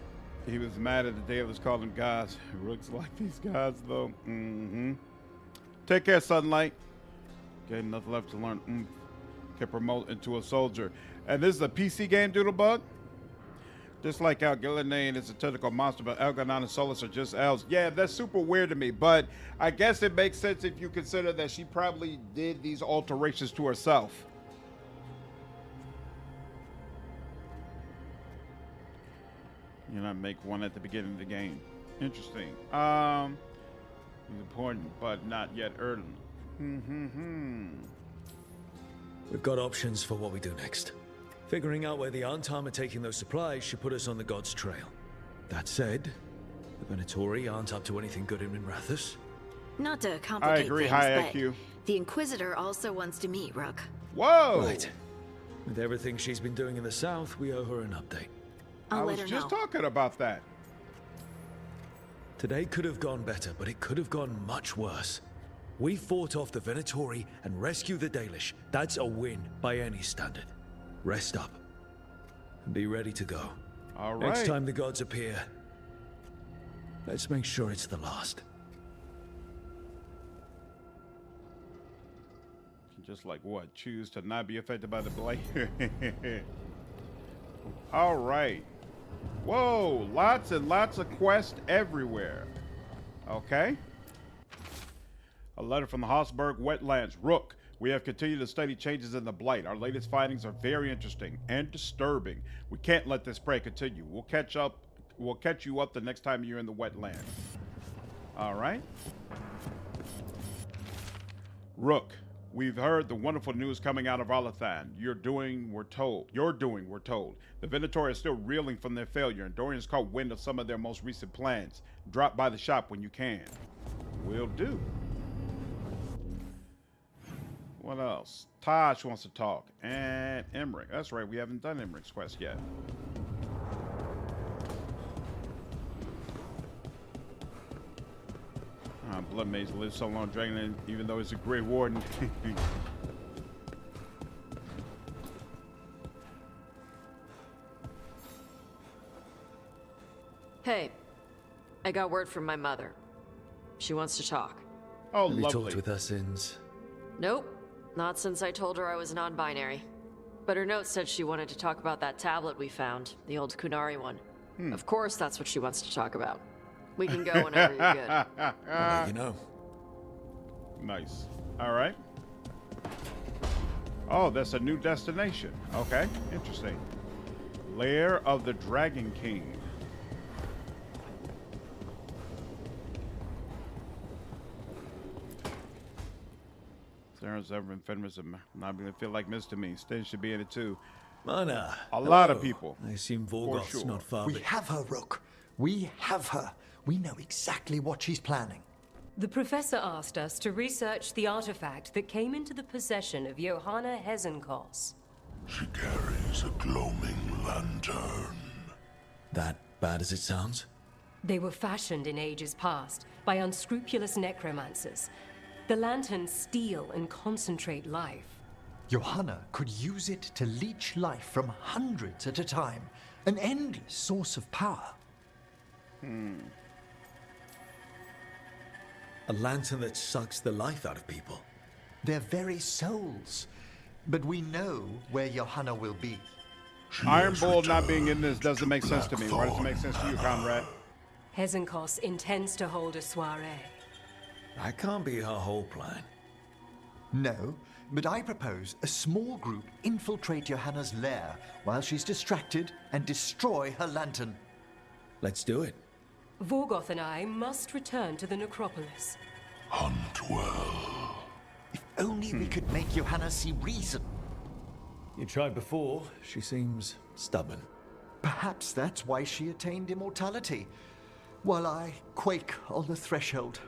he was mad at the Daedalus called him gods. Rook's like these gods, though. Take care, Sunlight. Got nothing left to learn. Can promote into a soldier. And this is a PC game, Doodlebug? Just like Elgar'nan is a tentacle monster, but Elgar'nan and Solas are just elves. Yeah, that's super weird to me, but I guess it makes sense if you consider that she probably did these alterations to herself. You know, make one at the beginning of the game. Interesting. Important, but not yet urgent. We've got options for what we do next. Figuring out where the Antam are taking those supplies should put us on the gods' trail. That said, the Venatori aren't up to anything good in Minrathous. Not to complicate I agree, things, high but IQ. the Inquisitor also wants to meet Rook. Whoa! Right. With everything she's been doing in the south, we owe her an update. I'll I let was her just know. talking about that. Today could have gone better, but it could have gone much worse. We fought off the Venatori and rescued the Dalish. That's a win by any standard. Rest up. And be ready to go. All right. Next time the gods appear, let's make sure it's the last. Just like what? Choose to not be affected by the blade. All right. Whoa, lots and lots of quests everywhere. Okay. A letter from the Habsburg wetlands. Rook, we have continued to study changes in the blight. Our latest findings are very interesting and disturbing. We can't let this prey continue. We'll catch you up the next time you're in the wetlands. All right. Rook, we've heard the wonderful news coming out of Alathan. You're doing, we're told. The Venatori are still reeling from their failure, and Dorian's caught wind of some of their most recent plans. Drop by the shop when you can. Will do. What else? Tosh wants to talk. And Emmerich. That's right, we haven't done Emmerich's quest yet. Blood Mage lives so long, Dragon, even though he's a Grey Warden. Hey, I got word from my mother. She wants to talk. Oh, Have you lovely. talked with her since? Nope, not since I told her I was non-binary. But her note said she wanted to talk about that tablet we found, the old Kunari one. Of course that's what she wants to talk about. We can go whenever you're good. I'll let you know. Nice. All right. Oh, that's a new destination. Okay, interesting. Lair of the Dragon King. Sarah's ever been famous and not gonna feel like Mr. Me. Stain should be in it too. Mana. A lot of people. I assume Veilguard's sure. not far. We but have her, Rook. We have her. We know exactly what she's planning. The professor asked us to research the artifact that came into the possession of Johanna Hezenkos. She carries a gloaming lantern. That bad as it sounds? They were fashioned in ages past by unscrupulous necromancers. The lanterns steal and concentrate life. Johanna could use it to leech life from hundreds at a time. An endless source of power. A lantern that sucks the life out of people. Their very souls. But we know where Johanna will be. Iron Bull not being in this doesn't make sense to me. Why does it make sense to you, Conrad? Hezenkos intends to hold a soiree. That can't be her whole plan. No, but I propose a small group infiltrate Johanna's lair while she's distracted and destroy her lantern. Let's do it. Vorgoth and I must return to the necropolis. Hunt well. If only we could make Johanna see reason. You tried before. She seems stubborn. Perhaps that's why she attained immortality, while I quake on the threshold.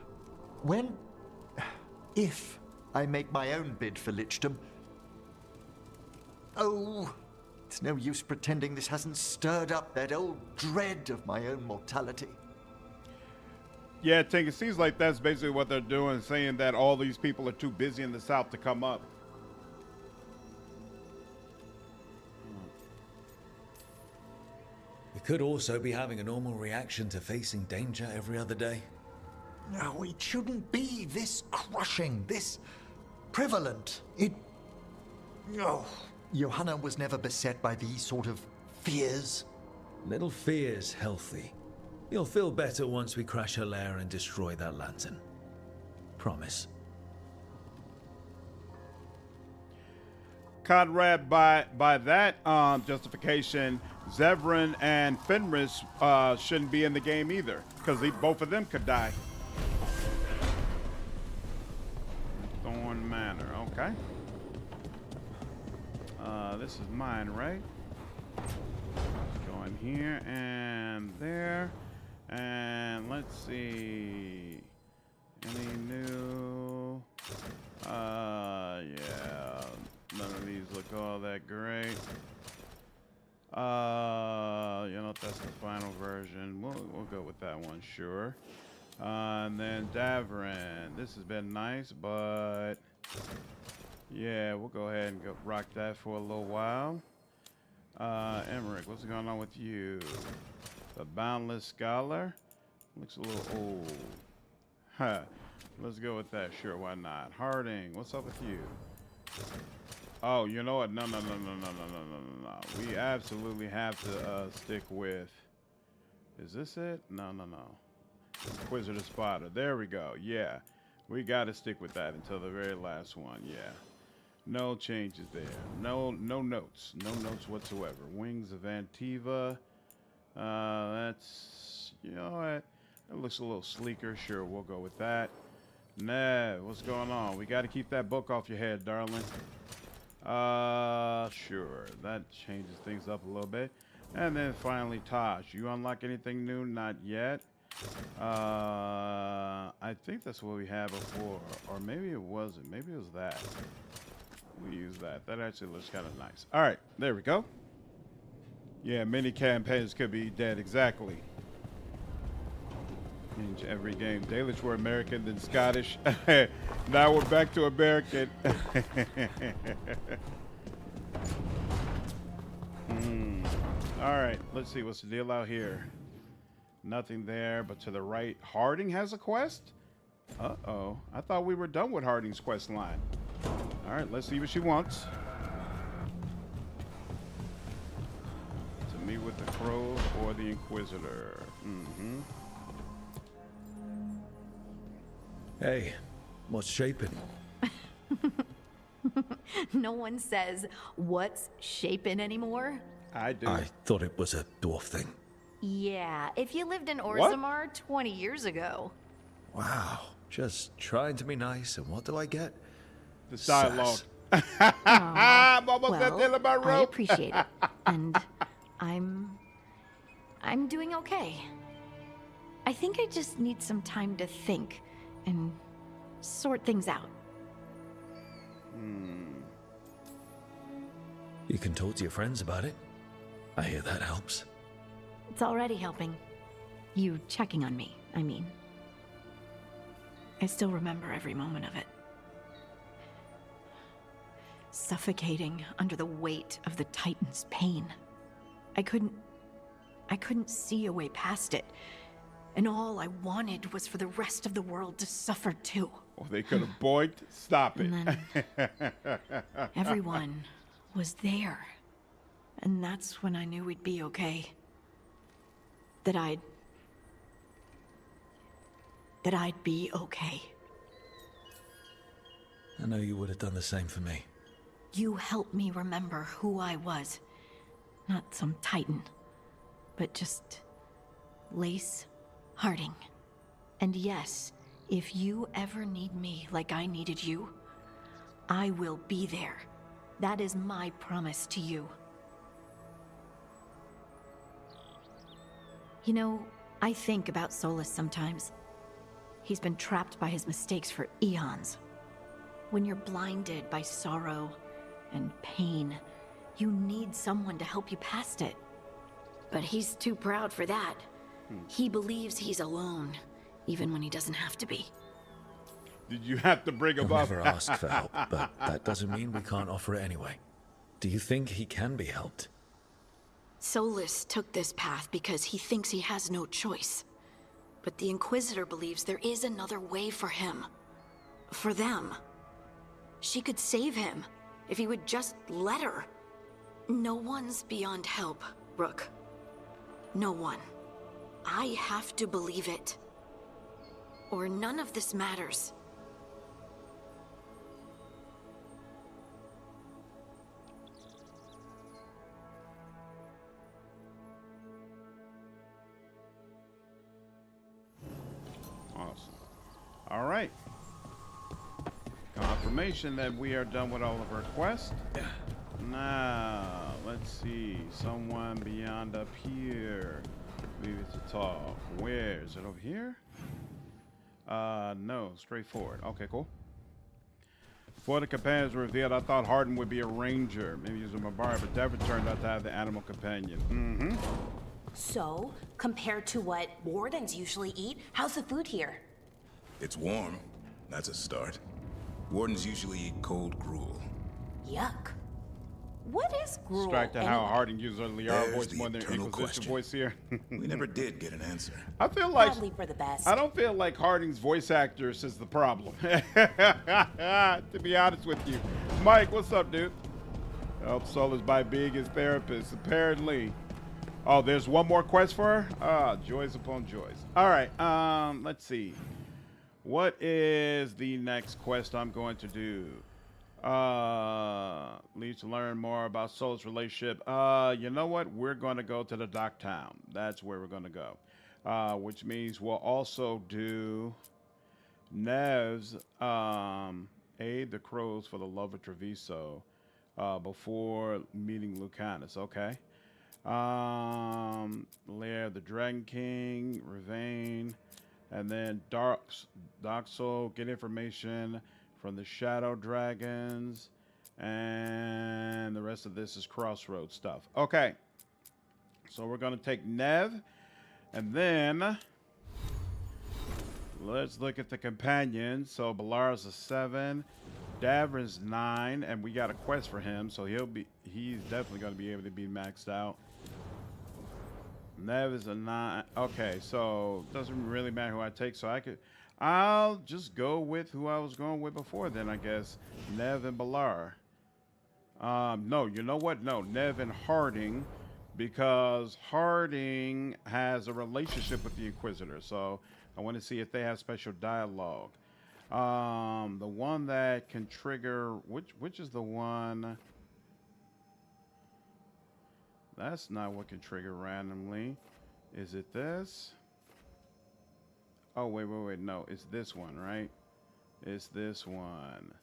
If I make my own bid for lichdom. Oh, It's no use pretending this hasn't stirred up that old dread of my own mortality. Yeah, Tink, it seems like that's basically what they're doing, saying that all these people are too busy in the South to come up. We could also be having a normal reaction to facing danger every other day. No, it shouldn't be this crushing, this prevalent. No. Johanna was never beset by these sort of fears. Little fear's healthy. You'll feel better once we crash her lair and destroy that lantern. Promise. Conrad, by that justification, Zevran and Fenris shouldn't be in the game either, because both of them could die. Thorn Manor, okay. This is mine, right? Go in here and there. And let's see. Any new? Yeah. None of these look all that great. You know, that's the final version. We'll go with that one, sure. And then Davrin. This has been nice, but yeah, we'll go ahead and rock that for a little while. Emmerich, what's going on with you? The Boundless Scholar looks a little old. Huh. Let's go with that. Sure, why not? Harding, what's up with you? Oh, you know what? No. We absolutely have to stick with. Is this it? No. Inquisitor Spotter. There we go. Yeah, we got to stick with that until the very last one. Yeah. No changes there. No notes. No notes whatsoever. Wings of Antiva. That's, you know what? That looks a little sleeker. Sure, we'll go with that. Neve, what's going on? We got to keep that book off your head, darling. Sure. That changes things up a little bit. And then finally, Tosh. You unlock anything new? Not yet. I think that's what we had before. Or maybe it wasn't. Maybe it was that. We use that. That actually looks kind of nice. All right. There we go. Yeah, many campaigns could be dead. Exactly. Change every game. Dalish were American, then Scottish. Now we're back to American. All right. Let's see. What's the deal out here? Nothing there, but to the right. Harding has a quest? Uh-oh. I thought we were done with Harding's quest line. All right. Let's see what she wants. To meet with the Crow or the Inquisitor. Mm-hmm. Hey, what's shaping? No one says what's shaping anymore. I do. I thought it was a dwarf thing. Yeah, if you lived in Orzammar 20 years ago. Wow, just trying to be nice, and what do I get? The dialogue. Aw, well, I appreciate it, and I'm doing okay. I think I just need some time to think and sort things out. You can talk to your friends about it. I hear that helps. It's already helping. You checking on me, I mean. I still remember every moment of it. Suffocating under the weight of the Titan's pain. I couldn't see a way past it. And all I wanted was for the rest of the world to suffer too. Well, they could have boinked. Stop it. And then everyone was there. And that's when I knew we'd be okay. That I'd be okay. I know you would have done the same for me. You helped me remember who I was. Not some Titan, but just Lace Harding. And yes, if you ever need me like I needed you, I will be there. That is my promise to you. You know, I think about Solas sometimes. He's been trapped by his mistakes for eons. When you're blinded by sorrow and pain, You need someone to help you past it. But he's too proud for that. He believes he's alone, even when he doesn't have to be. Did you have to bring him He'll up? never ask for help, but that doesn't mean we can't offer it anyway. Do you think he can be helped? Solas took this path because he thinks he has no choice. But the Inquisitor believes there is another way for him. For them. She could save him, if he would just let her. No one's beyond help, Rook. No one. I have to believe it. Or none of this matters. Awesome. All right. Confirmation that we are done with all of our quests. Now, let's see. Someone beyond up here. Leave it to talk. Where? Is it over here? No. Straightforward. Okay, cool. Before the companions were revealed, I thought Hardin would be a ranger. Maybe he was a barbarian, but Debrief turned out to have the animal companion. So, compared to what wardens usually eat, how's the food here? It's warm. That's a start. Wardens usually eat cold gruel. Yuck. What is gruel? Distracted how Hardin uses her Liara voice the more than eternal Inquisition question. voice here. We never did get an answer. I feel like Probably for the best. I don't feel like Harding's voice actress is the problem. To be honest with you. Mike, what's up, dude? Help Solas by being his therapist, apparently. Oh, there's one more quest for her? Ah, joys upon joys. All right, let's see. What is the next quest I'm going to do? Leads to learn more about Solas' relationship. You know what? We're going to go to the dock town. That's where we're going to go. Which means we'll also do Neve's aid the crows for the love of Treviso before meeting Lucanus. Okay. Lair of the Dragon King, Ravane, and then Dark Soul, get information from the Shadow Dragons, and the rest of this is Crossroads stuff. Okay, so we're going to take Neve, and then let's look at the companions. So Balara's a 7, Davrin's 9, and we got a quest for him, so he's definitely going to be able to be maxed out. Neve is a 9. Okay, so doesn't really matter who I take, so I'll just go with who I was going with before then, I guess. Neve and Balar. No, you know what? No, Neve and Harding, because Harding has a relationship with the Inquisitor, so I want to see if they have special dialogue. The one that can trigger, which is the one? That's not what can trigger randomly. Is it this? Oh, wait. No, it's this one, right? It's this one.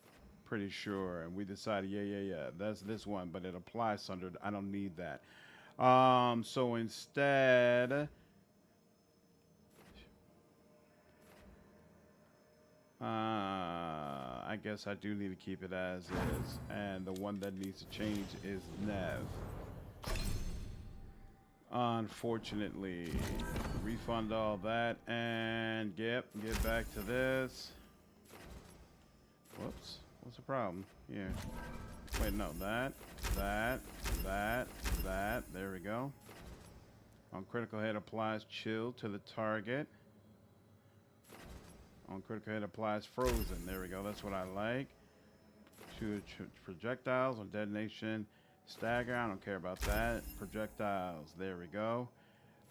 Pretty sure. And we decided, yeah. That's this one, but it applies under, I don't need that. So instead, I guess I do need to keep it as is. And the one that needs to change is Neve. Unfortunately, refund all that and get back to this. Whoops, what's the problem here? Wait, no, that, there we go. On critical hit applies chill to the target. On critical hit applies frozen, there we go, that's what I like. Shoot projectiles on detonation. Stagger, I don't care about that. Projectiles, there we go.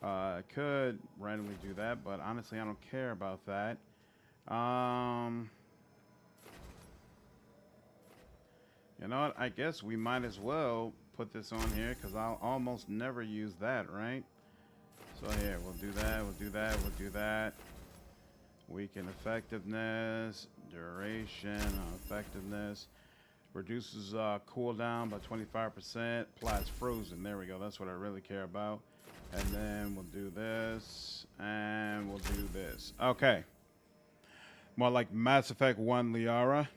I could randomly do that, but honestly, I don't care about that. You know what? I guess we might as well put this on here because I'll almost never use that, right? So here, we'll do that. Weaken effectiveness, duration, effectiveness. Reduces cooldown by 25%. Applies frozen. There we go. That's what I really care about. And then we'll do this. And we'll do this. Okay. More like Mass Effect 1 Liara.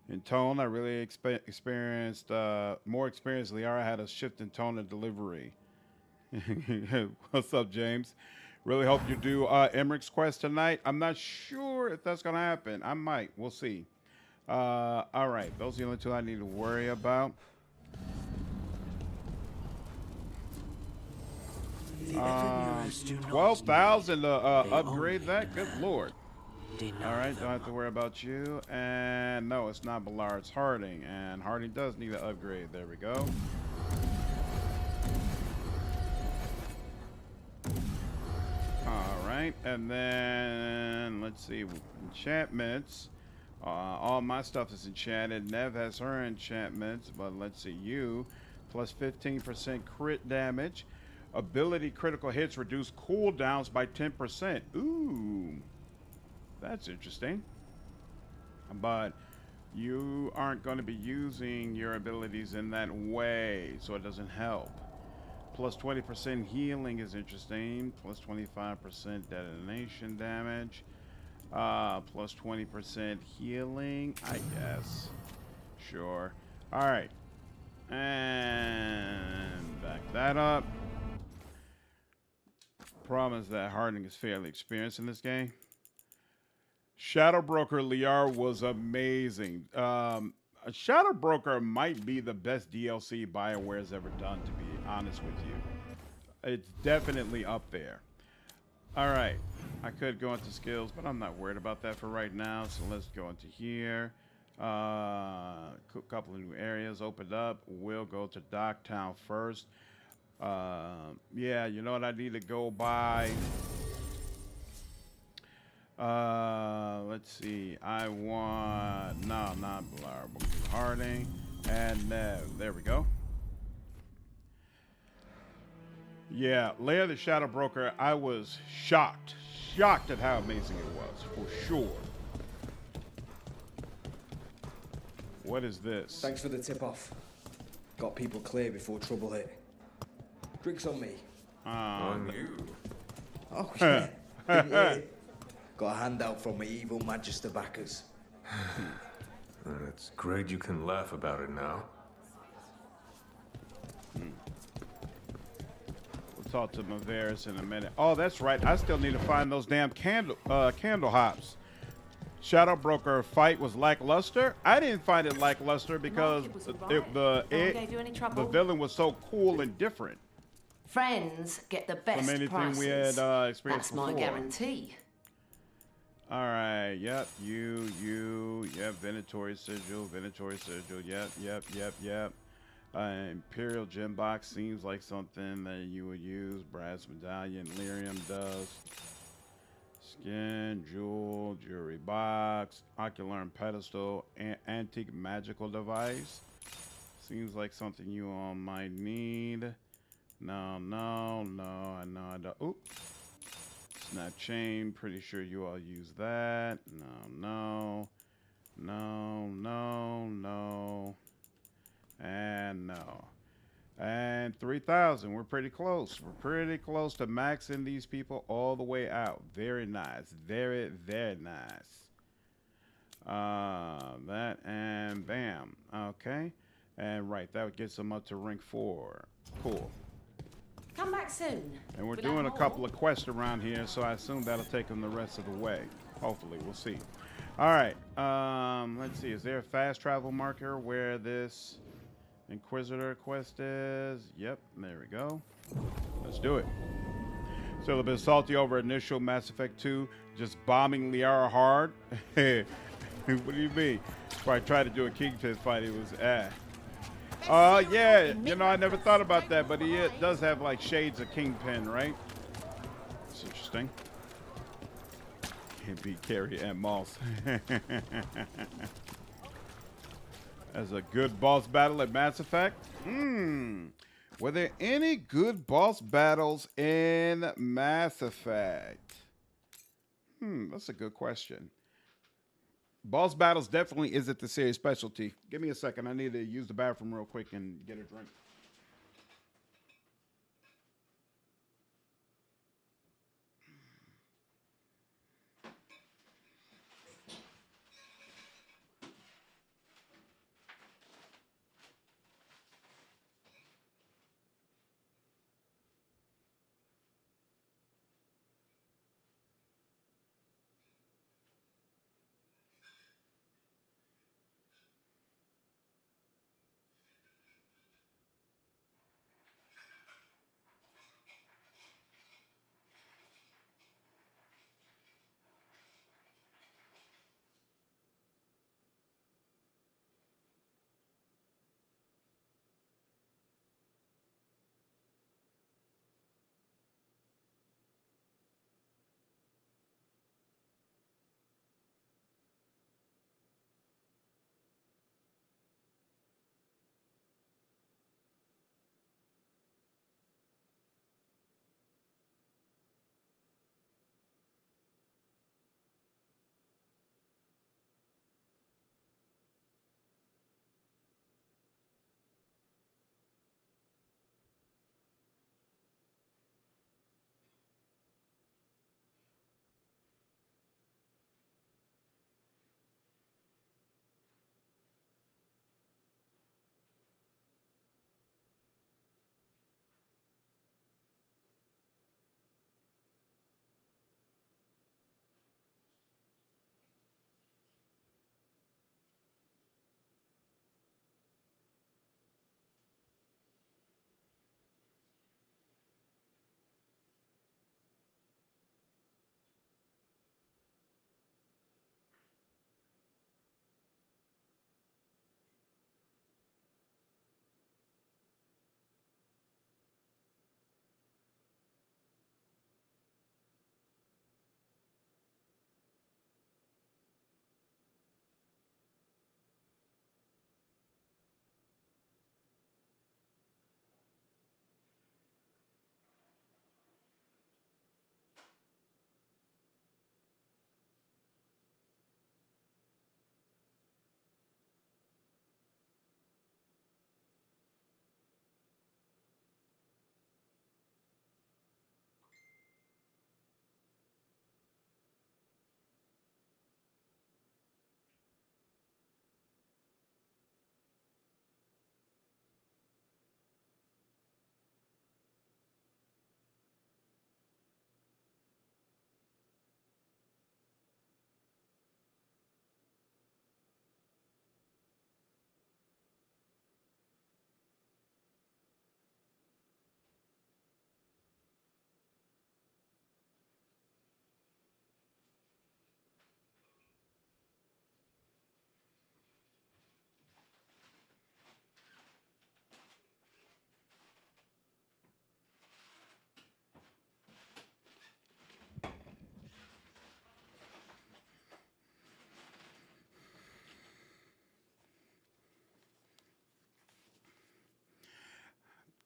In tone, I really experienced more experience. Liara had a shift in tone and delivery. What's up, James? Really hope you do Emmerich's quest tonight. I'm not sure if that's going to happen. I might. We'll see. All right. Those are the only two I need to worry about. 12,000 to upgrade that? Good lord. All right, don't have to worry about you. And no, it's not Ballard, it's Harding. And Harding does need an upgrade. There we go. All right, and then let's see, enchantments. All my stuff is enchanted. Neve has her enchantments, but let's see, you plus 15% crit damage. Ability critical hits reduce cooldowns by 10%. Ooh, that's interesting. But you aren't going to be using your abilities in that way, so it doesn't help. Plus 20% healing is interesting. Plus 25% detonation damage. Plus 20% healing, I guess. Sure. All right. And back that up. Problem is that Harding is fairly experienced in this game. Shadow Broker Liar was amazing. Shadow Broker might be the best DLC BioWare's ever done, to be honest with you. It's definitely up there. All right. I could go into skills, but I'm not worried about that for right now. So let's go into here. A couple of new areas opened up. We'll go to Docktown first. Yeah, you know what I need to go by? Let's see. I want... No, not Blar. Harding. And there we go. Yeah, Lair the Shadow Broker, I was shocked. Shocked at how amazing it was, for sure. What is this? Thanks for the tip-off. Got people clear before trouble hit. Drinks on me. On you. Oh, yeah. Yeah. Got a handout from my evil Magister backers. It's great you can laugh about it now. We'll talk to Maveris in a minute. Oh, that's right. I still need to find those damn candle hops. Shadow Broker fight was lackluster. I didn't find it lackluster because the villain was so cool and different. Friends get the best from anything prices. we had experienced That's my before. guarantee. All right, yep, yep, Venatori sigil, yep. Imperial gem box seems like something that you would use. Brass medallion, lyrium does. Skin, jewel, jewelry box, ocular pedestal, antique magical device. Seems like something you all might need. No, I know I don't. Oop. Snap chain, pretty sure you all use that. No. And no. And 3,000, we're pretty close. We're pretty close to maxing these people all the way out. Very nice. Very, very nice. That and bam. Okay. And right, that would get them up to rank 4. Cool. Come back soon. And we're doing a couple of quests around here, so I assume that'll take them the rest of the way. Hopefully, we'll see. All right. Let's see. Is there a fast travel marker where this Inquisitor quest is? Yep. There we go. Let's do it. So a bit salty over initial Mass Effect 2, just bombing Liara hard. What do you mean? If I tried to do a Kingpin fight, it was yeah, you know, I never thought about that, but he does have like shades of Kingpin, right? It's interesting. Can't beat Carrie and Moss. As a good boss battle at Mass Effect? Were there any good boss battles in Mass Effect? That's a good question. Boss battles definitely isn't the series specialty. Give me a second. I need to use the bathroom real quick and get a drink.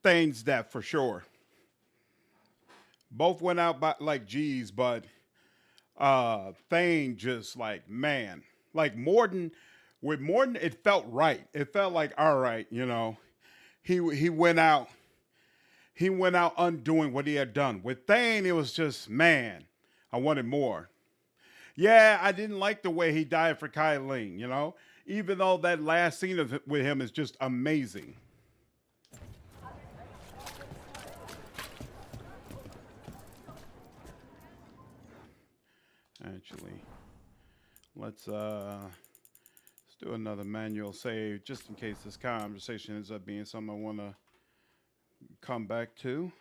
Thane's death for sure. Both went out by like G's, but Thane just like, man, like Mordin, with Mordin, it felt right. It felt like, all right, you know, he went out undoing what he had done. With Thane, it was just, man, I wanted more. Yeah, I didn't like the way he died for Kylene, you know, even though that last scene with him is just amazing. Actually, let's do another manual save just in case this conversation ends up being something I want to come back to.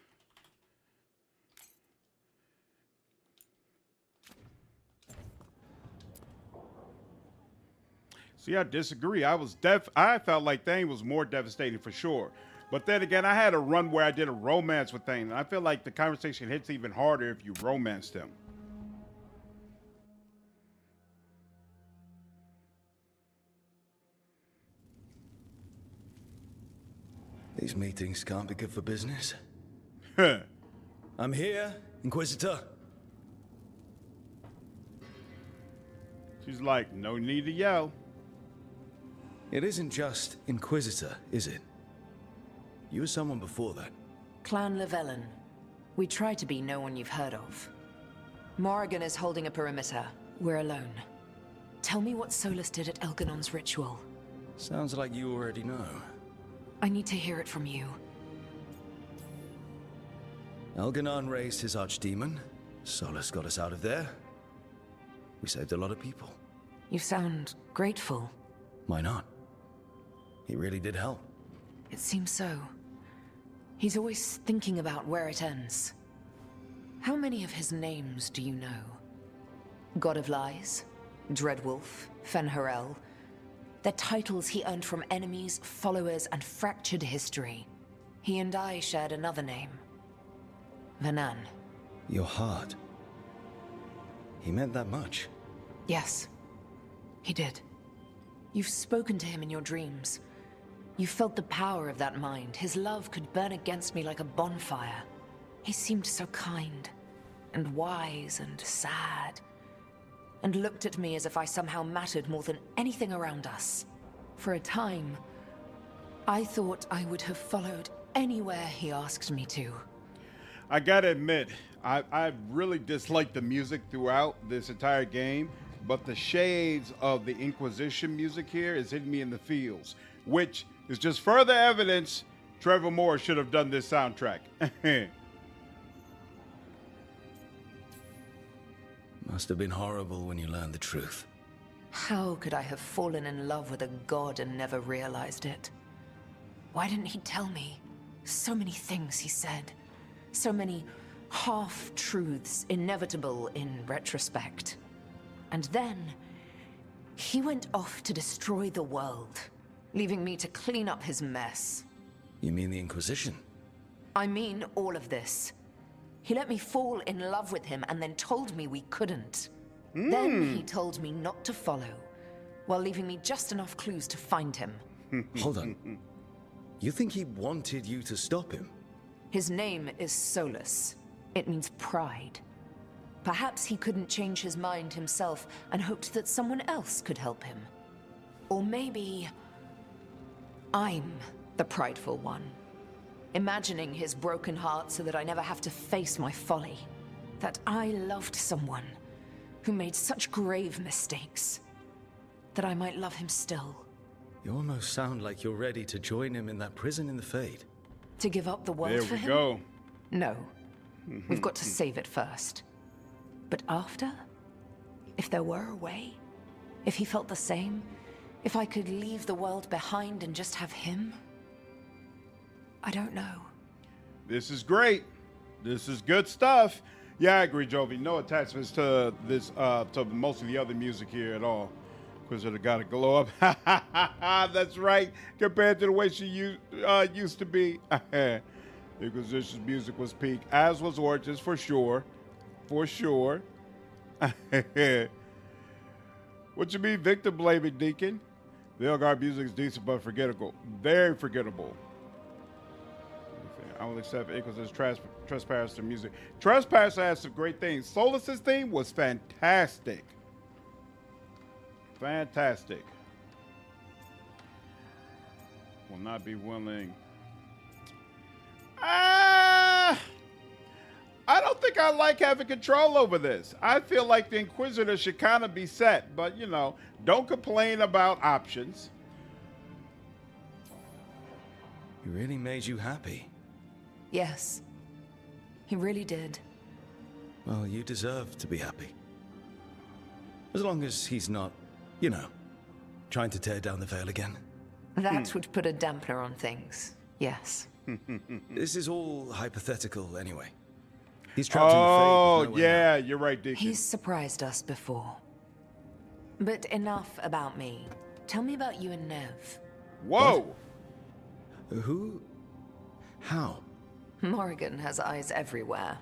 See, I disagree. I felt like Thane was more devastating for sure. But then again, I had a run where I did a romance with Thane, and I feel like the conversation hits even harder if you romanced him. These meetings can't be good for business. I'm here, Inquisitor. She's like, no need to yell. It isn't just Inquisitor, is it? You were someone before that. Clan Llewellyn. We try to be no one you've heard of. Morrigan is holding a perimeter. We're alone. Tell me what Solas did at Elgar'nan's ritual. Sounds like you already know. I need to hear it from you. Elgar'nan raised his archdemon. Solas got us out of there. We saved a lot of people. You sound grateful. Why not? He really did help. It seems so. He's always thinking about where it ends. How many of his names do you know? God of Lies, Dreadwolf, Fen'Harel. They're titles he earned from enemies, followers, and fractured history. He and I shared another name. Venan. Your heart. He meant that much. Yes, he did. You've spoken to him in your dreams. You felt the power of that mind. His love could burn against me like a bonfire. He seemed so kind, and wise, and sad, and looked at me as if I somehow mattered more than anything around us. For a time, I thought I would have followed anywhere he asked me to. I gotta admit, I really disliked the music throughout this entire game, but the shades of the Inquisition music here is hitting me in the feels, which is just further evidence Trevor Moore should have done this soundtrack. Must have been horrible when you learned the truth. How could I have fallen in love with a god and never realized it? Why didn't he tell me? So many things he said. So many half-truths, inevitable in retrospect. And then, he went off to destroy the world, leaving me to clean up his mess. You mean the Inquisition? I mean all of this. He let me fall in love with him and then told me we couldn't. Then he told me not to follow, while leaving me just enough clues to find him. Hold on. You think he wanted you to stop him? His name is Solas. It means pride. Perhaps he couldn't change his mind himself and hoped that someone else could help him. Or maybe I'm the prideful one, imagining his broken heart so that I never have to face my folly. That I loved someone who made such grave mistakes, that I might love him still. You almost sound like you're ready to join him in that prison in the Fade. To give up the world for him? There we go. No. We've got to save it first. But after? If there were a way? If he felt the same? If I could leave the world behind and just have him? I don't know. This is great. This is good stuff. Yeah, I agree, Jovi. No attachments to this, to most of the other music here at all. Because it got to glow up. That's right. Compared to the way she used to be. Inquisition's music was peak, as was Origins, for sure. For sure. What you mean, Victor blaming Deacon? The Veilguard music is decent but forgettable. Very forgettable. I will accept Inquisitor's Trespasser music. Trespasser has some great things. Solas' theme was fantastic. Fantastic. Will not be willing. I don't think I like having control over this. I feel like the Inquisitor should kind of be set, but you know, don't complain about options. He really made you happy. Yes, he really did. Well, you deserve to be happy. As long as he's not, you know, trying to tear down the veil again. That would put a dampener on things, yes. This is all hypothetical anyway. He's trapped in the fate. Oh, yeah, you're right, Deacon. He's surprised us before. But enough about me. Tell me about you and Neve. Whoa! What? Who? How? Morrigan has eyes everywhere.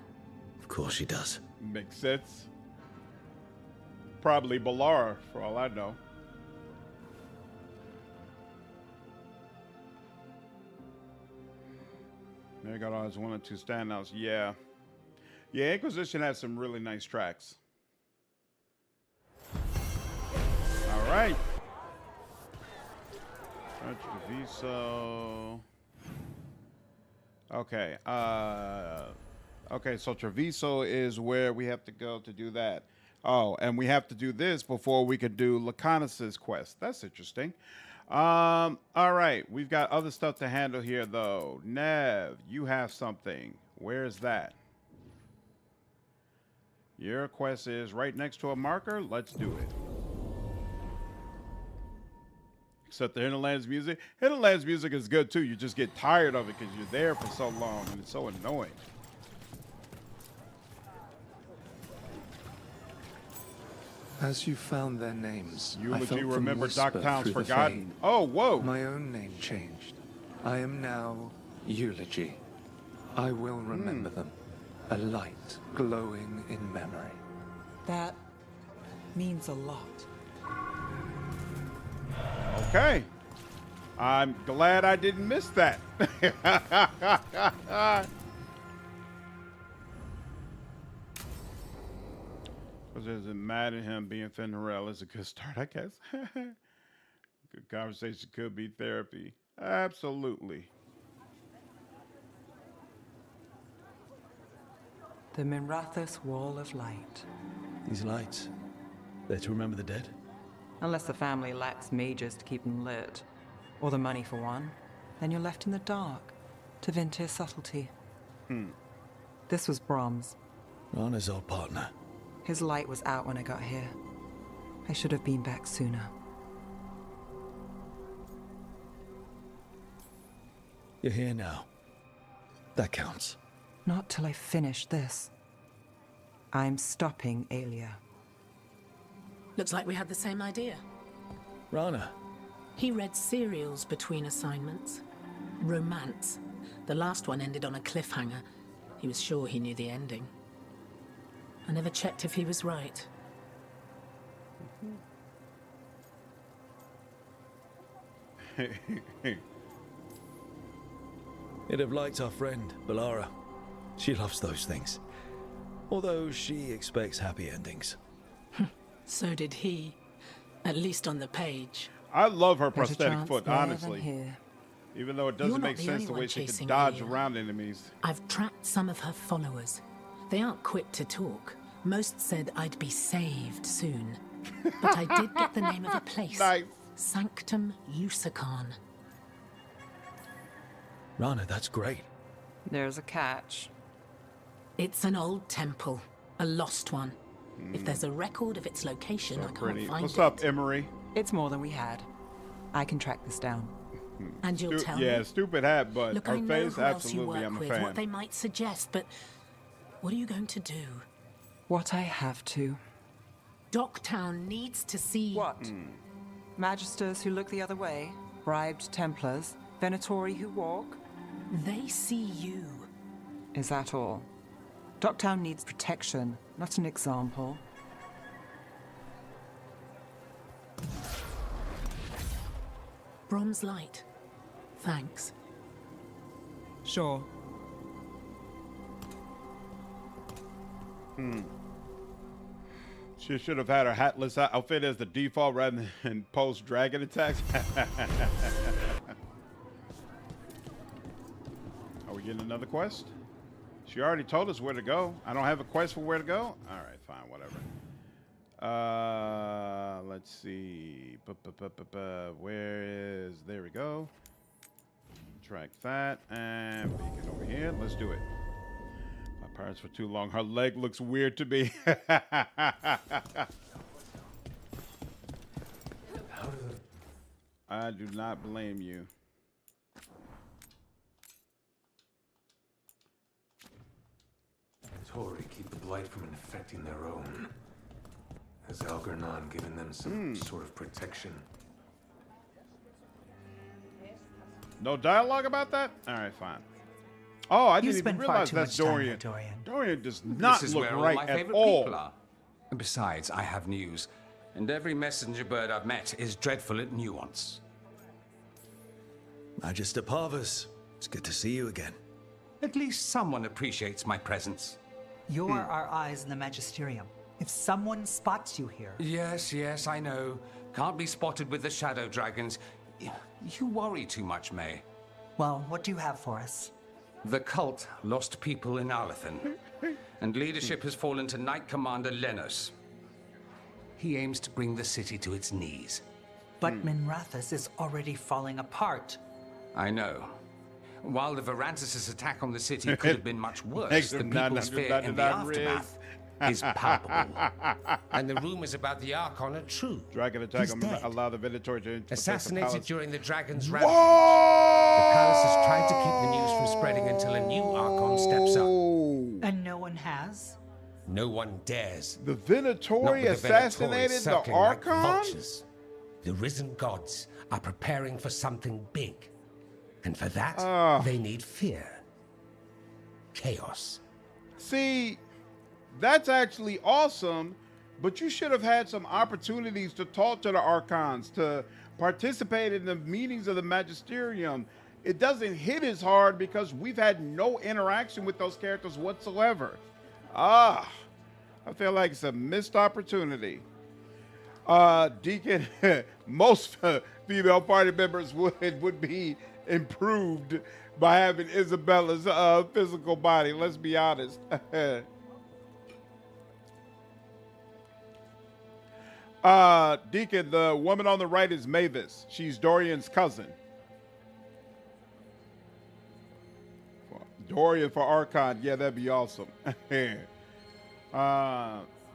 Of course she does. Makes sense. Probably Balara, for all I know. There got always 1 or 2 standouts. Yeah. Yeah, Inquisition has some really nice tracks. All right. Treviso. Okay. Okay, so Treviso is where we have to go to do that. Oh, and we have to do this before we could do Laconis's quest. That's interesting. All right. We've got other stuff to handle here, though. Neve, you have something. Where's that? Your quest is right next to a marker. Let's do it. Except the Hinterlands music. Hinterlands music is good, too. You just get tired of it because you're there for so long, and it's so annoying. As you found their names, Eulogy, remember Docktown's Forgotten. Oh, whoa. My own name changed. I am now Eulogy. I will remember them. A light glowing in memory. That means a lot. Okay. I'm glad I didn't miss that. Because isn't mad at him being Fenrirel is a good start, I guess. Good conversation could be therapy. Absolutely. The Minrathous Wall of Light. These lights, they're to remember the dead? Unless the family lacks mages to keep them lit. Or the money for one. Then you're left in the dark. Tevinter's subtlety. This was Brom's. Rana's old partner. His light was out when I got here. I should have been back sooner. You're here now. That counts. Not till I finish this. I'm stopping Aelia. Looks like we had the same idea. Rana. He read serials between assignments. Romance. The last one ended on a cliffhanger. He was sure he knew the ending. I never checked if he was right. You'd have liked our friend, Balara. She loves those things. Although she expects happy endings. So did he. At least on the page. I love her There's a prosthetic chance foot, there than honestly. here. Even though it You're doesn't not make the sense only the one way she can chasing dodge Aelia. around enemies. I've tracked some of her followers. They aren't quick to talk. Most said I'd be saved soon. But I did get the name of a place. Nice. Sanctum Lucican. Rana, that's great. There's a catch. It's an old temple. A lost one. If there's a record of its location, I can't find What's it. up, Emery? It's more than we had. I can track this down. And you'll tell me? Yeah, stupid hat, but Look, her I know face, who else you absolutely, work I'm a with, fan. what they might suggest, but what are you going to do? What I have to. Docktown needs to see... What? Magisters who look the other way? Bribed Templars? Venatori who walk? They see you. Is that all? Docktown needs protection, not an example. Brom's light. Thanks. Sure. She should have had her hatless outfit as the default rather than post dragon attacks. Are we getting another quest? She already told us where to go. I don't have a quest for where to go? All right, fine, whatever. Let's see. Where is... There we go. Track that. And beacon over here. Let's do it. My pirates for too long. Her leg looks weird to me. I do not blame you. Venatori keep the blight from infecting their own. Has Elgar'nan given them some sort of protection? No dialogue about that? All right, fine. Oh, I didn't even spend far realize too that's much time Dorian. here, Dorian. Dorian does not This is look where all right my at favorite all. people are. And besides, I have news. And every messenger bird I've met is dreadful at nuance. Magister Parvus, it's good to see you again. At least someone appreciates my presence. You're our eyes in the Magisterium. If someone spots you here... Yes, I know. Can't be spotted with the shadow dragons. You worry too much, May. Well, what do you have for us? The cult lost people in Alathan, and leadership has fallen to Knight Commander Lenos. He aims to bring the city to its knees. But Minrathous is already falling apart. I know. While the Varantis' attack on the city could have been much worse, the people's fear in the aftermath is palpable. And the rumors about the Archon are true. Dragon attack allow the Venatori to assassinated during the Dragon's Whoa! rampage. The palace has tried to keep the news from spreading until a new Archon steps up. And no one has? No one dares. The Venatori assassinated the Archon? Like vultures. The risen gods are preparing for something big. And for that, they need fear. Chaos. See, that's actually awesome, but you should have had some opportunities to talk to the Archons, to participate in the meetings of the Magisterium. It doesn't hit as hard because we've had no interaction with those characters whatsoever. I feel like it's a missed opportunity. Deacon, most female party members would be improved by having Isabella's physical body. Let's be honest. Deacon, the woman on the right is Mavis. She's Dorian's cousin. Dorian for Archon. Yeah, that'd be awesome. They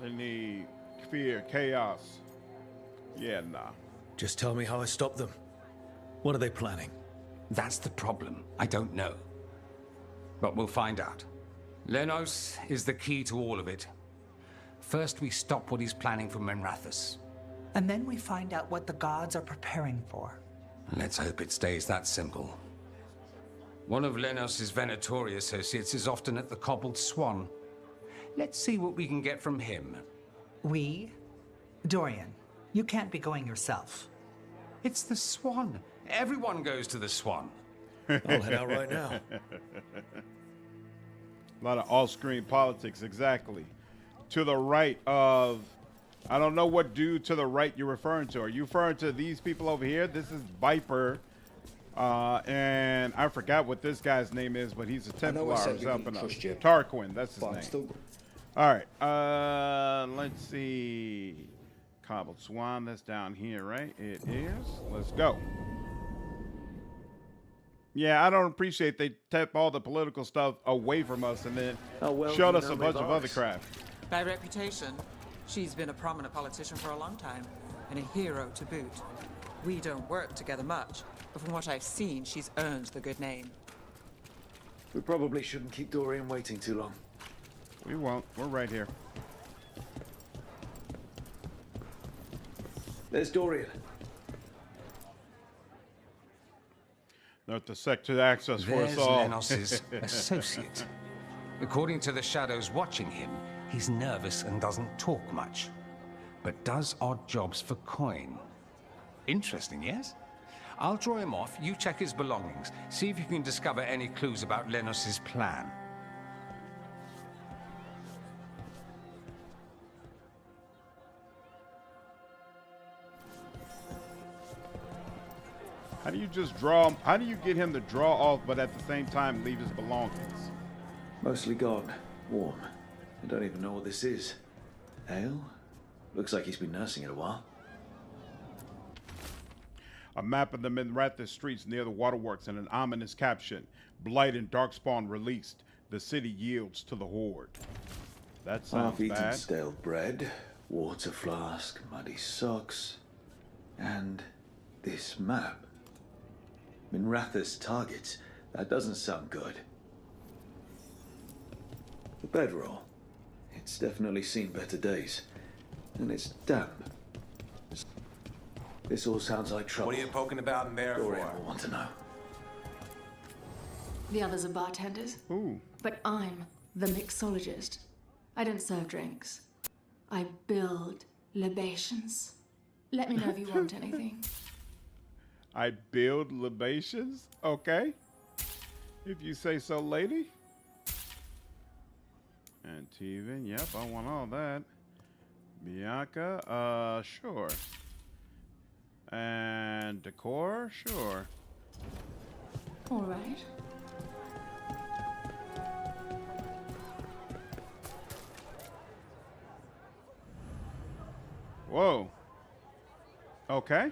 need fear, chaos. Yeah, nah. Just tell me how I stop them. What are they planning? That's the problem. I don't know. But we'll find out. Lenos is the key to all of it. First, we stop what he's planning for Minrathous. And then we find out what the gods are preparing for. Let's hope it stays that simple. One of Lenos' Venatori associates is often at the Cobbled Swan. Let's see what we can get from him. We? Dorian, you can't be going yourself. It's the Swan. Everyone goes to the Swan. I'll head out right now. A lot of off-screen politics, exactly. To the right of... I don't know what dude to the right you're referring to. Are you referring to these people over here? This is Viper. And I forgot what this guy's name is, but he's a Templar. Tarquin, that's his name. All right. Let's see. Cobbled Swan, that's down here, right? It is. Let's go. Yeah, I don't appreciate they tap all the political stuff away from us and then showed us a bunch of other crap. By reputation, she's been a prominent politician for a long time, and a hero to boot. We don't work together much, but from what I've seen, she's earned the good name. We probably shouldn't keep Dorian waiting too long. We won't. We're right here. There's Dorian. Note the sector access for us There's all. Lenos' associate. According to the shadows watching him, he's nervous and doesn't talk much, but does odd jobs for coin. Interesting, yes? I'll draw him off, you check his belongings, see if you can discover any clues about Lenos' plan. How do you just draw him? How do you get him to draw off, but at the same time leave his belongings? Mostly gone. Warm. I don't even know what this is. Ale? Looks like he's been nursing it a while. A map of the Minrathous streets near the waterworks and an ominous caption. Blight and Darkspawn released. The city yields to the Horde. That sounds Half-eaten bad. stale bread, water flask, muddy socks, and this map. Minrathous targets. That doesn't sound good. The bedroll. It's definitely seen better days. And it's damp. This all sounds like trouble. What are you poking about in there for? I want to know. The others are bartenders. Ooh. But I'm the mixologist. I don't serve drinks. I build libations. Let me know if you want anything. I build libations? Okay. If you say so, lady. And Teven, yep, I want all that. Bianca, sure. And decor, sure. All right. Whoa. Okay.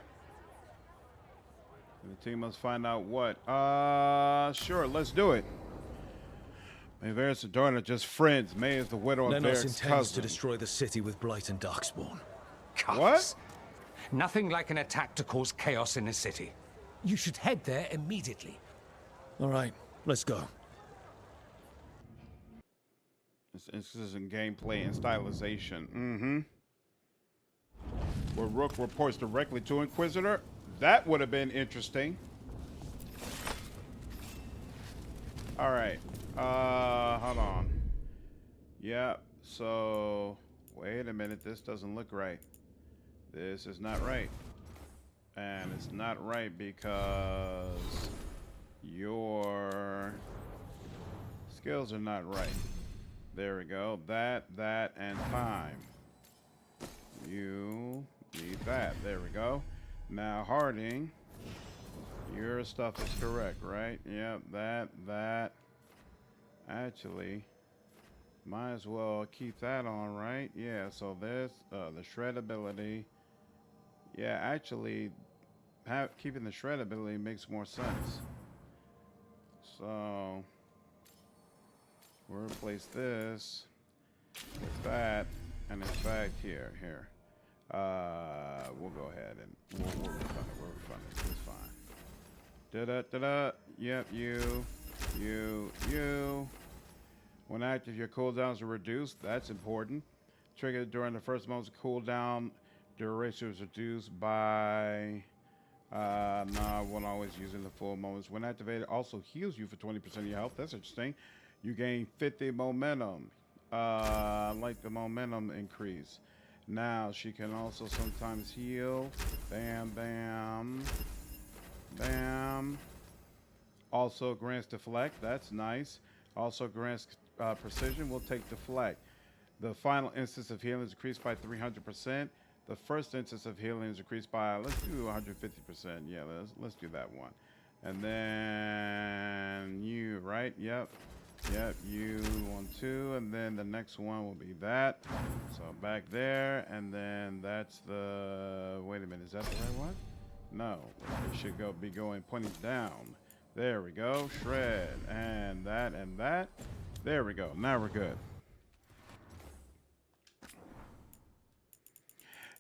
The team must find out what. Sure, let's do it. May Varys and Dorna are just friends. May is the widow of Lenos Varys' intends cousin. to destroy the city with Blight and Darkspawn. What? Nothing like an attack to cause chaos in a city. You should head there immediately. All right, let's go. This is in gameplay and stylization. Mm-hmm. Where Rook reports directly to Inquisitor. That would have been interesting. All right. Hold on. Yep. So, wait a minute. This doesn't look right. This is not right. And it's not right because your skills are not right. There we go. That, and time. You need that. There we go. Now, Harding, your stuff is correct, right? Yep, that. Actually, might as well keep that on, right? Yeah, so this, the shred ability. Yeah, actually, keeping the shred ability makes more sense. So, we'll replace this with that, and in fact, here. We'll go ahead and we'll refund it. It's fine. Da-da. Yep, you. When active, your cooldowns are reduced. That's important. Triggered during the first moment's cooldown. Duration is reduced by... no, I won't always use it in the full moments. When activated, also heals you for 20% of your health. That's interesting. You gain 50 momentum. Like the momentum increase. Now, she can also sometimes heal. Bam, bam. Bam. Also grants deflect. That's nice. Also grants precision. We'll take deflect. The final instance of healing is increased by 300%. The first instance of healing is increased by, let's do 150%. Yeah, let's do that one. And then you, right? Yep, you 1, 2, and then the next one will be that. So back there, and then that's the, wait a minute, is that the right one? No, it should be pointing down. There we go, shred, and that. There we go, now we're good.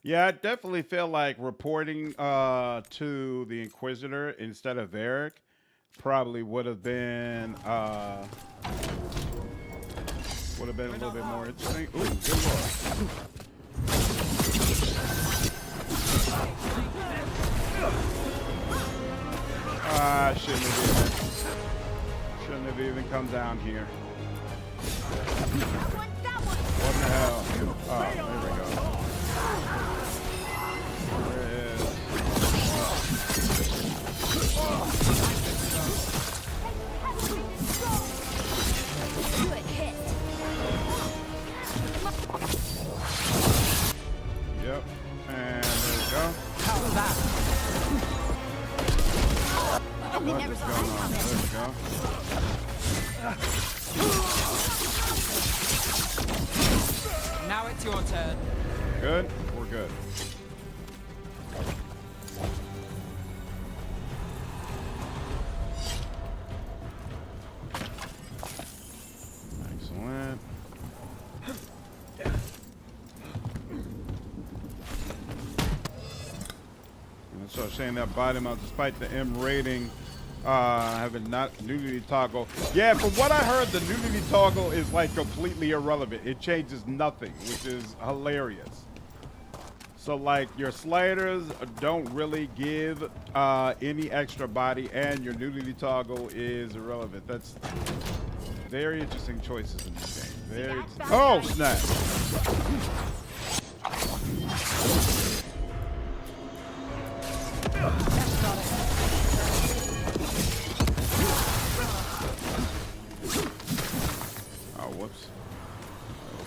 Yeah, I definitely feel like reporting to the Inquisitor instead of Varric probably would have been a little bit more interesting. Ooh, good lord. Shouldn't have even come down here. What the hell? Oh, there we go. Yep, and there we go. There we go. Now it's your turn. Good? We're good. Excellent. And so saying that bottom out despite the M rating having not nudity toggle. Yeah, from what I heard, the nudity toggle is like completely irrelevant. It changes nothing, which is hilarious. So like your sliders don't really give any extra body, and your nudity toggle is irrelevant. That's very interesting choices in this game. Very. Oh snap! Oh whoops!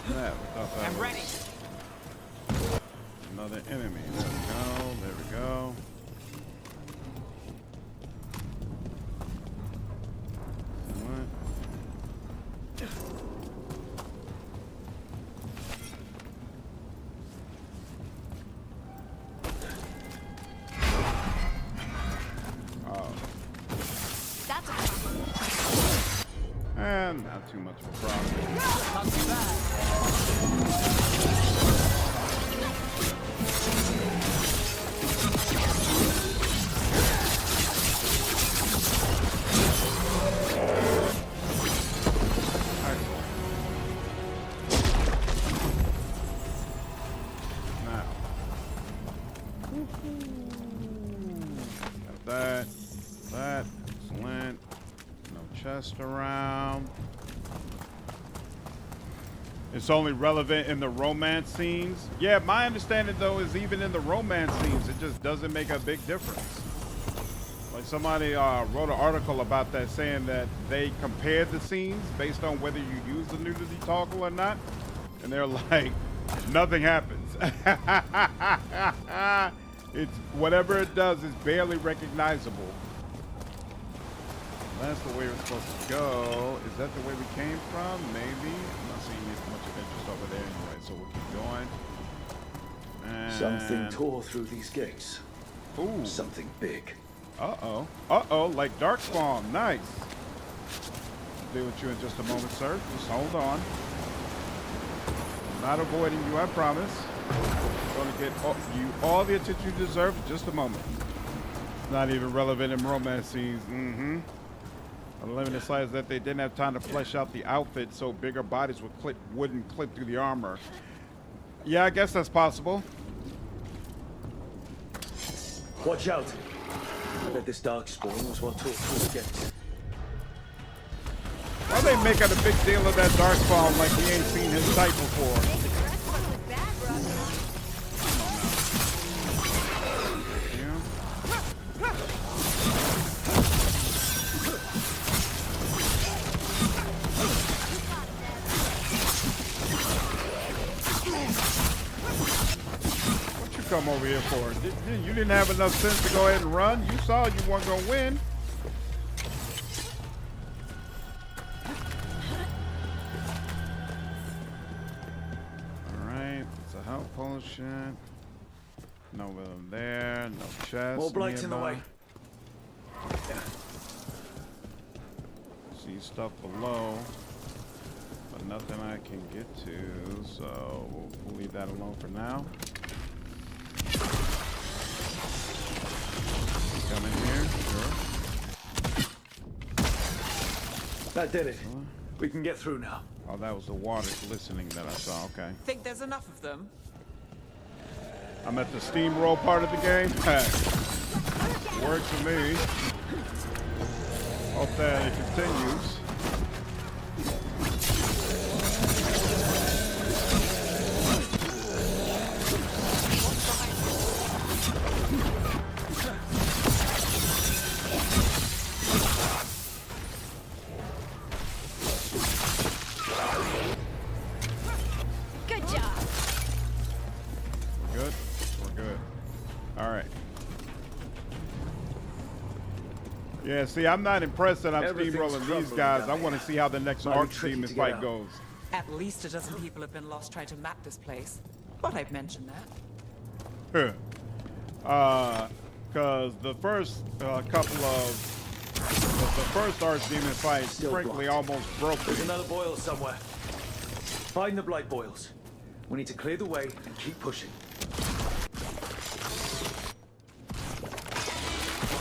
That I'm ready. Another enemy. There we go. There we go. What? Oh. That's a problem. And not too much of a problem. Not too bad. That, excellent. No chest around. It's only relevant in the romance scenes. Yeah, my understanding though is even in the romance scenes, it just doesn't make a big difference. Like somebody wrote an article about that saying that they compared the scenes based on whether you use the nudity toggle or not. And they're like, nothing happens. It's whatever it does is barely recognizable. That's the way we're supposed to go. Is that the way we came from? Maybe. I'm not seeing much of interest over there anyway, so we'll keep going. And Something tore through these gates. Ooh. Something big. Uh-oh. Uh-oh, like Darkspawn. Nice. I'll deal with you in just a moment, sir. Just hold on. I'm not avoiding you, I promise. I'm going to get you all the attention you deserve in just a moment. It's not even relevant in romance scenes. Mm-hmm. The limited slide is that they didn't have time to flesh out the outfit, so bigger bodies wouldn't clip through the armor. Yeah, I guess that's possible. Watch out! I bet this darkspawn was what tore through the gates. Why are they making a big deal of that Darkspawn like we ain't seen his type before? What you come over here for? You didn't have enough sense to go ahead and run? You saw you weren't gonna win. Health potion. No rhythm there. No chest. More blights in the way. See stuff below, but nothing I can get to, so we'll leave that alone for now. Come in here, sure. That did it. We can get through now. Oh, that was the water glistening that I saw. Okay. Think there's enough of them? I'm at the steamroll part of the game. Works for me. Hope that it continues. Yeah, see, I'm not impressed that I'm Everything's steamrolling these crumbling guys. down I want to here. see how the next Might be Arch tricky Demon to get fight out. goes. At least a dozen people have been lost trying to map this place. Thought I'd mention that. Because the first couple of the first Archdemon fight, Still frankly, blocked. almost broke There's me. another boil somewhere. Find the blight boils. We need to clear the way and keep pushing.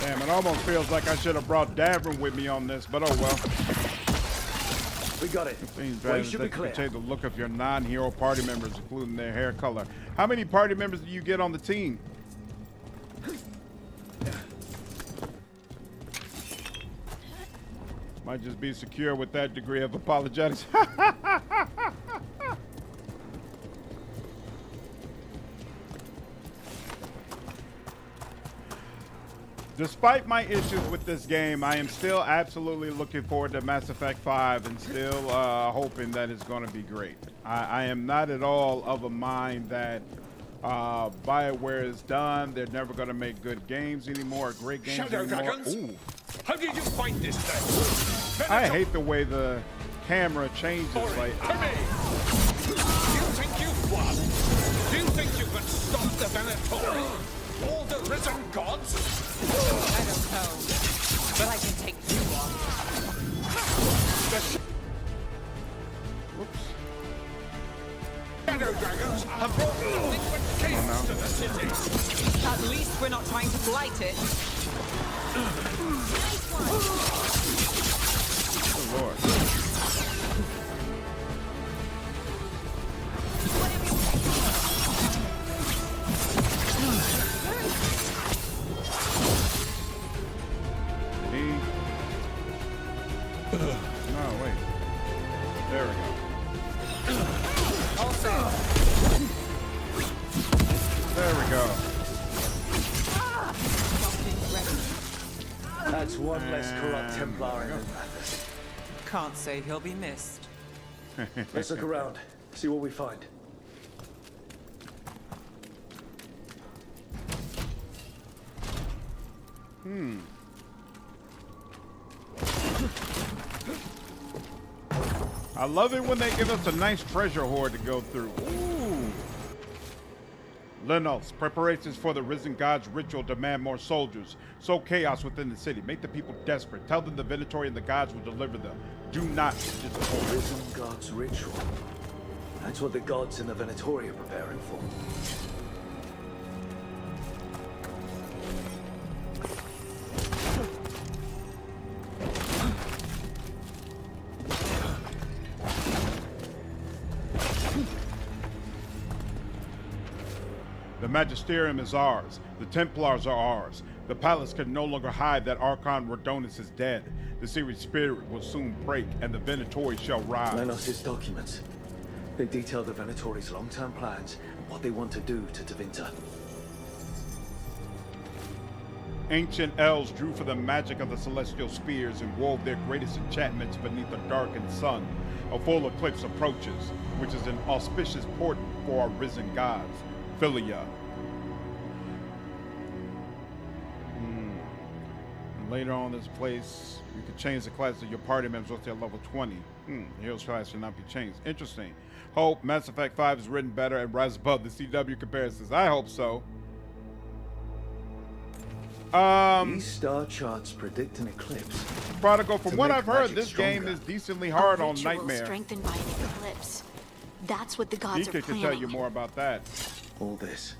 Damn, it almost feels like I should have brought Davrin with me on this, but oh well. We got it. Things Way that should you be can clear. change the look of your non-hero party members, including their hair color. How many party members do you get on the team? Might just be secure with that degree of apologetics. Despite my issues with this game, I am still absolutely looking forward to Mass Effect 5 and still hoping that it's going to be great. I am not at all of a mind that BioWare is done. They're never going to make good games anymore, great games Shadow anymore. Dragons? Ooh. How did you find this thing? I hate the way the camera changes. Like, Do you think you've won? Do you think you can stop the Venatori? All the risen gods? I don't know, but I can take you on. Whoops. Shadow Dragons have brought liquid chaos to the city. At least we're not trying to blight it. Oh, Lord. No, wait. There we go. There we go. That's one less corrupt Templar in the Mathis. Can't say he'll be missed. Let's look around, see what we find. I love it when they give us a nice treasure hoard to go through. Ooh. Lenos, preparations for the Risen God's ritual demand more soldiers. Sow chaos within the city. Make the people desperate. Tell them the Venatori and the gods will deliver them. Do not disappoint. Risen God's ritual. That's what the gods in the Venatori are preparing for. The Magisterium is ours. The Templars are ours. The palace can no longer hide that Archon Rodonis is dead. The series spirit will soon break, and the Venatori shall rise. Lenos' documents. They detail the Venatori's long-term plans and what they want to do to Tevinter. Ancient elves drew for the magic of the celestial spears and wove their greatest enchantments beneath a darkened sun. A full eclipse approaches, which is an auspicious portent for our risen gods. Philia. And later on in this place, you can change the class of your party members once they're level 20. The hero's class should not be changed. Interesting. Hope Mass Effect 5 is written better and rise above the CW comparisons. I hope so. These star charts predict an eclipse. Prodigal, from To what make I've heard, magic this game stronger. is decently hard A on ritual Nightmare. strengthened by an eclipse. That's what the gods Dika are can planning. tell you more about that. All this.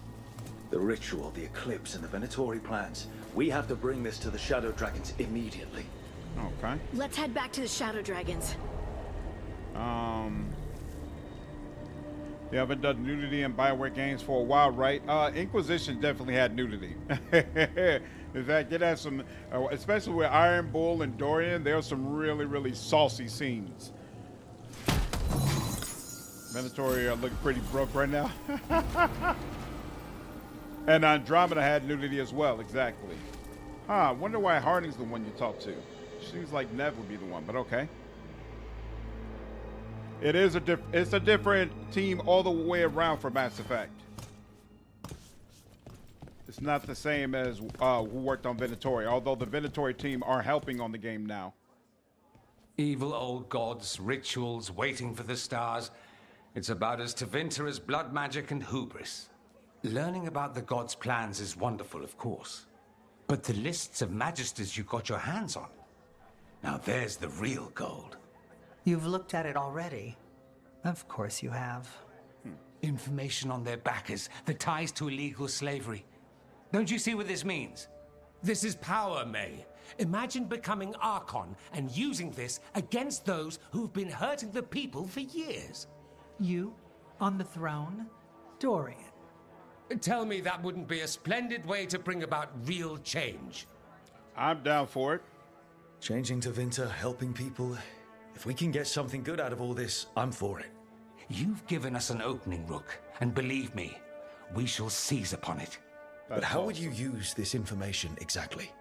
The ritual, the eclipse, and the Venatori plans. We have to bring this to the Shadow Dragons immediately. Okay. Let's head back to the Shadow Dragons. They haven't done nudity in BioWare games for a while, right? Inquisition definitely had nudity. In fact, it has some, especially with Iron Bull and Dorian, there are some really, really saucy scenes. Venatori are looking pretty broke right now. And Andromeda had nudity as well, exactly. I wonder why Harding's the one you talk to. Seems like Neve would be the one, but okay. It is it's a different team all the way around for Mass Effect. It's it's not the same as who worked on Venatori, although the Venatori team are helping on the game now. Evil old gods, rituals, waiting for the stars. It's about as Tevinter as blood magic and hubris. Learning about the gods' plans is wonderful, of course. But the lists of magisters you got your hands on, now there's the real gold. You've looked at it already. Of course you have. Information on their backers, the ties to illegal slavery. Don't you see what this means? This is power, May. Imagine becoming Archon and using this against those who've been hurting the people for years. You, on the throne, Dorian. Tell me that wouldn't be a splendid way to bring about real change. I'm down for it. Changing Tevinter, helping people. If we can get something good out of all this, I'm for it. You've given us an opening, Rook, and believe me, we shall seize upon it. But how would you use this information exactly?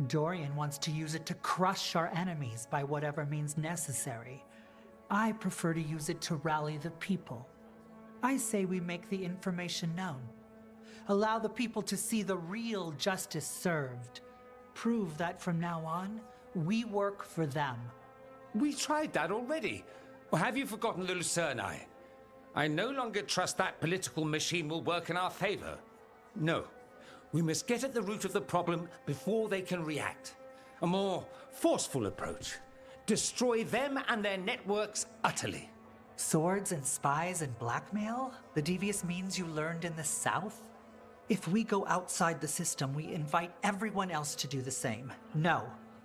Dorian wants to use it to crush our enemies by whatever means necessary. I prefer to use it to rally the people. I say we make the information known. Allow the people to see the real justice served. Prove that from now on, we work for them. We tried that already. Or have you forgotten Lucerni? I no longer trust that political machine will work in our favor. No. We must get at the root of the problem before they can react. A more forceful approach. Destroy them and their networks utterly. Swords and spies and blackmail? The devious means you learned in the South? If we go outside the system, we invite everyone else to do the same. No,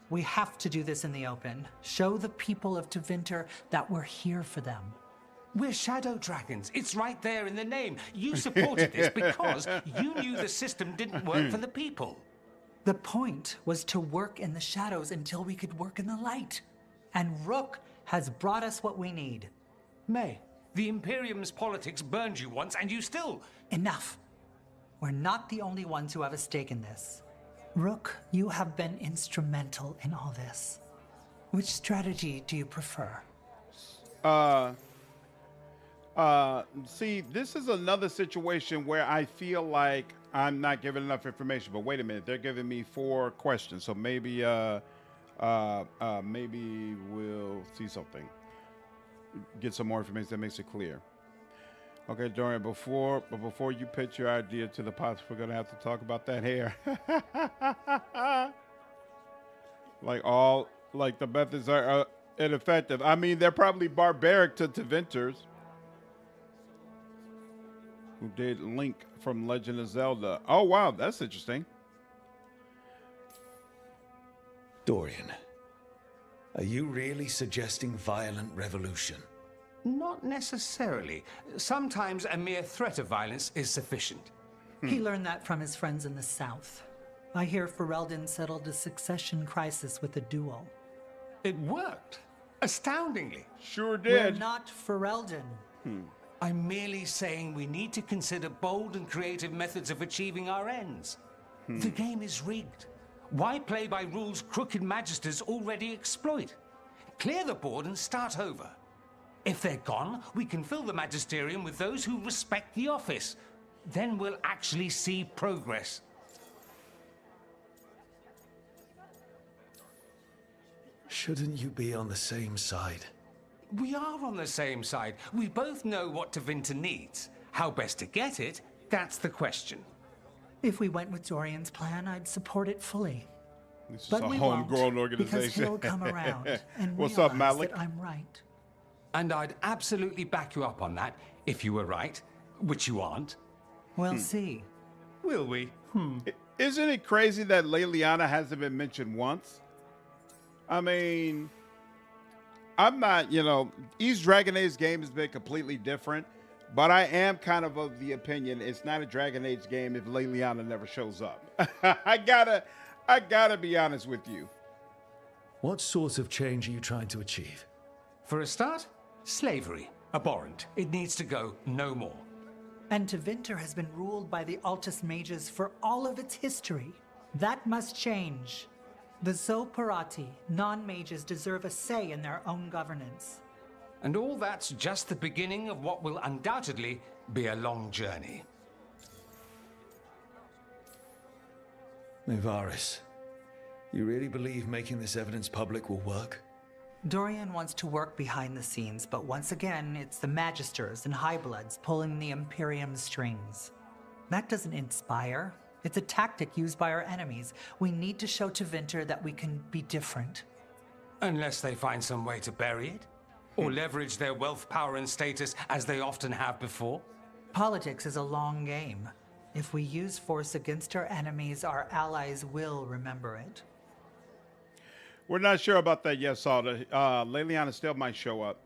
we have to do this in the open. Show the people of Tevinter that we're here for them. We're shadow dragons. It's right there in the name. You supported this because you knew the system didn't work for the people. The point was to work in the shadows until we could work in the light. And Rook has brought us what we need. May, the Imperium's politics burned you once and you still... Enough. We're not the only ones who have a stake in this. Rook, you have been instrumental in all this. Which strategy do you prefer? See, this is another situation where I feel like I'm not giving enough information, but wait a minute, they're giving me 4 questions, so maybe, maybe we'll see something. Get some more information that makes it clear. Okay, Dorian, before you pitch your idea to the pops, we're gonna have to talk about that hair. Like the methods are ineffective. I mean, they're probably barbaric to Tevinters. Who did Link from Legend of Zelda. Oh, wow, that's interesting. Dorian, are you really suggesting violent revolution? Not necessarily. Sometimes a mere threat of violence is sufficient. He learned that from his friends in the South. I hear Ferelden settled a succession crisis with a duel. It worked. Astoundingly. Sure did. We're not Ferelden. I'm merely saying we need to consider bold and creative methods of achieving our ends. The game is rigged. Why play by rules crooked magisters already exploit? Clear the board and start over. If they're gone, we can fill the magisterium with those who respect the office. Then we'll actually see progress. Shouldn't you be on the same side? We are on the same side. We both know what Tevinter needs. How best to get it, that's the question. If we went with Dorian's plan, I'd support it fully. This is but a we homegrown won't, organization. because he'll come around and What's realize up, Malik? that I'm right. And I'd absolutely back you up on that if you were right, which you aren't. We'll see. Will we? Isn't it crazy that Leliana hasn't been mentioned once? I mean, I'm not, East Dragon Age game has been completely different, but I am kind of the opinion it's not a Dragon Age game if Leliana never shows up. I gotta be honest with you. What sort of change are you trying to achieve? For a start, slavery. Abhorrent. It needs to go no more. And Tevinter has been ruled by the Altus Mages for all of its history. That must change. The Zoparati, non-mages, deserve a say in their own governance. And all that's just the beginning of what will undoubtedly be a long journey. Nevaris, you really believe making this evidence public will work? Dorian wants to work behind the scenes, but once again, it's the Magisters and Highbloods pulling the Imperium's strings. That doesn't inspire. It's a tactic used by our enemies. We need to show Tevinter that we can be different. Unless they find some way to bury it? Or leverage their wealth, power, and status as they often have before? Politics is a long game. If we use force against our enemies, our allies will remember it. We're not sure about that yet, Salda. Leliana still might show up.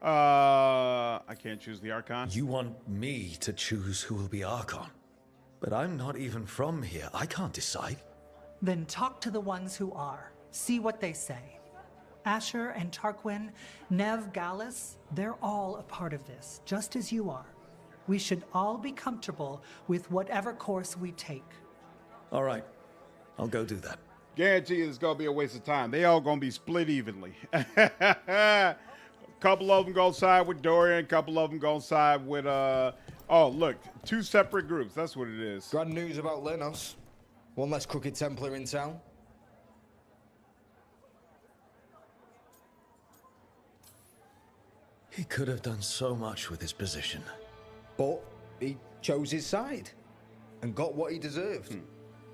I can't choose the Archon. You want me to choose who will be Archon? But I'm not even from here. I can't decide. Then talk to the ones who are. See what they say. Asher and Tarquin, Neve, Gallus, they're all a part of this, just as you are. We should all be comfortable with whatever course we take. All right. I'll go do that. Guarantee it's going to be a waste of time. They all going to be split evenly. Couple of them going to side with Dorian. Couple of them going to side with, oh, look, 2 separate groups. That's what it is. Grand news about Lenos. One less crooked Templar in town. He could have done so much with his position. But he chose his side and got what he deserved.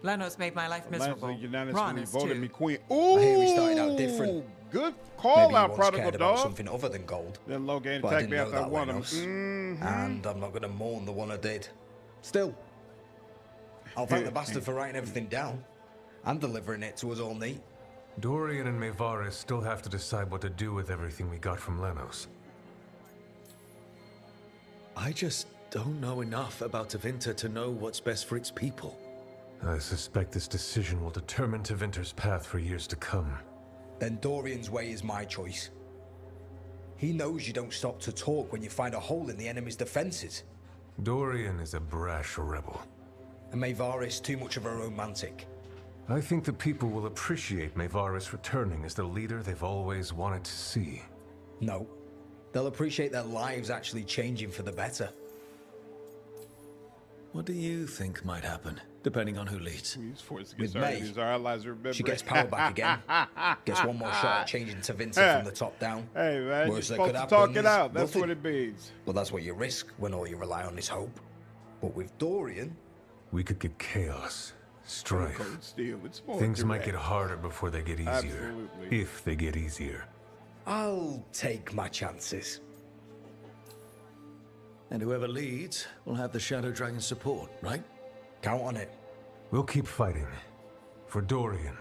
Lenos made my life miserable. Lastly, unanimously Ranas voted too. me queen. Ooh, I hear he started out different. Good call Maybe out, he once prodigal cared about dog. something other than gold. Then Logan But I attacked me didn't know after I that, won him. Lenos. And I'm not going to mourn the one I did. Still, I'll thank the bastard for writing everything down and delivering it to us all neat. Dorian and Mevaris still have to decide what to do with everything we got from Lenos. I just don't know enough about Tevinter to know what's best for its people. I suspect this decision will determine Tevinter's path for years to come. Then Dorian's way is my choice. He knows you don't stop to talk when you find a hole in the enemy's defenses. Dorian is a brash rebel. And Mevaris too much of a romantic. I think the people will appreciate Mevaris returning as the leader they've always wanted to see. No. They'll appreciate their lives actually changing for the better. What do you think might happen, depending on who leads? With May, she gets power back again. Gets one more shot at changing Tevinter from the top down. Hey, man, Worst you're that supposed could to happen talk it is out. That's nothing. what it means. Well, that's what you risk when all you rely on is hope. But with Dorian... We could get chaos, strife. Things might get harder before they get easier. Absolutely. If they get easier. I'll take my chances. And whoever leads will have the Shadow Dragon's support, right? Count on it. We'll keep fighting. For Dorian.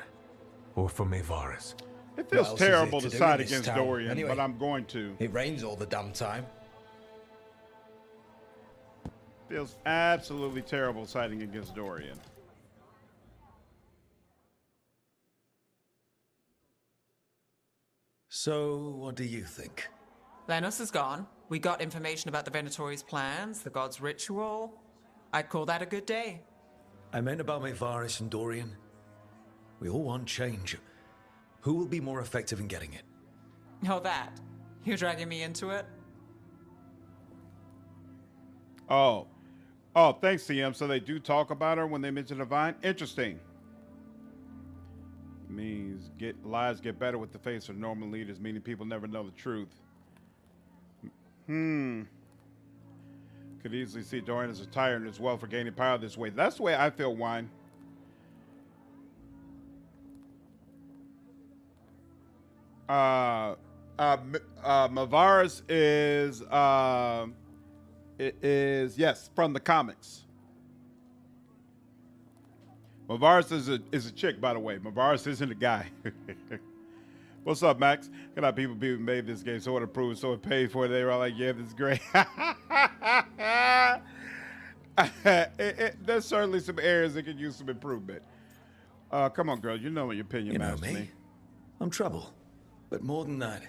Or for Mevaris. It feels What else is terrible it to do side in this against town? Dorian, Anyway, but I'm going to. It rains all the damn time. Feels absolutely terrible siding against Dorian. So, what do you think? Lenos is gone. We got information about the Venatori's plans, the god's ritual. I'd call that a good day. I meant about Mevaris and Dorian. We all want change. Who will be more effective in getting it? Oh, that. You're dragging me into it? Oh, thanks, CM. So they do talk about her when they mention Divine? Interesting. Means lies get better with the face of normal leaders, meaning people never know the truth. Could easily see Dorian as a tyrant as well for gaining power this way. That's the way I feel, Wine. Mevaris is yes, from the comics. Mevaris is a chick, by the way. Mevaris isn't a guy. What's up, Max? Good night, people made this game so it approved, so it paid for it. They were like, yeah, this is great. There's certainly some areas that could use some improvement. Come on, girl. You know what your opinion matters to me. I'm trouble. But more than that,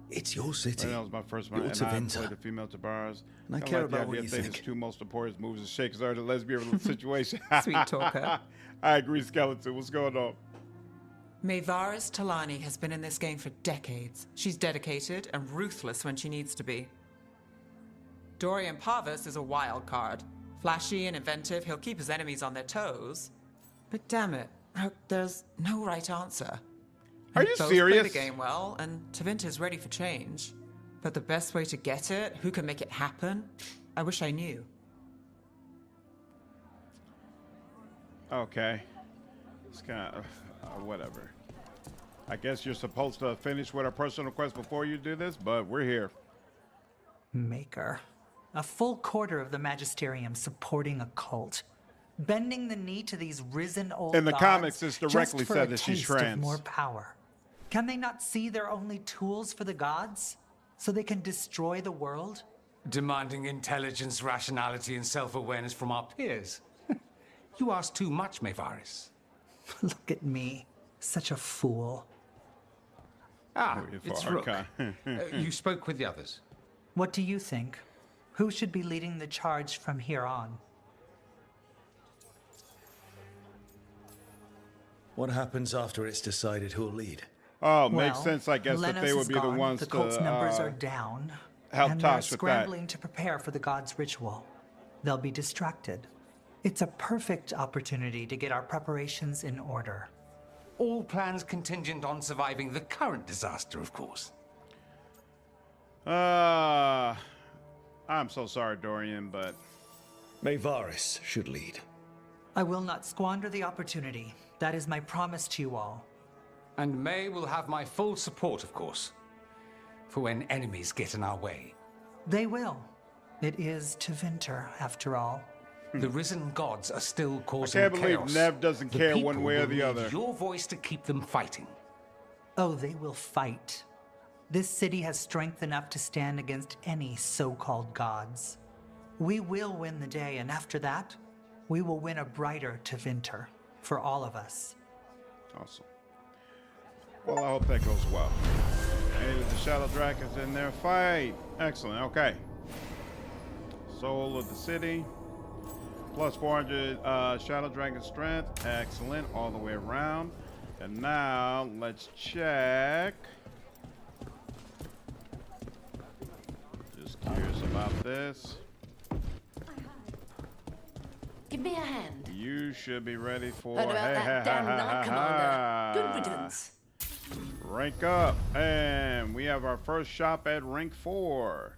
it's your city. That was my first one. Your And I Tevinter. played the female Tabaras. And I care about what you think. Theda's two most important moves is shake her the lesbian situation. Sweet talker. I agree, Skeleton. What's going on? Mevaris Talani has been in this game for decades. She's dedicated and ruthless when she needs to be. Dorian Parvis is a wild card. Flashy and inventive, he'll keep his enemies on their toes. But damn it, there's no right answer. Are We you both serious? Play the game well, and Tevinter's ready for change. But the best way to get it, who can make it happen? I wish I knew. Okay. It's kind of whatever. I guess you're supposed to finish with a personal quest before you do this, but we're here. Maker. A full quarter of the Magisterium supporting a cult. Bending the knee to these risen old In the gods comics, it's directly just for said a that she's taste of trans. more power. Can they not see they're only tools for the gods? So they can destroy the world? Demanding intelligence, rationality, and self-awareness from our peers. You ask too much, Maevaris. Look at me. Such a fool. Ah, You're it's far Rook. gone. You spoke with the others. What do you think? Who should be leading the charge from here on? What happens after it's decided who'll lead? Oh, makes Well, sense, I guess, that Lenos they would is be the gone, ones the to cult's numbers are down, help and they're Tosh with that. scrambling to prepare for the god's ritual. They'll be distracted. It's a perfect opportunity to get our preparations in order. All plans contingent on surviving the current disaster, of course. I'm so sorry, Dorian, but Maevaris should lead. I will not squander the opportunity. That is my promise to you all. And May will have my full support, of course, for when enemies get in our way. They will. It is Tevinter, after all. The risen gods are still causing I can't believe chaos. Neve doesn't The care people one way or will the need other. Your voice to keep them fighting. Oh, they will fight. This city has strength enough to stand against any so-called gods. We will win the day, and after that, we will win a brighter Tevinter for all of us. awesome. Well, I hope that goes well. And the Shadow Dragons in their fight. Excellent. Okay. Soul of the city. Plus 400 Shadow Dragon strength. Excellent. All the way around. And now let's check. Just curious about this. Give me a hand. You should be ready for. Heard about that damn night commander. Good riddance. Rank up, and we have our first shop at rank 4.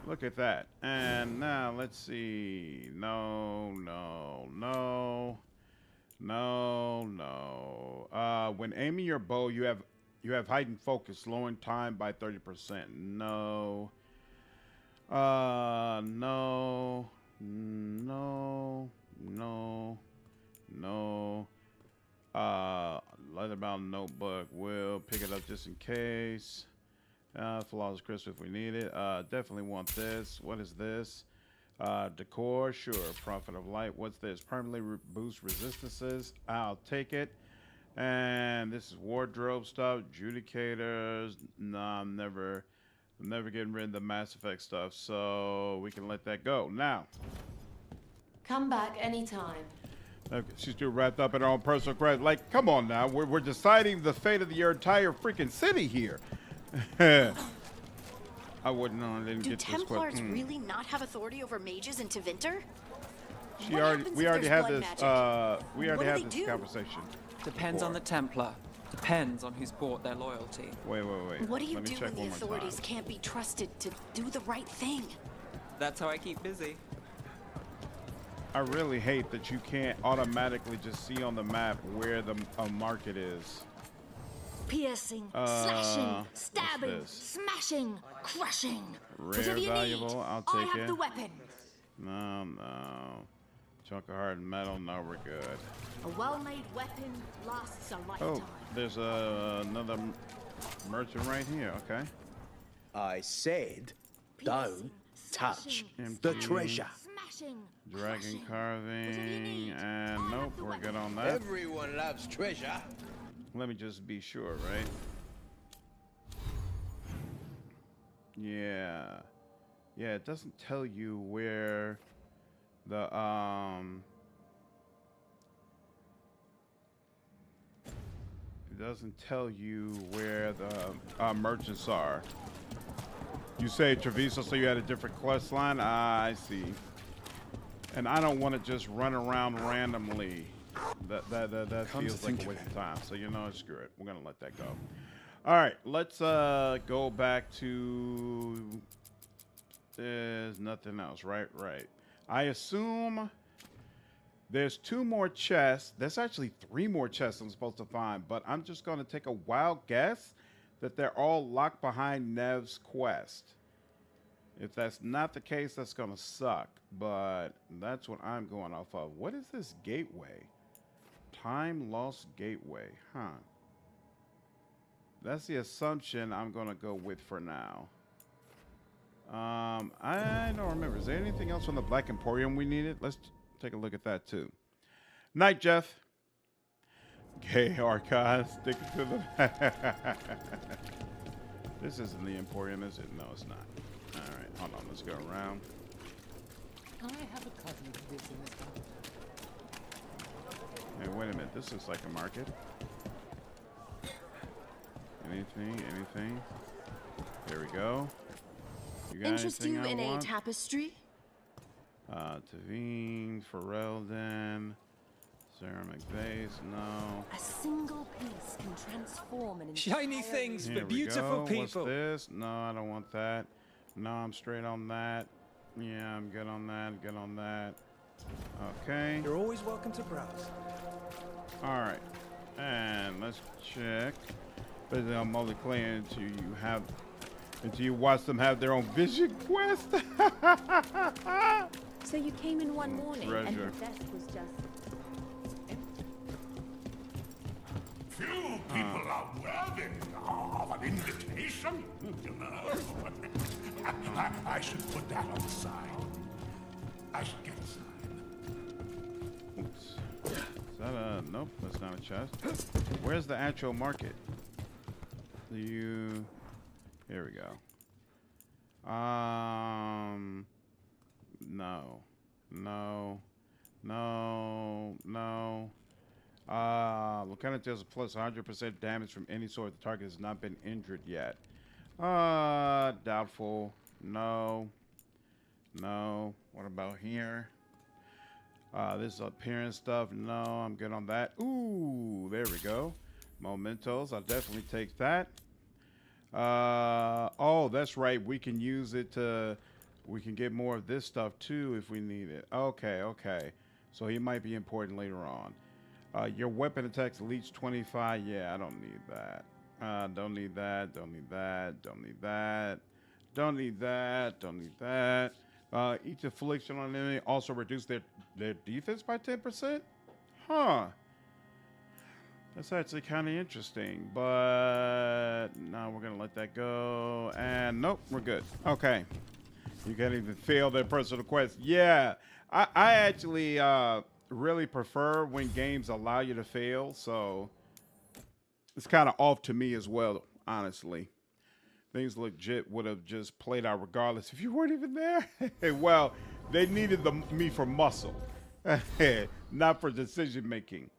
Look at that. And now let's see. No. When aiming your bow, you have heightened focus, slowing time by 30%. No. Leatherbound notebook. We'll pick it up just in case. Flawless crisp if we need it. Definitely want this. What is this? Decor. Sure. Prophet of Light. What's this? Permanently boost resistances. I'll take it. And this is wardrobe stuff. Judicators. No, I'm never getting rid of the Mass Effect stuff. So we can let that go. Now. Come back anytime. Okay, she's too wrapped up in her own personal quest. Like, come on now. We're deciding the fate of your entire freaking city here. I wouldn't know. I didn't Do get this Templars quick. really not have authority over mages in Tevinter? We already had this. We already What do had they this do? conversation. Depends on the Templar. Depends on who's bought their loyalty. Wait. What do you Let me do check when the one more authorities time. can't be trusted to do the right thing? That's how I keep busy. I really hate that you can't automatically just see on the map where the market is. Piercing, what's slashing, stabbing, this? smashing, crushing. Rare, Whatever you valuable, need, I'll I take have it. the weapon. No. Chunk of hard metal. No, we're good. A well-made weapon lasts a Oh, lifetime. there's another merchant right here. Okay. I said, don't touch the treasure. Smashing. Dragon carving, and nope, we're good on that. Everyone loves treasure. Let me just be sure, right? Yeah, it doesn't tell you where the it doesn't tell you where the merchants are. You say Treviso, so you had a different quest line. I see. And I don't want to just run around randomly. That Come to feels like think a of waste of time. So you know, screw it. We're gonna let that go. All right, let's go back to. There's nothing else, right? Right. I assume there's 2 more chests. There's actually 3 more chests I'm supposed to find, but I'm just gonna take a wild guess that they're all locked behind Neve's quest. If that's not the case, that's gonna suck. But that's what I'm going off of. What is this gateway? Time Lost Gateway, huh? That's the assumption I'm gonna go with for now. I don't remember. Is there anything else on the Black Emporium we needed? Let's take a look at that too. Night, Jeff. Gay Archive, sticking to the. This isn't the Emporium, is it? No, it's not. All right, hold on. Let's go around. I have a cousin who lives in this house. Hey, wait a minute. This looks like a market. Anything? There we go. You got Interest you anything I in want? a tapestry? Tavine, Ferelden, ceramic vase, no. A single piece can transform an Shiny entire things Here for we beautiful go. people. What's this? No, I don't want that. No, I'm straight on that. Yeah, I'm good on that. Good on that. Okay. You're always welcome to browse. All right. And let's check. But they'll multi-play until you watch them have their own vision quest. So you came in one morning and treasure. the desk was just Few people are worthy of an invitation, you know. I should put that on the side. I should get a sign. Oops. Is that a... Nope, that's not a chest. Where's the actual market? Here we go. No. Lieutenant deals plus 100% damage from any sword. The target has not been injured yet. Doubtful. No. What about here? This is appearance stuff. No, I'm good on that. Ooh, there we go. Mementos. I'll definitely take that. Oh, that's right. We can use it to... We can get more of this stuff, too, if we need it. Okay. So he might be important later on. Your weapon attacks leech 25. Yeah, I don't need that. Don't need that. Each affliction on an enemy also reduce their defense by 10%? Huh. That's actually kind of interesting, but no, we're going to let that go. And nope, we're good. Okay. You can't even fail their personal quest. Yeah, I actually really prefer when games allow you to fail, so it's kind of off to me as well, honestly. Things legit would have just played out regardless if you weren't even there. Well, they needed me for muscle, not for decision making.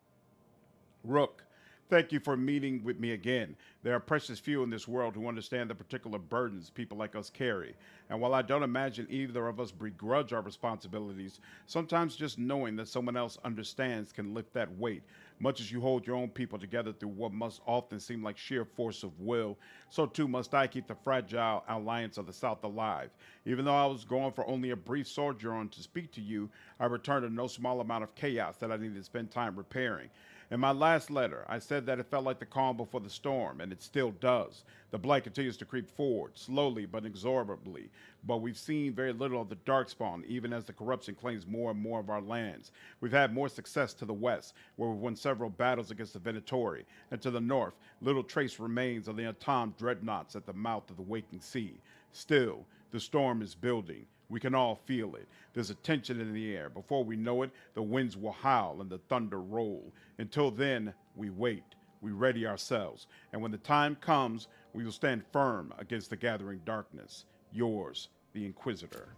Rook, thank you for meeting with me again. There are precious few in this world who understand the particular burdens people like us carry. And while I don't imagine either of us begrudge our responsibilities, sometimes just knowing that someone else understands can lift that weight. Much as you hold your own people together through what must often seem like sheer force of will, so too must I keep the fragile alliance of the South alive. Even though I was gone for only a brief sojourn to speak to you, I returned to no small amount of chaos that I needed to spend time repairing. In my last letter, I said that it felt like the calm before the storm, and it still does. The blight continues to creep forward, slowly but inexorably. But we've seen very little of the Darkspawn, even as the corruption claims more and more of our lands. We've had more success to the west, where we've won several battles against the Venatori, and to the north, little trace remains of the unarmed dreadnoughts at the mouth of the waking sea. Still, the storm is building. We can all feel it. There's a tension in the air. Before we know it, the winds will howl and the thunder roll. Until then, we wait. We ready ourselves. And when the time comes, we will stand firm against the gathering darkness. Yours, the Inquisitor.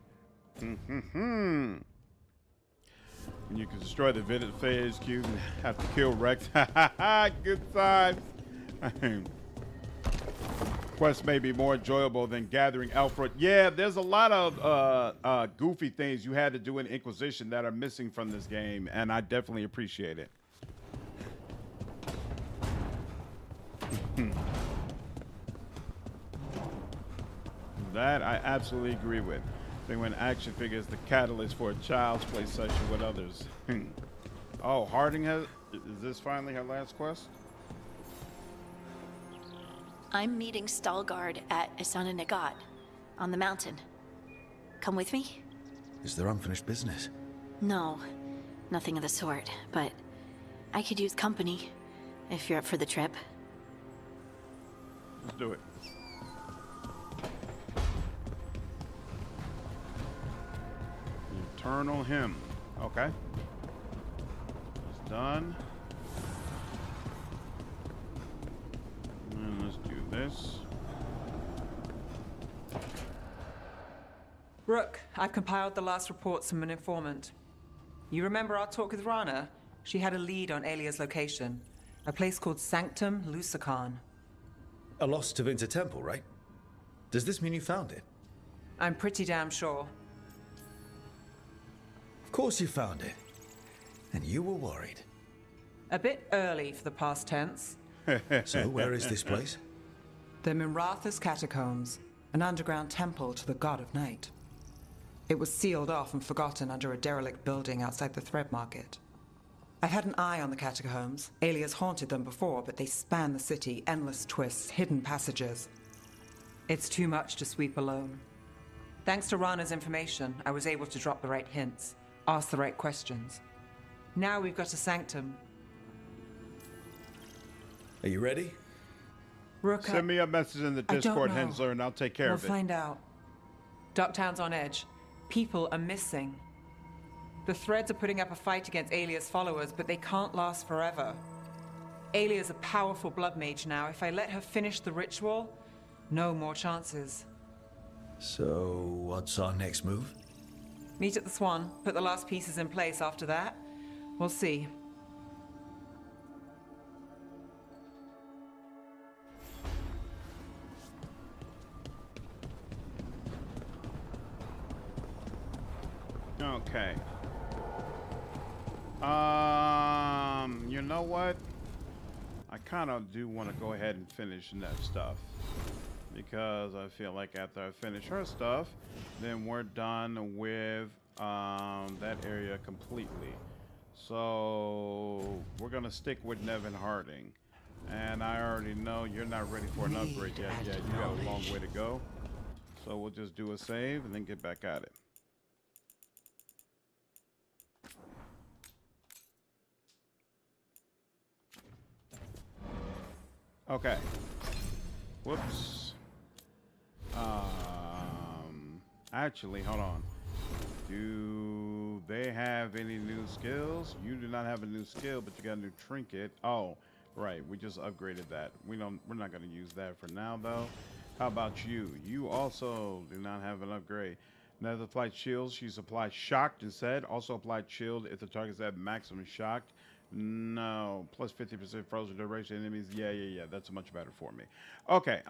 And you can destroy the phase cube and have to kill Rex. Good times. Quest may be more enjoyable than gathering Elfred. Yeah, there's a lot of goofy things you had to do in Inquisition that are missing from this game, and I definitely appreciate it. That I absolutely agree with. I think when action figures the catalyst for a child's play session with others. Oh, Harding has... Is this finally her last quest? I'm meeting Stalgard at Isana Nagat on the mountain. Come with me? Is there unfinished business? No, nothing of the sort, but I could use company if you're up for the trip. Let's do it. Eternal Hymn. Okay. It's done. And let's do this. Rook, I've compiled the last reports from an informant. You remember our talk with Rana? She had a lead on Alia's location. A place called Sanctum Lucican. A lost Tevinter temple, right? Does this mean you found it? I'm pretty damn sure. Of course you found it. And you were worried. A bit early for the past tense. So where is this place? The Mirathas Catacombs, an underground temple to the god of night. It was sealed off and forgotten under a derelict building outside the Thread Market. I've had an eye on the catacombs. Alias haunted them before, but they span the city, endless twists, hidden passages. It's too much to sweep alone. Thanks to Rana's information, I was able to drop the right hints, ask the right questions. Now we've got a sanctum. Are you ready? Rook, Send me a message in the Discord, Hensler, and I'll take care of it. We'll find out. Ducktown's on edge. People are missing. The Threads are putting up a fight against Alia's followers, but they can't last forever. Alia's a powerful blood mage now. If I let her finish the ritual, no more chances. So, what's our next move? Meet at the Swan, put the last pieces in place. After that, we'll see. Okay. You know what? I kind of do want to go ahead and finish Neve's stuff, because I feel like after I finish her stuff, then we're done with that area completely. So we're gonna stick with Neve and Harding, and I already know you're not ready for an upgrade yet. Yeah, you got a long way to go. So we'll just do a save and then get back at it. Okay. Whoops. Actually, hold on. Do they have any new skills? You do not have a new skill, but you got a new trinket. Oh, right. We just upgraded that. We're not going to use that for now, though. How about you? You also do not have an upgrade. Never applied shields. She's applied shocked instead. Also applied shield if the target's at maximum shocked. No, plus 50% frozen duration enemies. Yeah. That's much better for me. Okay,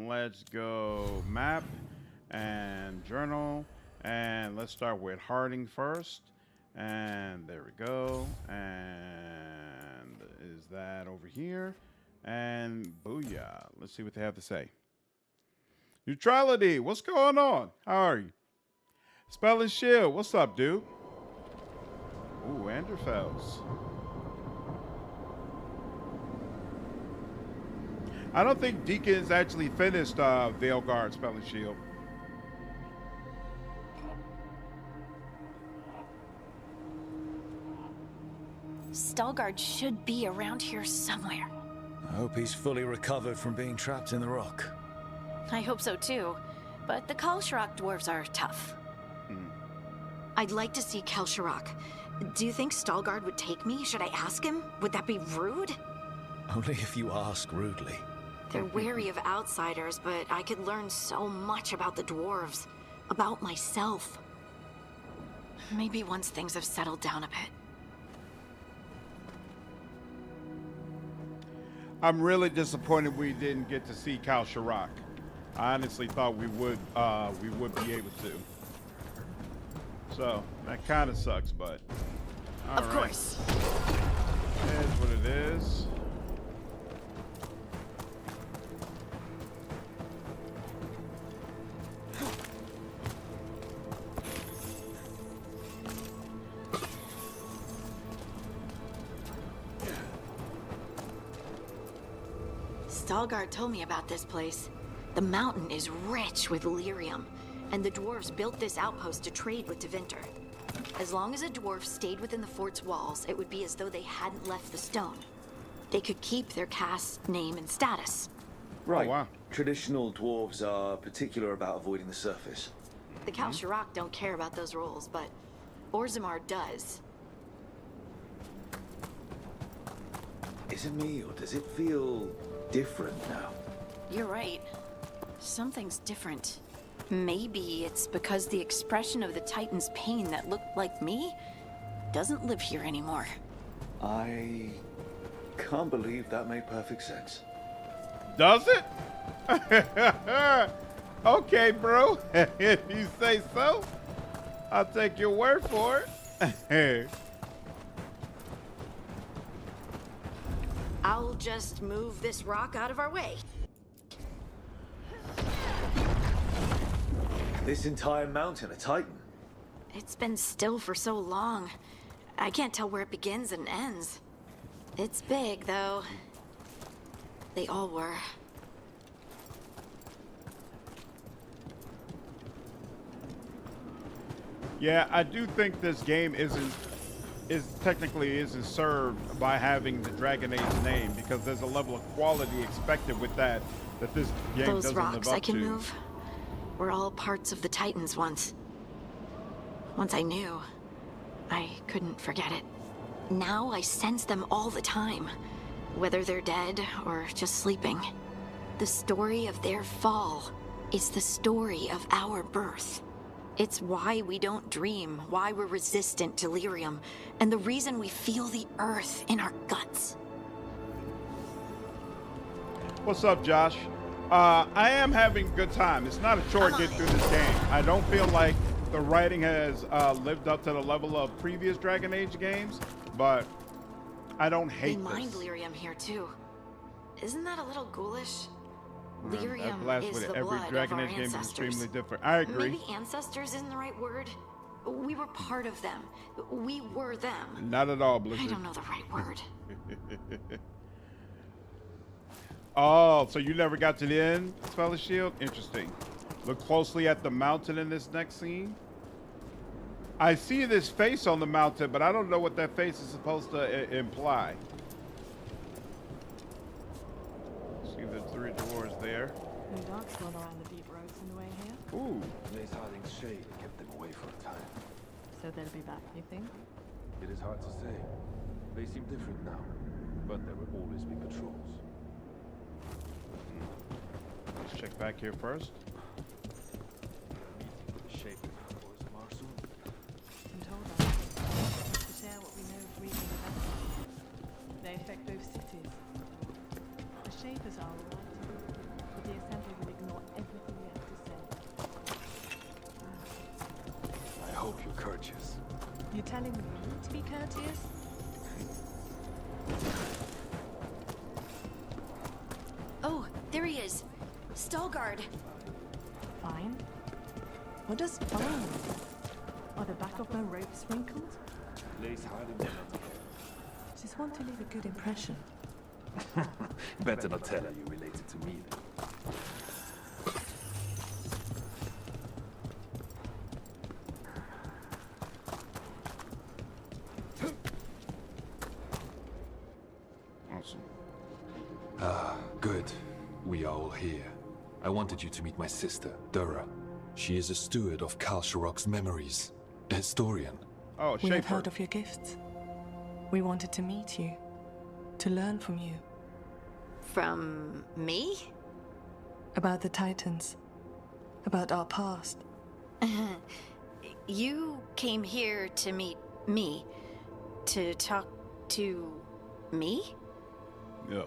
let's go map and journal, and let's start with Harding first. And there we go. And is that over here? And booyah. Let's see what they have to say. Neutrality, what's going on? How are you? Spell and Shield, what's up, dude? Ooh, Anderfels. I don't think Deacon's actually finished Veilguard Spell and Shield. Stalgard should be around here somewhere. I hope he's fully recovered from being trapped in the rock. I hope so too, but the Kalsharak dwarves are tough. I'd like to see Kalsharak. Do you think Stalgard would take me? Should I ask him? Would that be rude? Only if you ask rudely. They're wary of outsiders, but I could learn so much about the dwarves. About myself. Maybe once things have settled down a bit. I'm really disappointed we didn't get to see Kalsharak. I honestly thought we would be able to. So that kind of sucks, but of course. It is what it is. Stalgard told me about this place. The mountain is rich with lyrium, and the dwarves built this outpost to trade with Tevinter. As long as a dwarf stayed within the fort's walls, it would be as though they hadn't left the stone. They could keep their caste name and status. Right. Oh, wow. Traditional dwarves are particular about avoiding the surface. The Kalsharok don't care about those rules, but Orzammar does. Is it me, or does it feel different now? You're right. Something's different. Maybe it's because the expression of the Titan's pain that looked like me doesn't live here anymore. I can't believe that made perfect sense. Does it? Okay, bro. If you say so, I'll take your word for it. I'll just move this rock out of our way. This entire mountain a Titan? It's been still for so long. I can't tell where it begins and ends. It's big, though. They all were. Yeah, I do think this game technically isn't served by having the Dragon Age name, because there's a level of quality expected with that this game Those doesn't rocks live up I can to. move were all parts of the Titans once. Once I knew, I couldn't forget it. Now I sense them all the time, whether they're dead or just sleeping. The story of their fall is the story of our birth. It's why we don't dream, why we're resistant to lyrium, and the reason we feel the earth in our guts. What's up, Josh? I am having a good time. It's not a chore getting through this game. I don't feel like the writing has lived up to the level of previous Dragon Age games, but I don't hate They mined this. lyrium here too. Isn't that a little ghoulish? That Lyrium blast is with the every blood Dragon of our Age game is ancestors. extremely different. I agree. Maybe ancestors isn't the right word. We were part of them. We were them. Not at all, Blizzard. I don't know the right word. Oh, so you never got to the end, Spell Shield? Interesting. Look closely at the mountain in this next scene. I see this face on the mountain, but I don't know what that face is supposed to imply. See the three doors there. No darks run around the deep roads on the way here. Ooh. Lace Harding's shade kept them away for a time. So they'll be back, you think? It is hard to say. They seem different now, but there will always be patrols. Let's check back here first. Shape Orzammar soon. I'm told us to share what we know of regional events. They affect both cities. The Shapers are all right, but the Assembly will ignore everything we have to say. I hope you're courteous. You're telling me to be courteous? Oh, there he is. Stalgard. Fine. What does fine mean? Are the back of my ropes wrinkled? Lace Harding. Just want to leave a good impression. Better not tell her you related to me then. Awesome. Ah, good. We are all here. I wanted you to meet my sister, Dura. She is a steward of Kalsharok's memories. A historian. Oh, We have heard of your gifts. We wanted to meet you. To learn from you. From me? About the Titans. About our past. You came here to meet me. To talk to me? Yeah.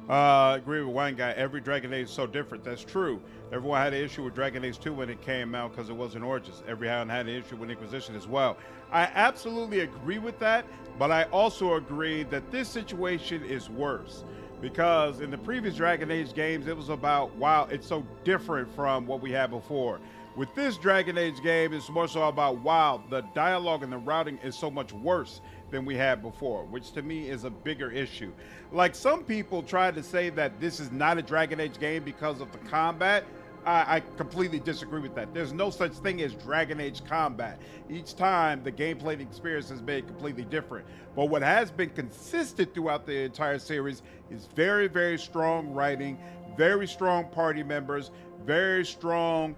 Agree with Wine Guy. Every Dragon Age is so different. That's true. Everyone had an issue with Dragon Age 2 when it came out because it wasn't Origins. Everyone had an issue with Inquisition as well. I absolutely agree with that, but I also agree that this situation is worse. Because in the previous Dragon Age games, it was about, wow, it's so different from what we had before. With this Dragon Age game, it's more so about, wow, the dialogue and the routing is so much worse than we had before, which to me is a bigger issue. Like, some people try to say that this is not a Dragon Age game because of the combat. I completely disagree with that. There's no such thing as Dragon Age combat. Each time the gameplay experience has been completely different. But what has been consistent throughout the entire series is very, very strong writing, very strong party members, very strong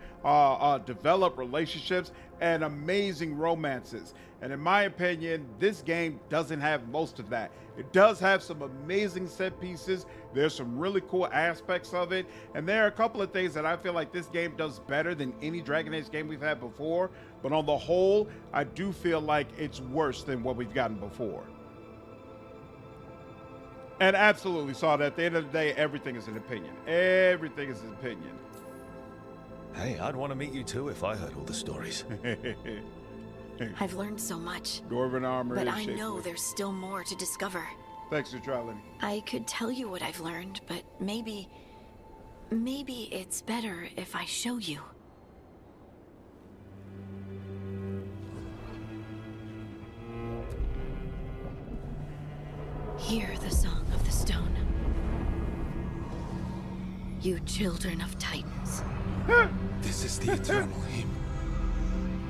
developed relationships, and amazing romances. And in my opinion, this game doesn't have most of that. It does have some amazing set pieces. There's some really cool aspects of it. And there are a couple of things that I feel like this game does better than any Dragon Age game we've had before. But on the whole, I do feel like it's worse than what we've gotten before. And absolutely saw that at the end of the day, everything is an opinion. Everything is an opinion. Hey, I'd want to meet you too if I heard all the stories. I've learned so much. Dwarven armor, but I know there's still more to discover. Thanks for trying. I could tell you what I've learned, but maybe it's better if I show you. Hear the song of the stone. You children of Titans. This is the eternal hymn.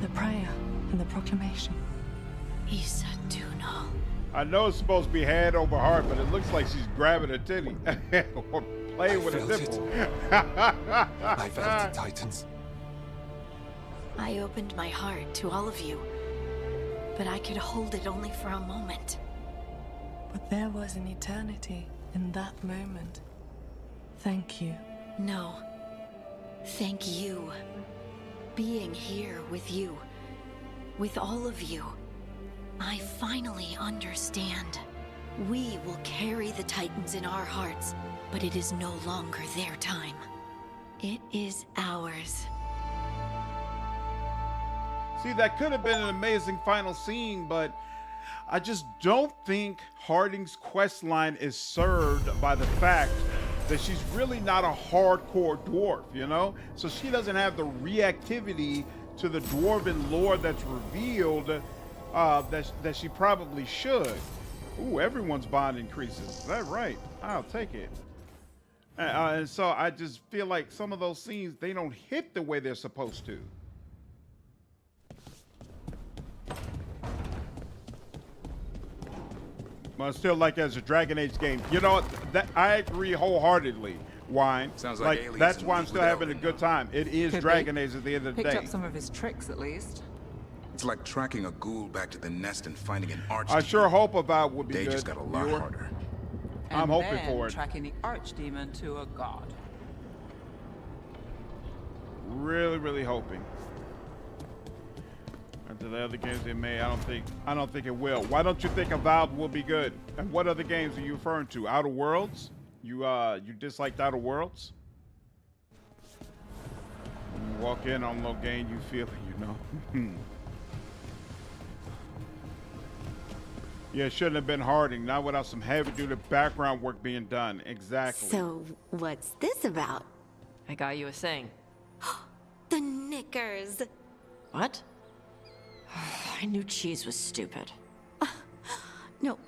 The prayer and the proclamation. Isa Tunal. I know it's supposed to be hand over heart, but it looks like she's grabbing a titty or playing with a nipple. I felt the Titans. I opened my heart to all of you, but I could hold it only for a moment. But there was an eternity in that moment. Thank you. No. Thank you. Being here with you, with all of you, I finally understand. We will carry the Titans in our hearts, but it is no longer their time. It is ours. See, that could have been an amazing final scene, but I just don't think Harding's quest line is served by the fact that she's really not a hardcore dwarf, you know? So she doesn't have the reactivity to the dwarven lore that's revealed that she probably should. Ooh, everyone's bond increases. Is that right? I'll take it. And so I just feel like some of those scenes, they don't hit the way they're supposed to. But still, like, as a Dragon Age game, you know, that I agree wholeheartedly. Wine. Sounds like that's why I'm still having a good time. It is Dragon Age at the end of the day. Picked up some of his tricks, at least. It's like tracking a ghoul back to the nest and finding an archdemon. I sure hope about would be they good. Just got a lot harder. I'm hoping for it. Tracking the archdemon to a god. Really, really hoping. After the other games they made, I don't think it will. Why don't you think Avowed will be good? And what other games are you referring to? Outer Worlds? You disliked Outer Worlds? You walk in on no game, you feel it, you know. Yeah, it shouldn't have been Harding, not without some heavy-duty background work being done. Exactly. So, what's this about? I got you a thing. The knickers. What? I knew cheese was stupid. No,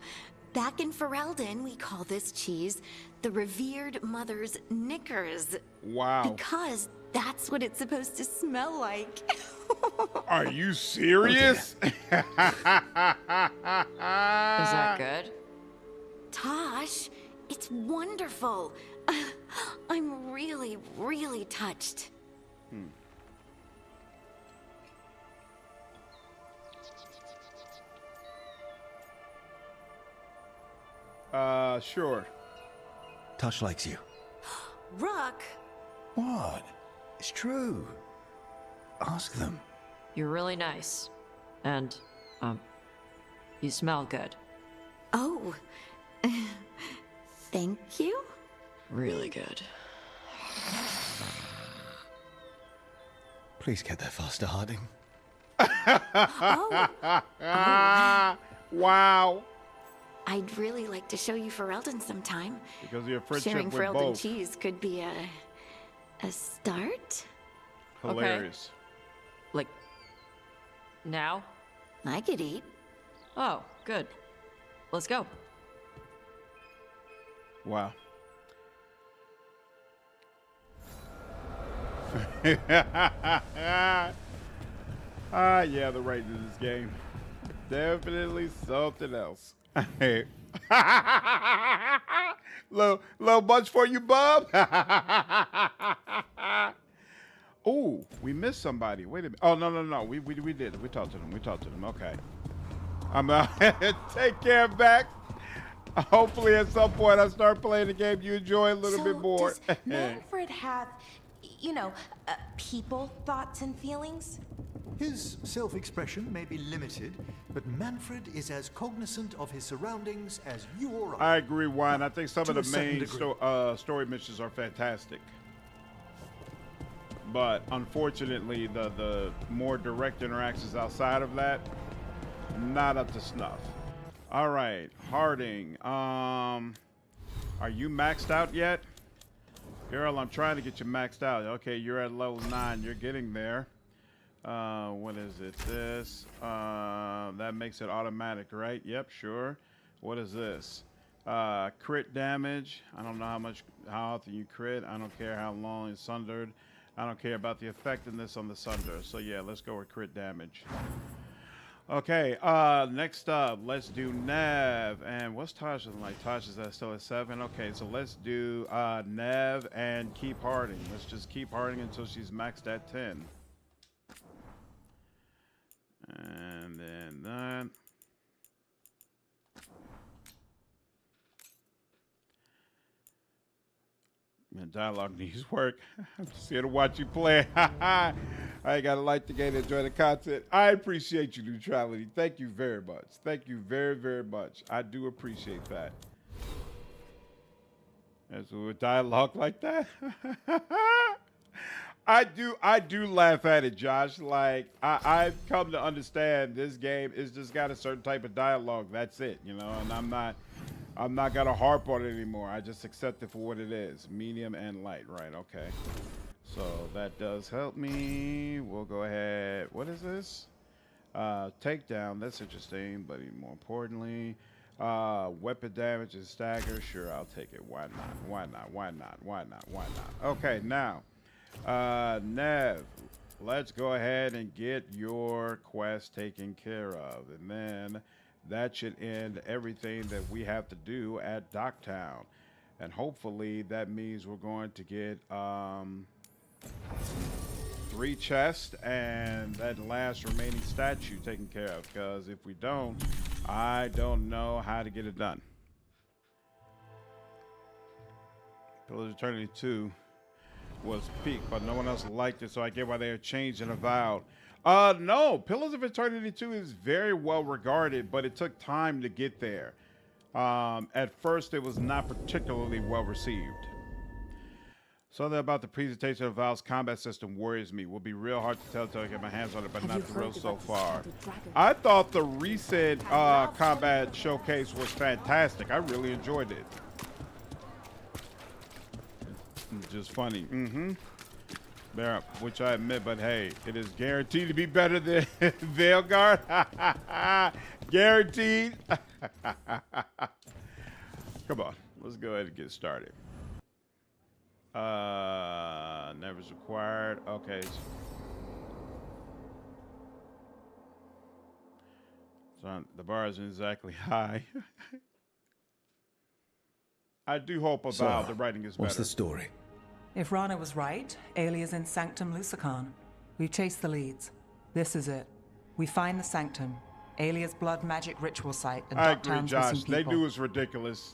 back in Ferelden, we call this cheese the revered mother's knickers. Wow. Because that's what it's supposed to smell like. Are you serious? Is that good? Tosh, it's wonderful. I'm really, really touched. Sure. Tosh likes you. Rook! What? It's true. Ask them. You're really nice. And, you smell good. Oh. Thank you? Really good. Please get there faster, Harding. Wow. I'd really like to show you Ferelden sometime. Because of your friendship Sharing with Ferelden both. cheese could be a start. Hilarious. Like, now? I could eat. Oh, good. Let's go. Wow. Yeah, the writing in this game. Definitely something else. little much for you, bub. Oh, we missed somebody. Wait a minute. Oh, no. We did. We talked to them. Okay. I'm out. Take care, back. Hopefully at some point I start playing the game you enjoy a little bit more. Does Manfred have, people, thoughts, and feelings? His self-expression may be limited, but Manfred is as cognizant of his surroundings as you or I. I agree, Juan. I think some of the main story missions are fantastic. But unfortunately, the more direct interactions outside of that, not up to snuff. All right, Harding. Are you maxed out yet? Girl, I'm trying to get you maxed out. Okay, you're at level 9. You're getting there. What is it? This. That makes it automatic, right? Yep, sure. What is this? Crit damage. I don't know how often you crit. I don't care how long it's sundered. I don't care about the effectiveness on the sunder. So yeah, let's go with crit damage. Okay, next up, let's do Neve. And what's Tasha like? Tasha's still at 7. Okay, so let's do Neve and keep Harding. Let's just keep Harding until she's maxed at 10. And then that. Man, dialogue needs work. I'm just here to watch you play. I ain't gotta like the game to enjoy the content. I appreciate you, Neutrality. Thank you very much. Thank you very, very much. I do appreciate that. And so with dialogue like that, I do laugh at it, Josh. Like I've come to understand this game is just got a certain type of dialogue. That's it, and I'm not gonna harp on it anymore. I just accept it for what it is. Medium and light, right? Okay. So that does help me. We'll go ahead. What is this? Takedown. That's interesting, but even more importantly, weapon damage and stagger. Sure, I'll take it. Why not? Okay, now, Neve, let's go ahead and get your quest taken care of, and then that should end everything that we have to do at Docktown. And hopefully that means we're going to get 3 chests and that last remaining statue taken care of. Because if we don't, I don't know how to get it done. Pillars of Eternity 2 was peak, but no one else liked it, so I get why they are changed and avowed. No, Pillars of Eternity 2 is very well regarded, but it took time to get there. At first, it was not particularly well received. Something about the presentation of Valve's combat system worries me. Will be real hard to tell until I get my hands on it, but not thrilled so far. I thought the recent combat showcase was fantastic. I really enjoyed it. Just funny. Which I admit, but hey, it is guaranteed to be better than Veilguard. Guaranteed. Come on, let's go ahead and get started. Never's required. Okay. So the bar isn't exactly high. I do hope about the writing is better. What's the story? If Rana was right, Alia's in Sanctum Lucican. We've chased the leads. This is it. We find the Sanctum, Alia's blood magic ritual site, and I agree, Docktown's Josh. missing They people. knew it was ridiculous.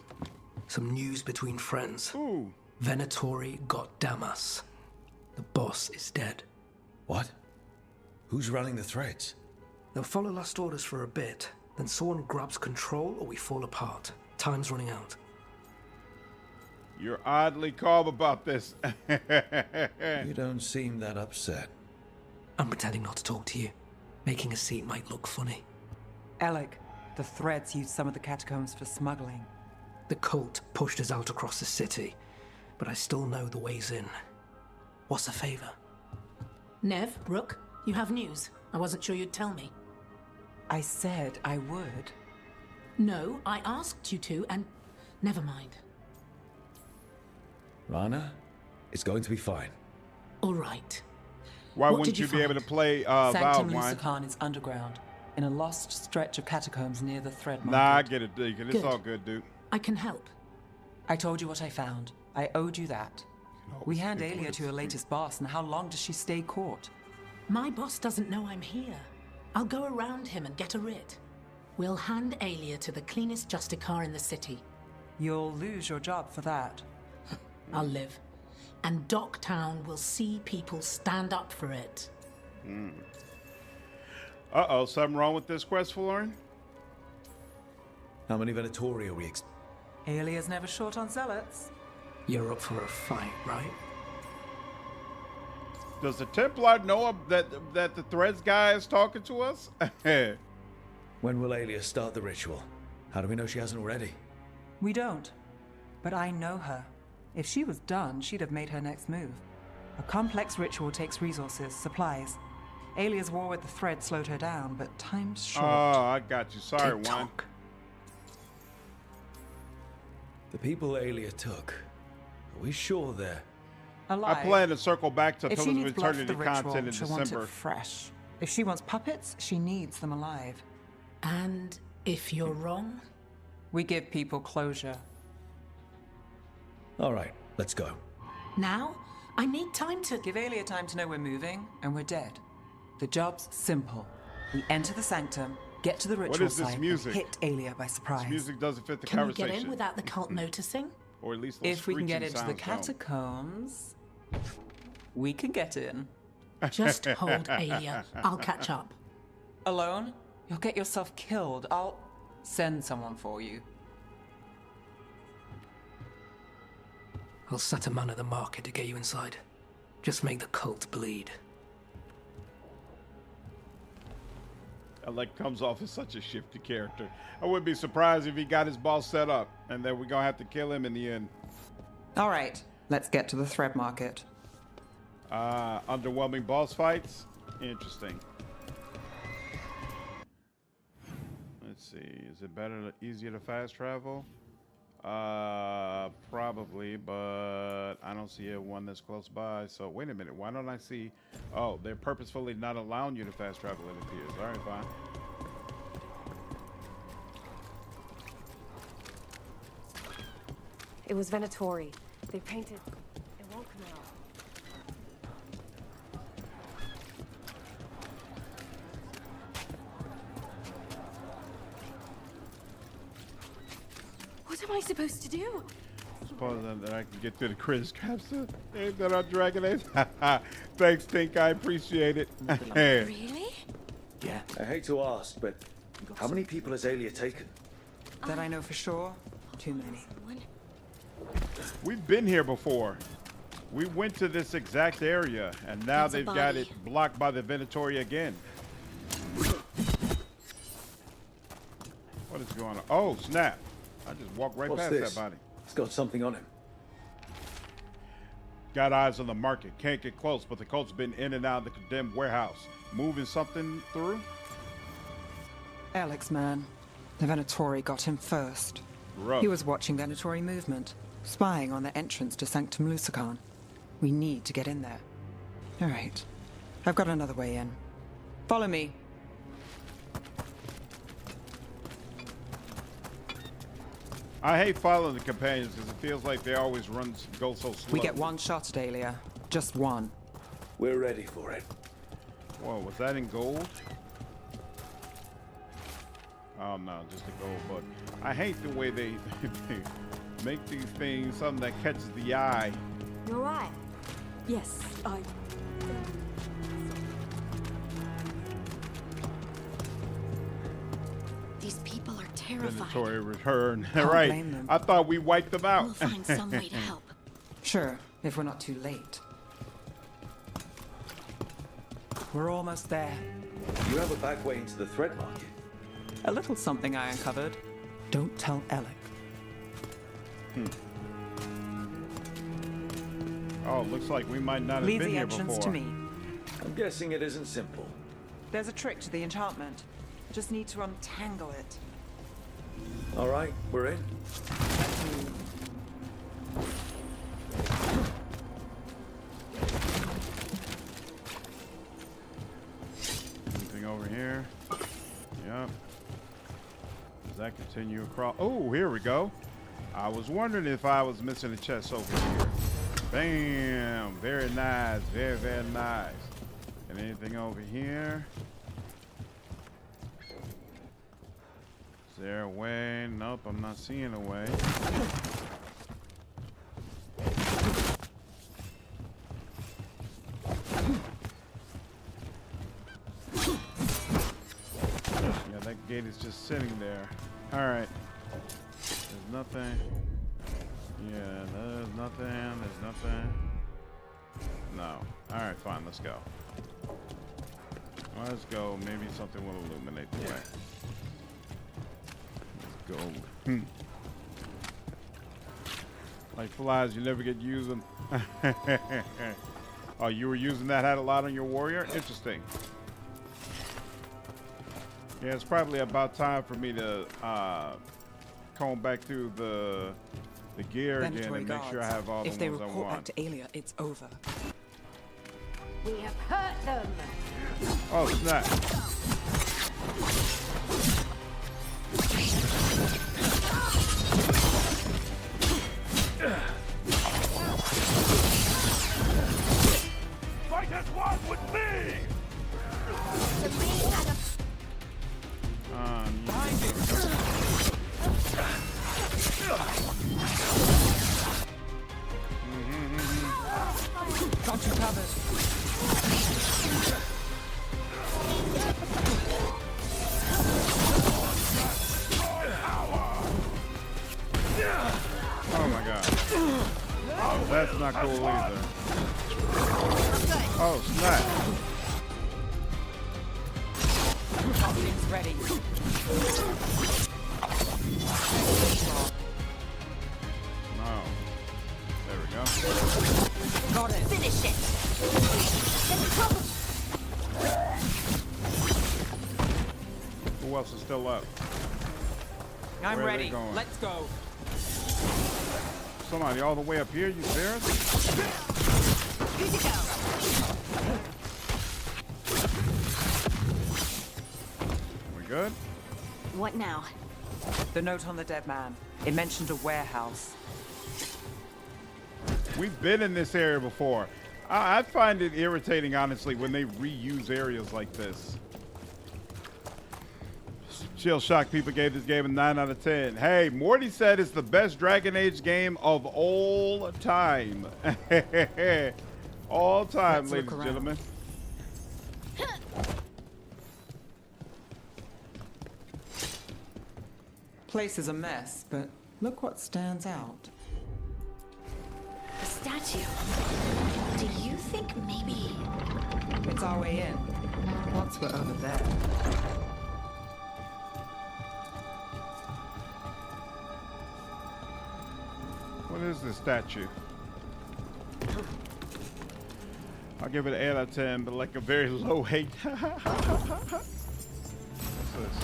Some news between friends. Ooh. Venatori got Damas. The boss is dead. What? Who's running the threads? They'll follow last orders for a bit, then someone grabs control or we fall apart. Time's running out. You're oddly calm about this. You don't seem that upset. I'm pretending not to talk to you. Making a seat might look funny. Alec, the threads used some of the catacombs for smuggling. The cult pushed us out across the city, but I still know the ways in. What's a favor? Neve, Rook, you have news. I wasn't sure you'd tell me. I said I would. No, I asked you to, and never mind. Rana, it's going to be fine. All right. Why What wouldn't did you you be able to find? play Sanctum Veilguard? Lucican is underground, in a lost stretch of catacombs near the Thread Nah, I Market. get it, Deacon. It's Good. all good, dude. I can help. I told you what I found. I owed you that. We hand Aelia to your latest boss, and how long does she stay caught? My boss doesn't know I'm here. I'll go around him and get a writ. We'll hand Aelia to the cleanest Justicar in the city. You'll lose your job for that. I'll live. And Docktown will see people stand up for it. Uh-oh, something wrong with this quest, Lauren? How many Venatori are we Aelia's never short on zealots. You're up for a fight, right? Does the Templar know that the Threads guy is talking to us? When will Aelia start the ritual? How do we know she hasn't already? We don't. But I know her. If she was done, she'd have made her next move. A complex ritual takes resources, supplies. Aelia's war with the Thread slowed her down, but time's short. Oh, I got you. Sorry, Juan. The people Aelia took, are we sure they're... Alive. I plan to circle back to If she needs Philip's blood for Eternity the ritual, content in she'll want December. it fresh. If she wants puppets, she needs them alive. And if you're wrong? We give people closure. All right, let's go. Now? I need time to... Give Aelia time to know we're moving, and we're dead. The job's simple. We enter the sanctum, get to the What ritual is this site, music? and hit Aelia by surprise. This music doesn't fit the Can we conversation. get in without the cult noticing? Or at least those If we can get screeching into the sounds don't. catacombs, we can get in. Just hold, Aelia. I'll catch up. Alone? You'll get yourself killed. I'll send someone for you. I'll set a man at the market to get you inside. Just make the cult bleed. Alec comes off as such a shifty character. I wouldn't be surprised if he got his boss set up, and then we're gonna have to kill him in the end. All right, let's get to the Thread Market. Underwhelming boss fights? Interesting. Let's see. Is it better, easier to fast travel? Probably, but I don't see one that's close by. So wait a minute. Why don't I see? Oh, they're purposefully not allowing you to fast travel, it appears. All right, fine. It was Venatori. They painted. It won't come out. What am I supposed to do? Suppose that I can get to the Chris capsule. Ain't that our Dragon Age? Thanks, Tink. I appreciate it. Really? Yeah. I hate to ask, but how many people has Aelia taken? That I know for sure, too many. We've been here before. We went to this exact area, and now That's a they've got body. it blocked by the Venatori again. What is going on? Oh, snap. I just walked right What's past this? that body. It's got something on him. Got eyes on the market. Can't get close, but the cult's been in and out of the condemned warehouse. Moving something through? Alex, man. The Venatori got him first. Rough. He was watching Venatori movement, spying on the entrance to Sanctum Lucican. We need to get in there. All right. I've got another way in. Follow me. I hate following the companions because it feels like they always go so slow. We get one shot at Aelia. Just one. We're ready for it. Whoa, was that in gold? Oh no, just a gold bug. I hate the way they make these things something that catches the eye. You're right. Yes, I... These people are terrified. Venatori return. Can't Right. blame them. I thought we wiped them out. We'll find some way to help. Sure, if we're not too late. We're almost there. You have a back way into the Thread Market. A little something I uncovered. Don't tell Alec. Oh, looks like we might not have Leave been the here entrance before. to me. I'm guessing it isn't simple. There's a trick to the enchantment. Just need to untangle it. All right, we're in. Anything over here? Yep. Does that continue across? Oh, here we go. I was wondering if I was missing a chest over here. Bam! Very nice. Very, very nice. And anything over here? Is there a way? Nope, I'm not seeing a way. Yeah, that gate is just sitting there. Alright. There's nothing. Yeah, there's nothing. There's nothing. No. Alright, fine. Let's go. Let's go. Maybe something will illuminate the way. Let's go. Like flies, you never get used them. Oh, you were using that hat a lot on your warrior? Interesting. Yeah, it's probably about time for me to comb back through the gear again and make sure I have all the ones I want. If they report back to Aelia, it's over. We have hurt them. Oh, snap. Fight as one with me! Got you covered. Oh my god. Oh, that's not cool either. Oh, snap. Confronting's ready. No. There we go. Got it. Finish it. Who else is still up? I'm Where are they ready. going? Let's go. Somebody all the way up here, you serious? Good to go. We good? What now? The note on the dead man. It mentioned a warehouse. We've been in this area before. I find it irritating, honestly, when they reuse areas like this. Chill Shock people gave this game a 9 out of 10. Hey, Morty said it's the best Dragon Age game of all time. All time, ladies and gentlemen. Place is a mess, but look what stands out. The statue. Do you think maybe... It's our way in. Once we're over there. What is this statue? I'll give it an 8 out of 10, but like a very low 8. What's this?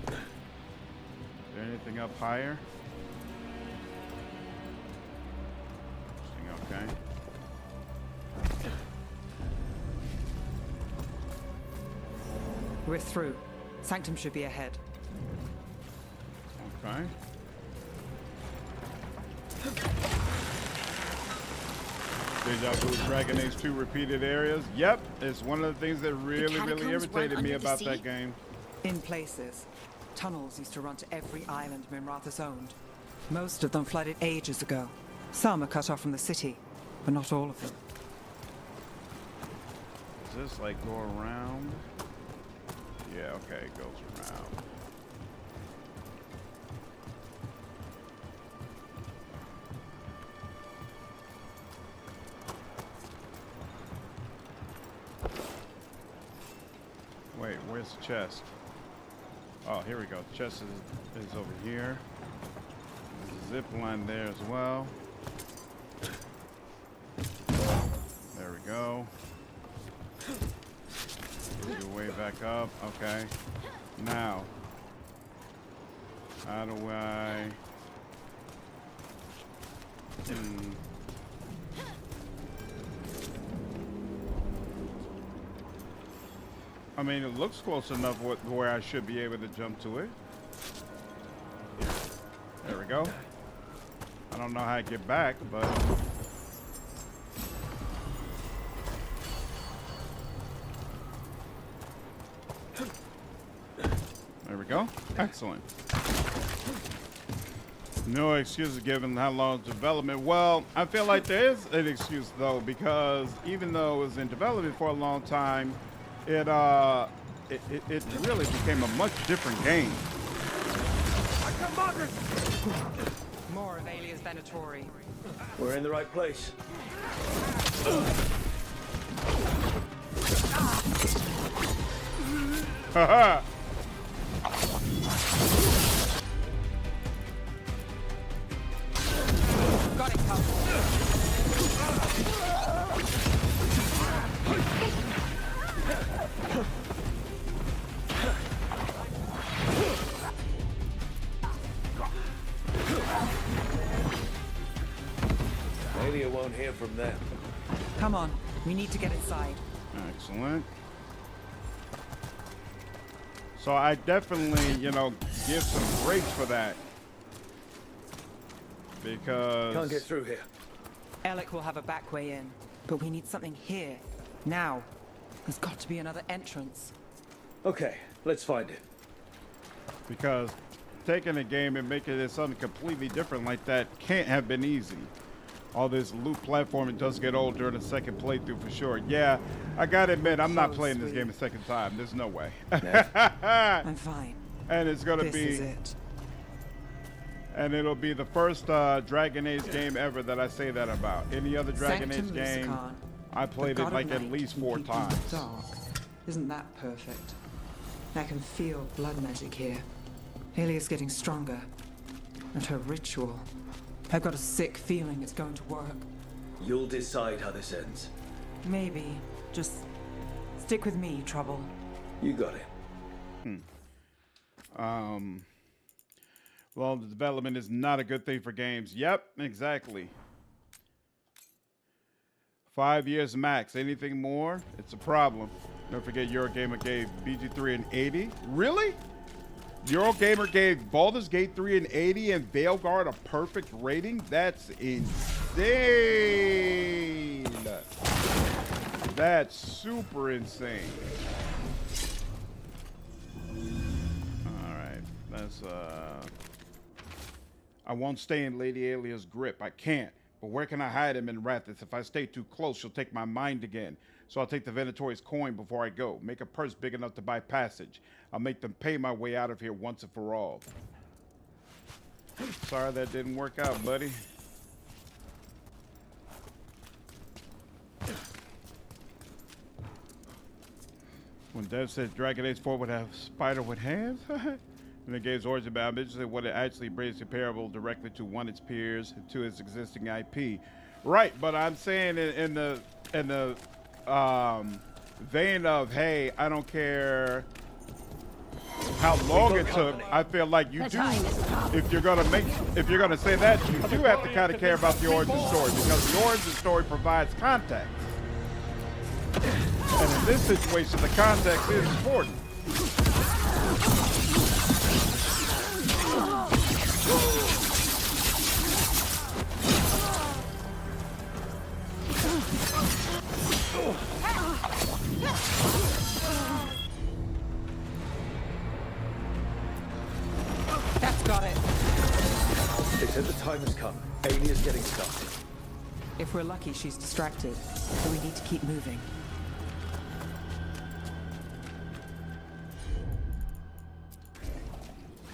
Is there anything up higher? Interesting, okay. We're through. Sanctum should be ahead. Okay. Deja vu, Dragon Age 2 repeated areas. Yep, it's one of the things that really irritated me about that game. In places. Tunnels used to run to every island Minrathous owned. Most of them flooded ages ago. Some are cut off from the city, but not all of them. Does this like go around? Yeah, okay, it goes around. Wait, where's the chest? Oh, here we go. The chest is over here. There's a zip line there as well. There we go. Your way back up. Okay. Now, how do I? I mean, it looks close enough where I should be able to jump to it. There we go. I don't know how I get back, but... There we go. Excellent. No excuses given how long development. Well, I feel like there is an excuse, though, because even though it was in development for a long time, it really became a much different game. More of Alia's Venatori. We're in the right place. Haha. Got it, Cup. Alia won't hear from them. Come on, we need to get inside. Excellent. So I definitely, you know, give some grace for that. Because... Can't get through here. Alec will have a back way in, but we need something here. Now. There's got to be another entrance. Okay, let's find it. Because taking a game and making it something completely different like that can't have been easy. All this loot platforming does get old during the second playthrough for sure. Yeah, I gotta admit, I'm not playing this game a second time. There's no way. I'm fine. And it's gonna This be... is it. And it'll be the first Dragon Age game ever that I say that about. Any other Dragon Age game, I played it like at least 4 times. Dark. Isn't that perfect? I can feel blood magic here. Alia's getting stronger. And her ritual. I've got a sick feeling it's going to work. You'll decide how this ends. Maybe. Just stick with me, Trouble. You got it. Well, the development is not a good thing for games. Yep, exactly. 5 years max. Anything more, it's a problem. Don't forget Eurogamer gave BG3 an 80. Really? Eurogamer gave Baldur's Gate 3 an 80 and Veilguard a perfect rating? That's insane. That's super insane. All right, let's I won't stay in Lady Alia's grip. I can't. But where can I hide him in Rathis? If I stay too close, she'll take my mind again. So I'll take the Venatori's coin before I go. Make a purse big enough to buy passage. I'll make them pay my way out of here once and for all. Sorry that didn't work out, buddy. When Dev said Dragon Age 4 would have spider with hands, and the game's origin, but I'm interested in what it actually brings comparable directly to one its peers and to its existing IP. Right, but I'm saying in the vein of, hey, I don't care how long it took. I feel like you do. If you're gonna say that, you do have to kind of care about the origin story, because the origin story provides context. And in this situation, the context is important. That's got it. They said the time has come. Alia's getting started. If we're lucky, she's distracted, so we need to keep moving.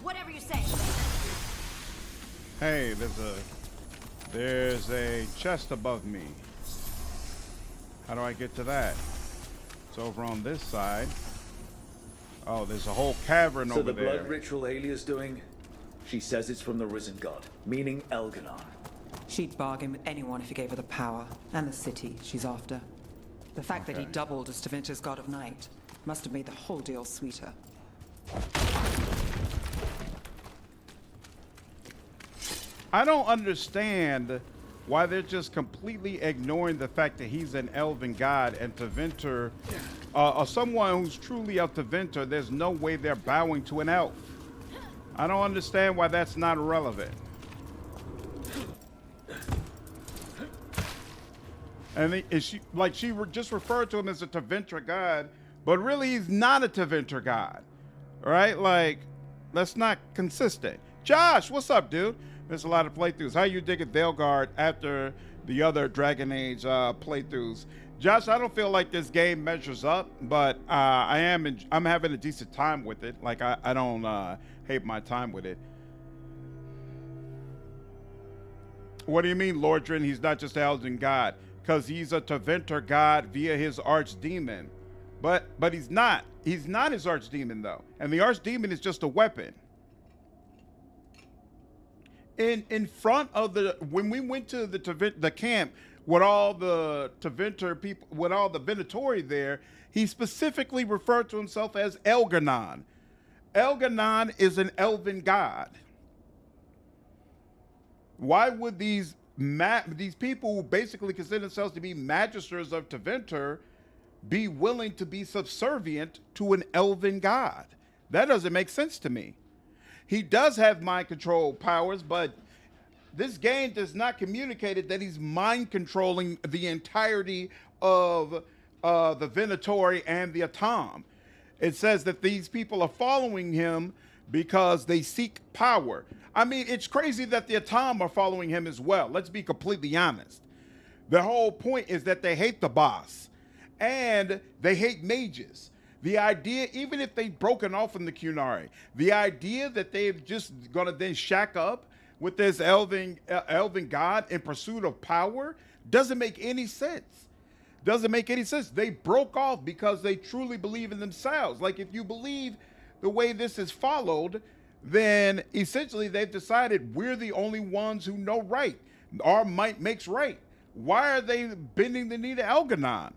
Whatever you say. Hey, there's a chest above me. How do I get to that? It's over on this side. Oh, there's a whole cavern over there. So the blood ritual Alia's doing, she says it's from the risen god, meaning Elgar'nan. She'd bargain with anyone if he gave her the power, and the city she's after. The fact that he doubled as Tevinter's god of night, Must have made the whole deal sweeter. I don't understand why they're just completely ignoring the fact that he's an elven god and Tevinter, or someone who's truly a Tevinter, there's no way they're bowing to an elf. I don't understand why that's not relevant. And she just referred to him as a Tevinter god, but really he's not a Tevinter god, right? Like, that's not consistent. Josh, what's up, dude? There's a lot of playthroughs. How you digging Veilguard after the other Dragon Age playthroughs? Josh, I don't feel like this game measures up, but I'm having a decent time with it. Like, I don't hate my time with it. What do you mean, Lordrin? He's not just Elden God. Because he's a Tevinter god via his archdemon. But he's not. He's not his archdemon, though. And the archdemon is just a weapon. In front of when we went to the camp with all the Tevinter people, with all the Venatori there, he specifically referred to himself as Elgar'nan. Elgar'nan is an elven god. Why would these people who basically consider themselves to be magisters of Tevinter be willing to be subservient to an elven god? That doesn't make sense to me. He does have mind control powers, but this game does not communicate that he's mind controlling the entirety of the Venatori and the Atom. It says that these people are following him because they seek power. I mean, it's crazy that the Atom are following him as well. Let's be completely honest. The whole point is that they hate the boss and they hate mages. The idea, even if they've broken off from the Qunari, the idea that they're just gonna then shack up with this elven god in pursuit of power doesn't make any sense. Doesn't make any sense. They broke off because they truly believe in themselves. Like, if you believe the way this is followed, then essentially they've decided we're the only ones who know right. Our might makes right. Why are they bending the knee to Elgar'nan?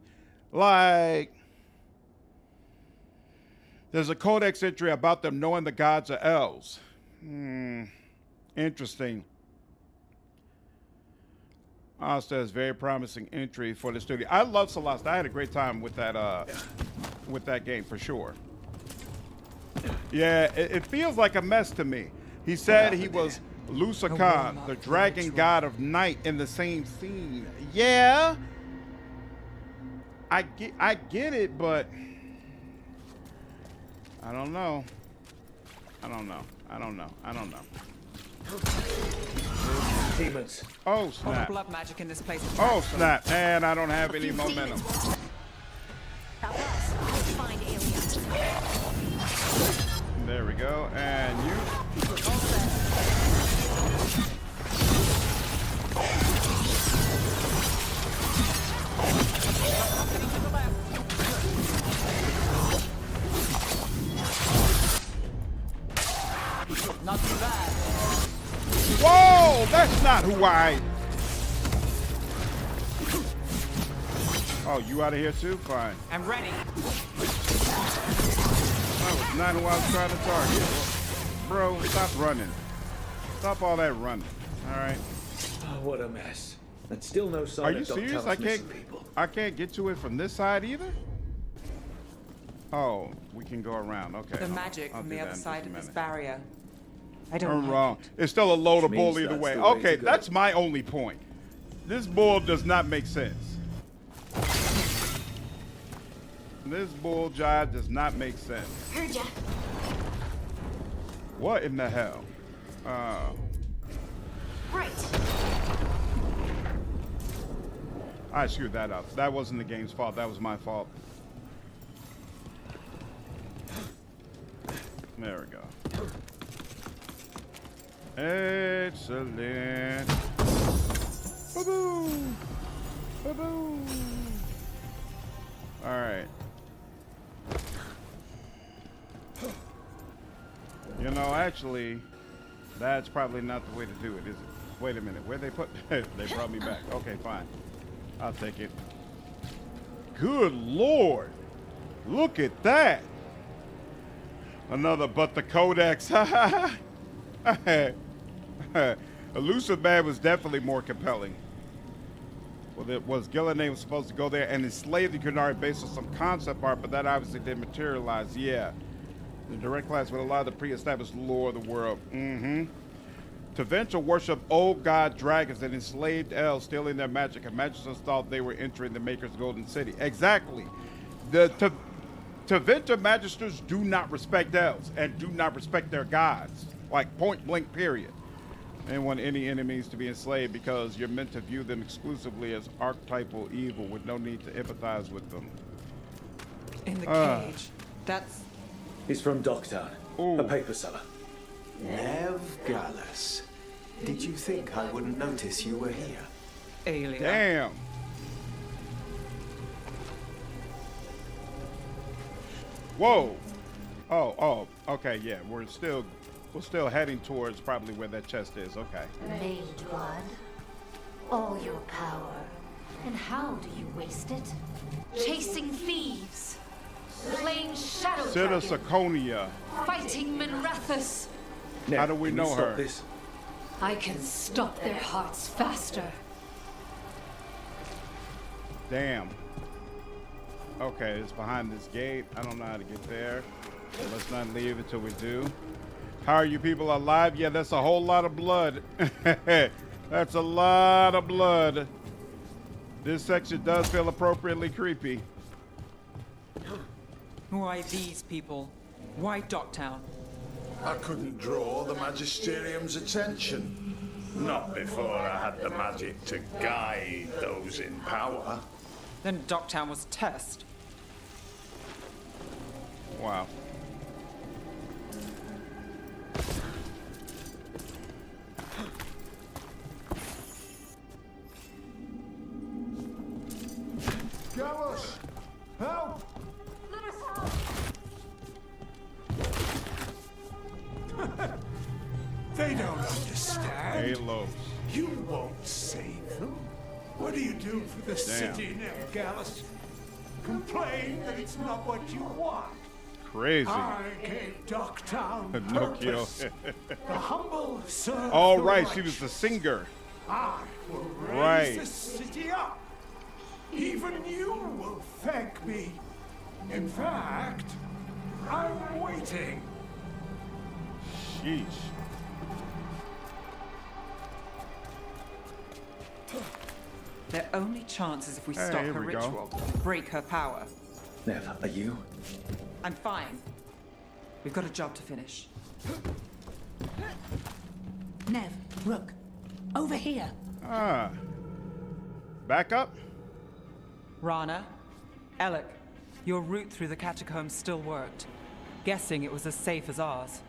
Like, there's a codex entry about them knowing the gods are elves. Interesting. Asta is very promising entry for the studio. I love Solas. I had a great time with that game for sure. Yeah, it feels like a mess to me. He said he was Lusakan, the dragon god of night, in the same scene. Yeah, I get it, but I don't know. Demons. Oh snap! Blood magic in this place. Oh snap! And I don't have any momentum. There we go. And you. Not too bad. Whoa! That's not who I. Oh, you out of here too? Fine. I'm ready. That was not who I was trying to target. Bro, stop running. Stop all that running. All right. Oh, what a mess. And still no sign. Are you serious? I can't get to it from this side either? Oh, we can go around. Okay. The magic from the other side of this barrier. I don't I'm wrong. It's still a load of bull either way. Okay, that's my only point. This bull does not make sense. This bull jive does not make sense. Heard ya. What in the hell? Right. I screwed that up. That wasn't the game's fault. That was my fault. There we go. Excellent. Ba-boom. Ba-boom. All right. You know, actually, that's probably not the way to do it, is it? Wait a minute. Where'd they put? They brought me back. Okay, fine. I'll take it. Good Lord. Look at that. Another but the Codex. Elusive Man was definitely more compelling. Well, it was Gillian was supposed to go there and enslave the Qunari based on some concept art, but that obviously didn't materialize. Yeah. The direct class would allow the pre-established lore of the world. Tevinter worship old god dragons and enslaved elves, stealing their magic, and magicians thought they were entering the Maker's Golden City. Exactly. The Tevinter magisters do not respect elves and do not respect their gods. Like, point blank, period. They want any enemies to be enslaved because you're meant to view them exclusively as archetypal evil with no need to empathize with them. In the cage. That's... He's from Docktown, a paper seller. Neve Gallus. Did you think I wouldn't notice you were here? Alien. Damn. Whoa. Oh, okay, yeah. We're still heading towards probably where that chest is. Okay. Mage blood. All your power. And how do you waste it? Chasing thieves. Playing shadow dragon. Sidosaconia. Fighting Minrathus. How do we know her? This? I can stop their hearts faster. Damn. Okay, it's behind this gate. I don't know how to get there. So let's not leave until we do. How are you people alive? Yeah, that's a whole lot of blood. That's a lot of blood. This section does feel appropriately creepy. Why these people? Why Docktown? I couldn't draw the Magisterium's attention. Not before I had the magic to guide those in power. Then Docktown was a test. Wow. Gallus! Help! They don't understand. Halos. You won't save them. What do you do for the city, Neve Gallus? Complain that it's not what you want. Crazy. I gave Docktown Pinocchio. purpose. The humble serve All the right, she righteous. was the singer. I will raise Right. the city up. Even you will thank me. In fact, I'm waiting. Sheesh. Their only chance is if we Hey, stop here her we go. ritual, break her power. Neve, are you? I'm fine. We've got a job to finish. Neve, Rook, over here. Ah. Back up. Rana, Alec, your route through the catacombs still worked. Guessing it was as safe as ours.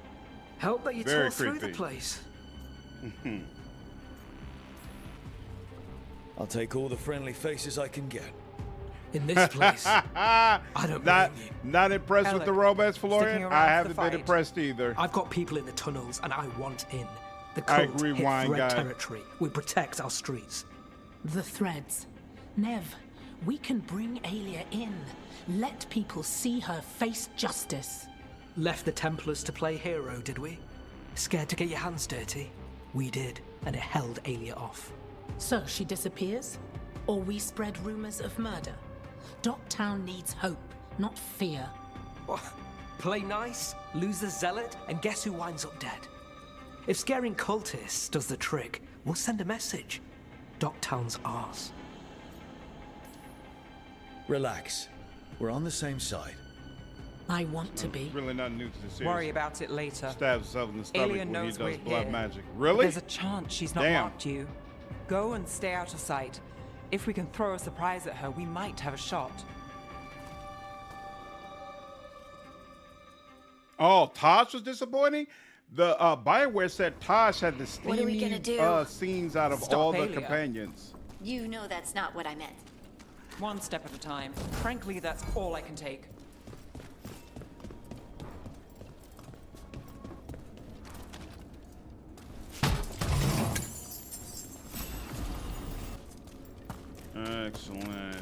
Help that you Very tore through the creepy. place. I'll take all the friendly faces I can get. In this place, I don't not, blame you. not impressed with the romance, Florian. around I for the haven't been fight. impressed either. I've got people in the tunnels, and I want in. The I cult agree, hit wine thread guy. territory. We protect our streets. The threads. Neve, we can bring Aelia in. Let people see her face justice. Left the Templars to play hero, did we? Scared to get your hands dirty? We did, and it held Aelia off. So she disappears? Or we spread rumors of murder? Docktown needs hope, not fear. What? Play nice, lose the zealot, and guess who winds up dead? If scaring cultists does the trick, we'll send a message. Docktown's ours. Relax. We're on the same side. I want to be. Really not new to the series. Worry about it later. Stabs himself in the stomach Alien when he knows does we're blood here. magic. But Really? there's a chance she's not Damn. marked you. Go and stay out of sight. If we can throw a surprise at her, we might have a shot. Oh, Tosh was disappointing? The BioWare said Tosh had the What are we gonna steamy do? scenes out of Stop all the Aelia. companions. You know that's not what I meant. One step at a time. Frankly, that's all I can take. Excellent.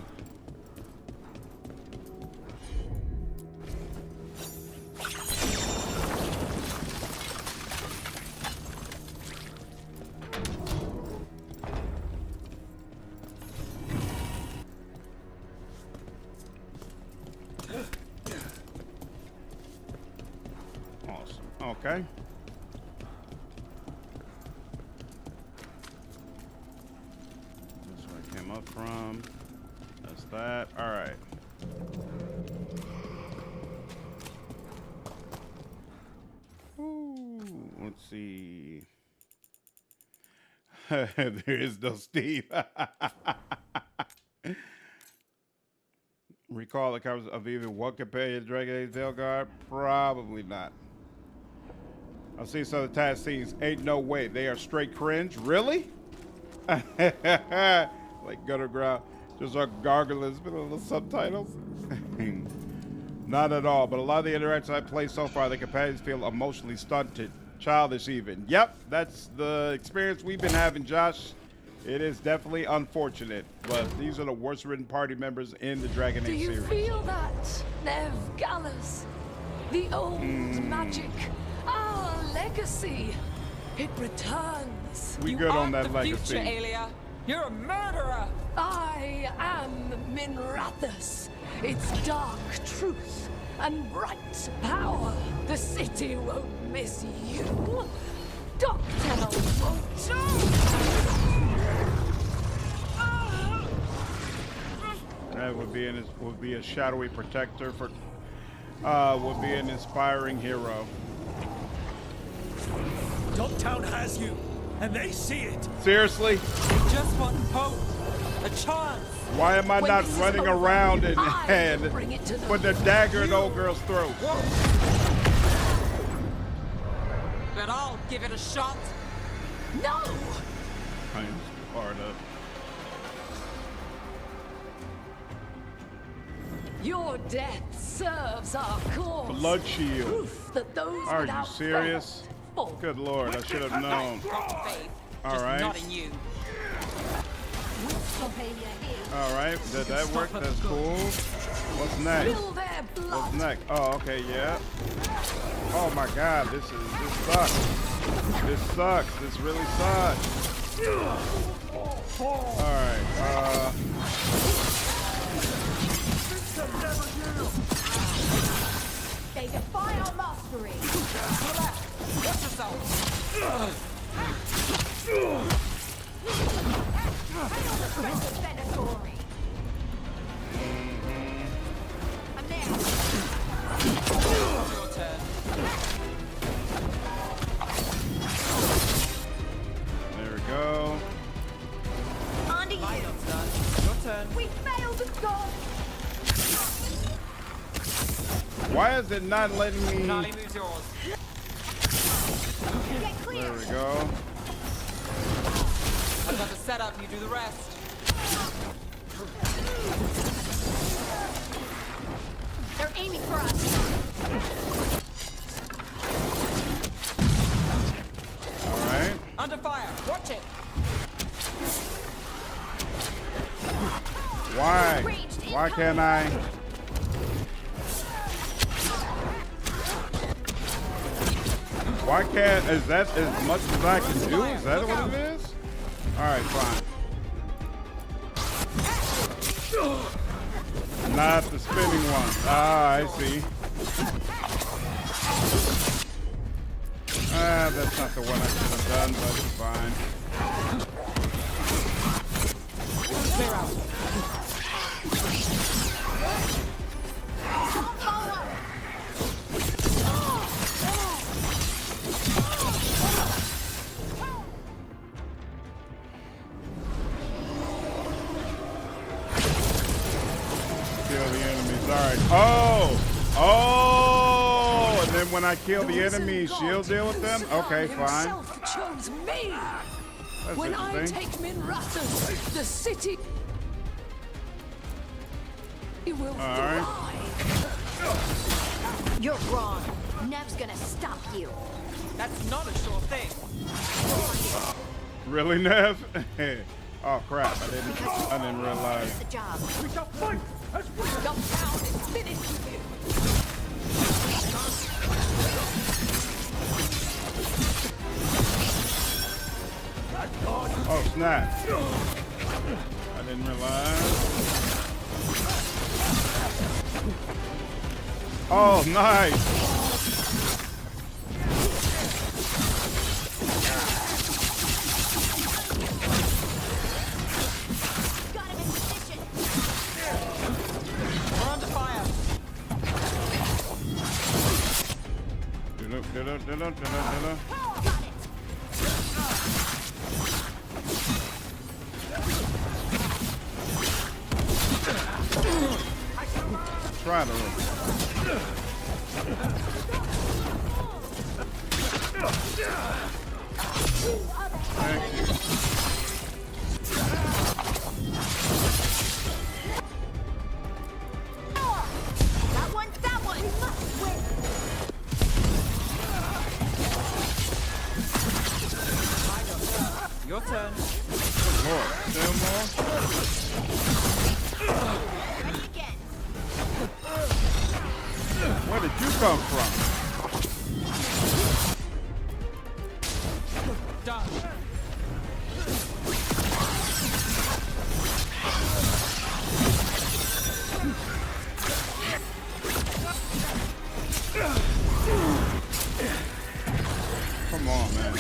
Okay. That's where I came up from. That's that. All right. Ooh, let's see. There is no Steve. Recall the covers of even one companion Dragon Age Veilguard? Probably not. I've seen some of the task scenes. Ain't no way. They are straight cringe. Really? Like gutter ground. Just our gargling with the subtitles. Not at all. But a lot of the interactions I played so far, the companions feel emotionally stunted. Childish even. Yep, that's the experience we've been having, Josh. It is definitely unfortunate, but these are the worst written party members in the Dragon Age series. Do you feel that, Neve Gallus? The old magic, our legacy. It returns. We good on that legacy. Future, Aelia. You're a murderer. I am Minrathous. It's dark truth and bright power. The city won't miss you. Doctor won't too. That would be a shadowy protector for would be an inspiring hero. Dogtown has you, and they see it. Seriously? Just one hope, a chance. Why am I not running around and put the dagger in old girl's throat? But I'll give it a shot. No! I'm Sparta. Your death serves our cause. Blood shield. Proof that those Are you without serious? faith fall. Good lord, I should have known. All right. Not in you. All right, did that work? That's cool. What's next? What's next? Oh, okay, yeah. Oh my God, this sucks. This sucks. This really sucks. All right. They defy our mastery. Watch yourself. Venatori. I'm there. Your turn. There we go. On to you. Your turn. We failed the goal. Why is it not letting me? Nali moves yours. Get clear. There we go. I've got the setup, you do the rest. They're aiming for us. All right. Under fire. Watch it. Why? Why can't I? Why can't? Is that as much as I can do? Is that what it is? All right, fine. Not the spinning one. Ah, I see. Ah, that's not the one I should have done, but it's fine. Clear out. Kill the enemies. All right. Oh, and then when I kill the enemy, she'll deal with them. Okay, fine. Chose me. That's When I interesting. take Minrathous, the city will All right. You're wrong. Nev's gonna stop you. That's not a sure thing. Really, Neve? Oh crap! I didn't realize. The job. We shall fight as we Dogtown is finished with you. Oh snap! I didn't realize. Oh nice! Try to. Thank you. That one! We must win! Your turn. Lord, still more? Ready again. Where did you come from? Done. Come on, man.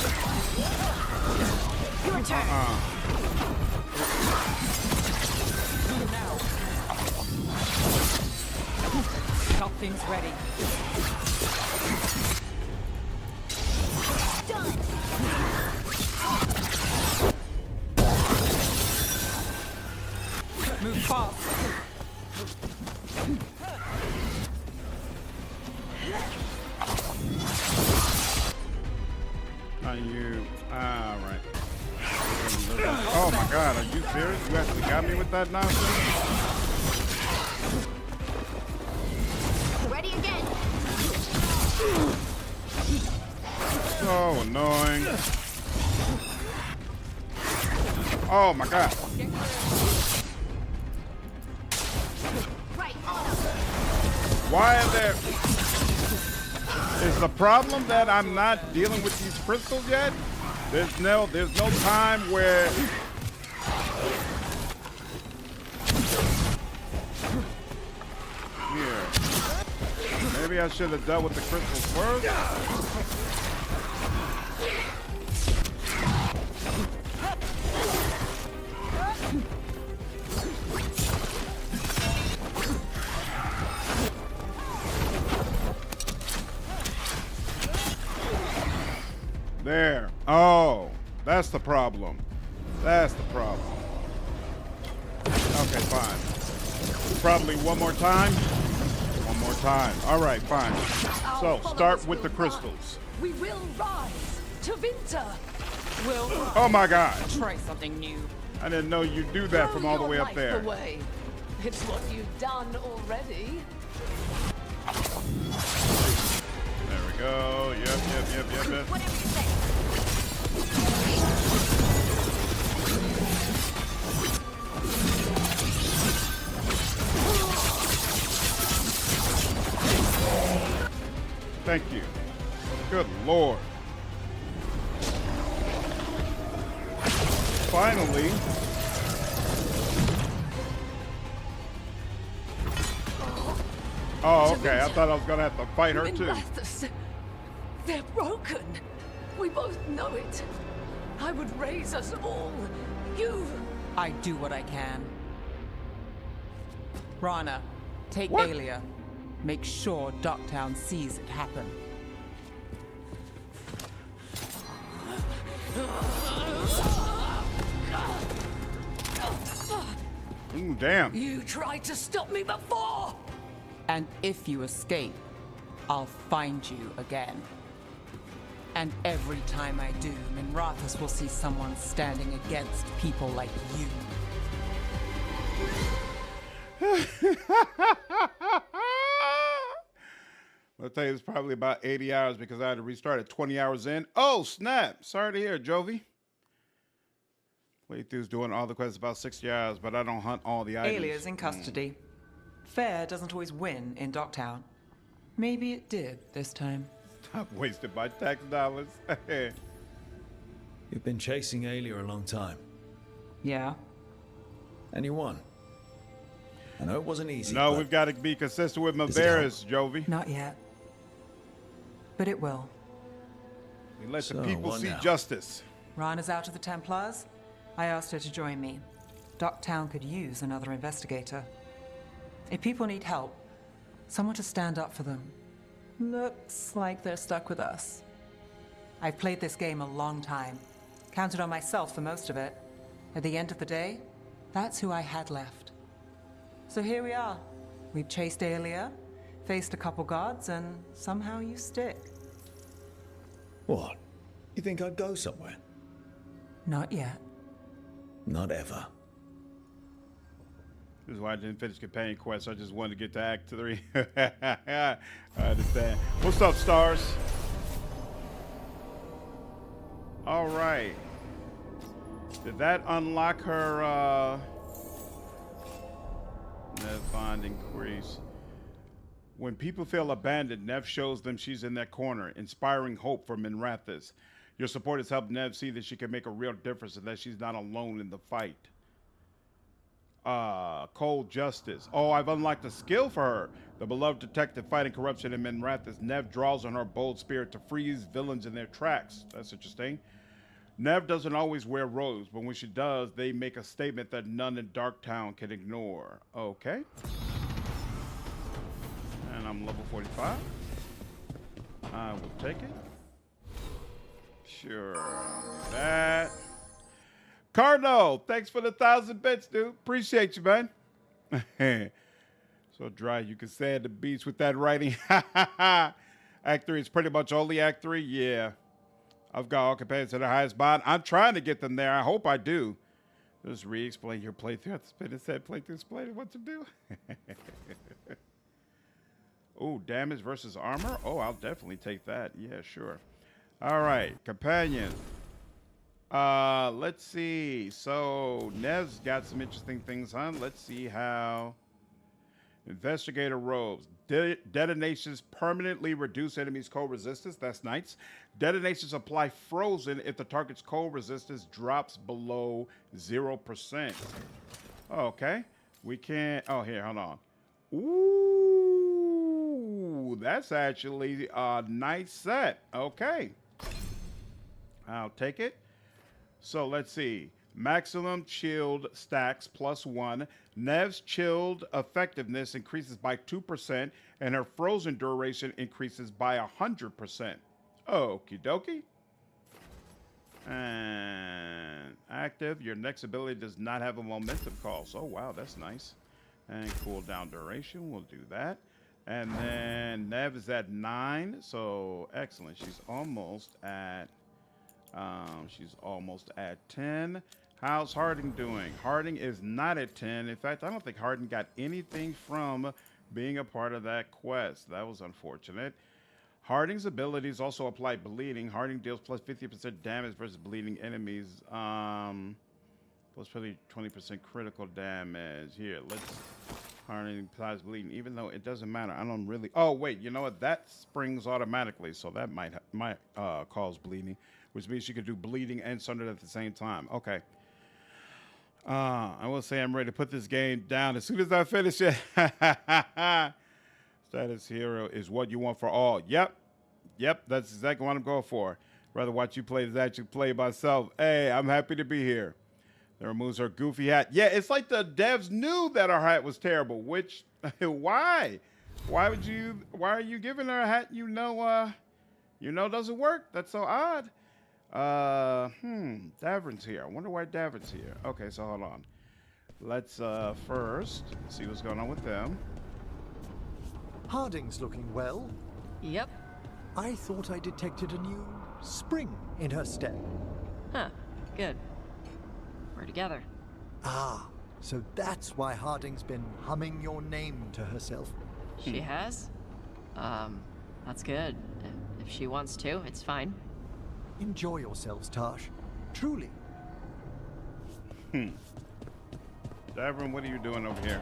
Your turn. Now. Something's ready. Done. Move fast. Are you? Ah, right. Oh my God, are you serious? You actually got me with that nonsense? Ready again. So annoying. Oh my God. Right on up. Why are there? Is the problem that I'm not dealing with these crystals yet? There's no time where. Here. Maybe I should have dealt with the crystals first. There. Oh, that's the problem. That's the problem. Okay, fine. Probably one more time. One more time. All right, fine. So, start with the crystals. We will rise. Tevinter. Will. Oh my God. Try something new. I didn't know you'd do that from all the way up there. Away. It's what you've done already. There we go. Yep. Whatever you say. Thank you. Good Lord. Finally. Oh, okay. I thought I was gonna have to fight her too. They're broken. We both know it. I would raise us all. You. I do what I can. Rana, take What? Aelia. Make sure Docktown sees it happen. Ooh, damn. You tried to stop me before. And if you escape, I'll find you again. And every time I do, Minrathous will see someone standing against people like you. I'll tell you, it's probably about 80 hours because I had to restart at 20 hours in. Oh, snap. Sorry to hear, Jovi. Playthrough's doing all the quests about 60 hours, but I don't hunt all the items. Aelia's in custody. Fair doesn't always win in Docktown. Maybe it did this time. I've wasted my tax dollars. You've been chasing Aelia a long time. Yeah. And you won. I know it wasn't easy. No, but we've got to be consistent with Maveris, Jovi. Not yet. But it will. We let the So, people what see now? justice. Rana's out of the Templars. I asked her to join me. Docktown could use another investigator. If people need help, someone to stand up for them. Looks like they're stuck with us. I've played this game a long time. Counted on myself for most of it. At the end of the day, that's who I had left. So here we are. We've chased Aelia, faced a couple gods, and somehow you stick. What? You think I'd go somewhere? Not yet. Not ever. This is why I didn't finish companion quest. I just wanted to get to Act 3. I understand. What's up, stars? All right. Did that unlock her Neve bond increase? When people feel abandoned, Neve shows them she's in their corner, inspiring hope for Minrathous. Your support has helped Neve see that she can make a real difference and that she's not alone in the fight. Cold Justice. Oh, I've unlocked a skill for her. The beloved detective fighting corruption in Minrathous. Neve draws on her bold spirit to freeze villains in their tracks. That's interesting. Neve doesn't always wear robes, but when she does, they make a statement that none in Darktown can ignore. Okay. And I'm level 45. I will take it. Sure, I'll do that. Cardinal, thanks for the 1,000 bits, dude. Appreciate you, man. So dry you can sand the beach with that writing. Act 3 is pretty much only Act 3. Yeah. I've got all companions to the highest bond. I'm trying to get them there. I hope I do. Just re-explain your playthrough. At the spin and set playthrough explaining what to do. Oh, damage versus armor? Oh, I'll definitely take that. Yeah, sure. All right, companion. Let's see. So Neve's got some interesting things, huh? Let's see how. Investigator robes. Detonations permanently reduce enemies' cold resistance. That's nice. Detonations apply frozen if the target's cold resistance drops below 0%. Okay. We can't. Oh, here, hold on. Ooh, that's actually a nice set. Okay. I'll take it. So let's see. Maximum chilled stacks +1. Neve's chilled effectiveness increases by 2%, and her frozen duration increases by 100%. Okie dokie. And active. Your next ability does not have a momentum cost. Oh, wow, that's nice. And cooldown duration. We'll do that. And then Neve is at 9. So excellent. She's almost at 10. How's Harding doing? Harding is not at 10. In fact, I don't think Harding got anything from being a part of that quest. That was unfortunate. Harding's abilities also apply bleeding. Harding deals plus 50% damage versus bleeding enemies. Plus 20% critical damage. Here, let's Harding applies bleeding, even though it doesn't matter. I don't really. Oh wait, you know what? That springs automatically, so that might cause bleeding, which means you could do bleeding and sundered at the same time. Okay. I will say I'm ready to put this game down as soon as I finish it. Status hero is what you want for all. Yep, that's exactly what I'm going for. Rather watch you play than actually play myself. Hey, I'm happy to be here. That removes her goofy hat. Yeah, it's like the devs knew that her hat was terrible. Which, why? Why are you giving her a hat you know doesn't work? That's so odd. Davrin's here. I wonder why Davrin's here. Okay, so hold on. Let's first see what's going on with them. Harding's looking well. Yep. I thought I detected a new spring in her step. Huh. Good. We're together. Ah, so that's why Harding's been humming your name to herself. She has? That's good. If she wants to, it's fine. Enjoy yourselves, Tash. Truly. Davrin, what are you doing over here?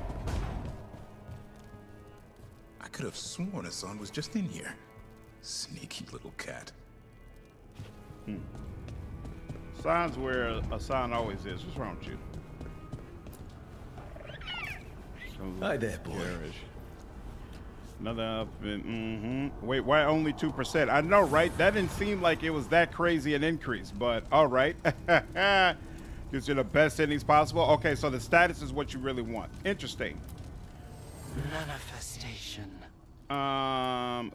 I could have sworn Hassan was just in here. Sneaky little cat. Hassan's where Hassan always is. What's wrong with you? Hi there, boy. Garish. Another outfit. Wait, why only 2%? I know, right? That didn't seem like it was that crazy an increase, but all right. Gives you the best innings possible. Okay, so the status is what you really want. Interesting. Manifestation.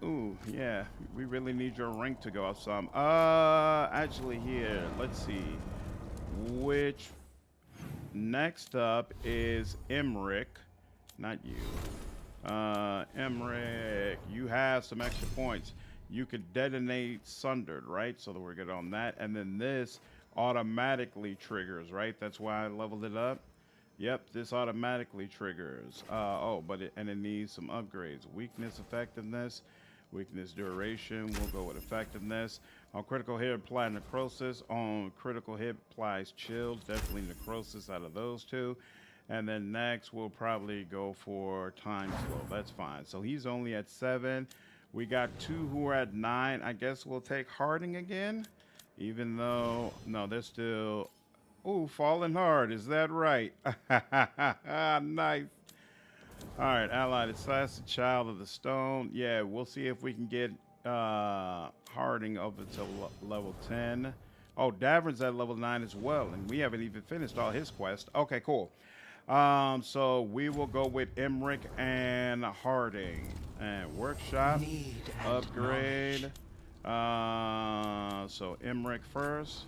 Ooh, yeah, we really need your rank to go up some. Actually here, let's see. Which, next up is Emmerich, not you. Emmerich, you have some extra points. You could detonate Sundered, right? So that we're good on that. And then this automatically triggers, right? That's why I leveled it up. Yep, this automatically triggers. And it needs some upgrades. Weakness, effectiveness, weakness, duration. We'll go with effectiveness. On critical hit, apply necrosis. On critical hit, applies chills. Definitely necrosis out of those two. And then next, we'll probably go for time slow. That's fine. So he's only at 7. We got 2 who are at 9. I guess we'll take Harding again, even though no, they're still. Ooh, falling hard. Is that right? Nice. All right, allied assassin, child of the stone. Yeah, we'll see if we can get Harding up until level 10. Oh, Davern's at level 9 as well, and we haven't even finished all his quests. Okay, cool. So we will go with Emmerich and Harding. And workshop, upgrade. So Emmerich first.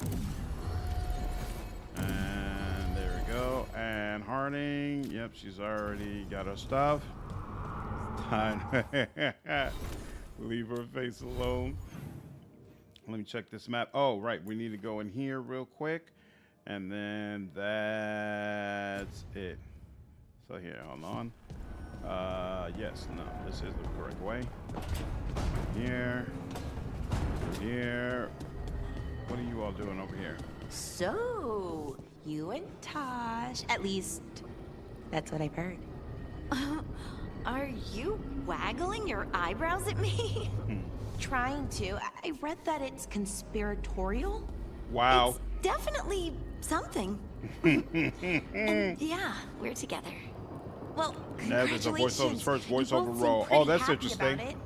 And there we go. And Harding, yep, she's already got her stuff. Time. Leave her face alone. Let me check this map. Oh, right, we need to go in here real quick. And then that's it. So here, hold on. Yes, no, this is the correct way. Here. Here. What are you all doing over here? So, you and Tosh, at least that's what I've heard. Are you waggling your eyebrows at me? Trying to. I read that it's conspiratorial. Wow. It's definitely something. And yeah, we're together. Well, Neve is a congratulations. first You both voiceover seem role. pretty Oh, that's happy interesting. about it.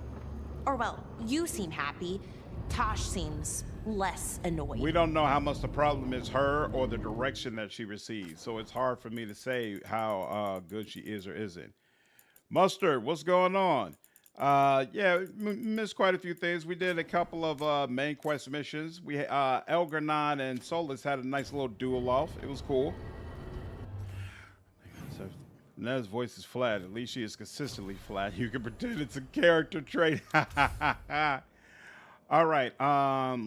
Or well, you seem happy. Tosh seems less annoyed. We don't know how much the problem is her or the direction that she receives, so it's hard for me to say how good she is or isn't. Mustard, what's going on? Yeah, missed quite a few things. We did a couple of main quest missions. We Elgar'nan and Solas had a nice little duel off. It was cool. So Neve's voice is flat. At least she is consistently flat. You can pretend it's a character trait. All right,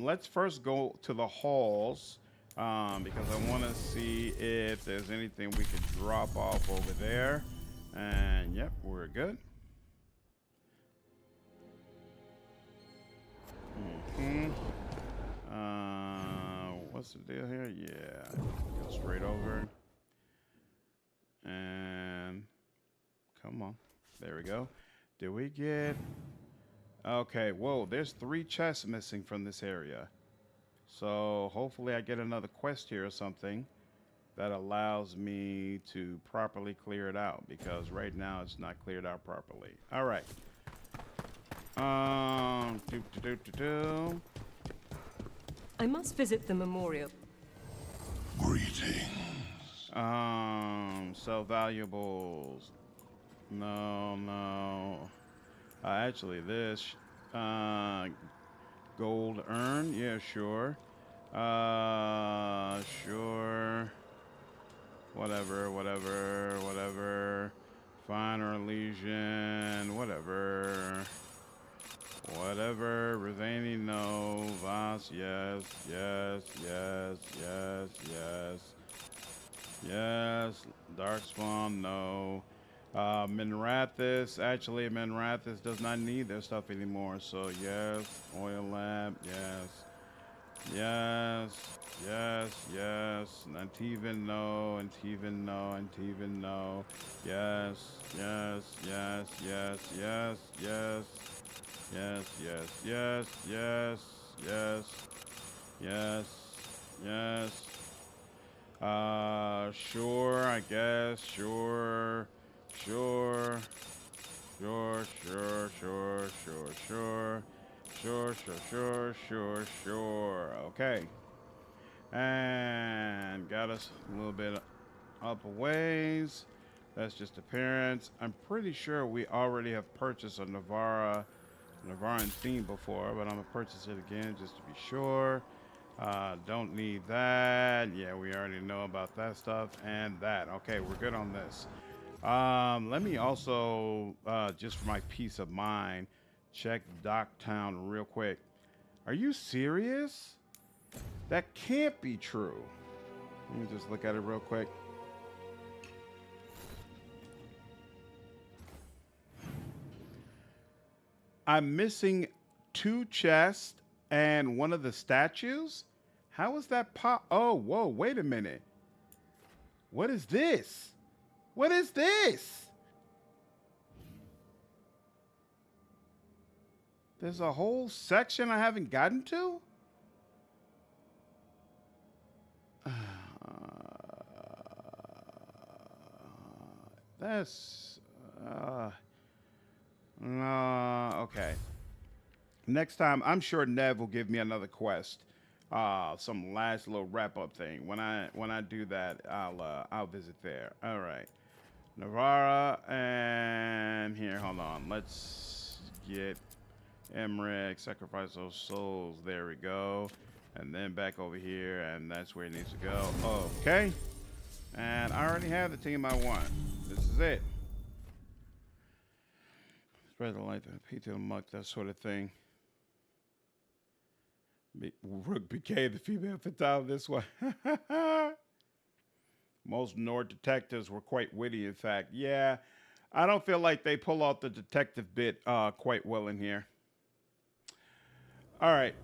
let's first go to the halls because I want to see if there's anything we could drop off over there. And yep, we're good. What's the deal here? Yeah, go straight over. And come on, there we go. Did we get? Okay, whoa, there's 3 chests missing from this area. So hopefully I get another quest here or something that allows me to properly clear it out, because right now it's not cleared out properly. All right. I must visit the memorial. Greetings. Sell valuables. No. Actually, this gold earn. Yeah, sure. Sure. Whatever. Finer Legion. Whatever. Ravani, no. Voss, yes. Darkspawn, no. Minrathis, actually Minrathis does not need their stuff anymore, so yes. Oil Lab, yes. Antivan, no. Yes. Sure, I guess. Sure. Okay. And got us a little bit up a ways. That's just appearance. I'm pretty sure we already have purchased a Navaran theme before, but I'm gonna purchase it again just to be sure. Don't need that. Yeah, we already know about that stuff and that. Okay, we're good on this. Let me also, just for my peace of mind, check Docktown real quick. Are you serious? That can't be true. Let me just look at it real quick. I'm missing 2 chests and one of the statues. How is that Oh, whoa, wait a minute. What is this? What is this? There's a whole section I haven't gotten to? That's... okay. Next time, I'm sure Neve will give me another quest. Some last little wrap-up thing. When I do that, I'll visit there. All right. Navara, and here, hold on. Let's get Emmerich, sacrifice those souls. There we go. And then back over here, and that's where it needs to go. Okay. And I already have the team I want. This is it. Spread the light, the to the muck, that sort of thing. Rook became the female fatale this way. Most Nord detectives were quite witty, in fact. Yeah, I don't feel like they pull out the detective bit quite well in here. All right.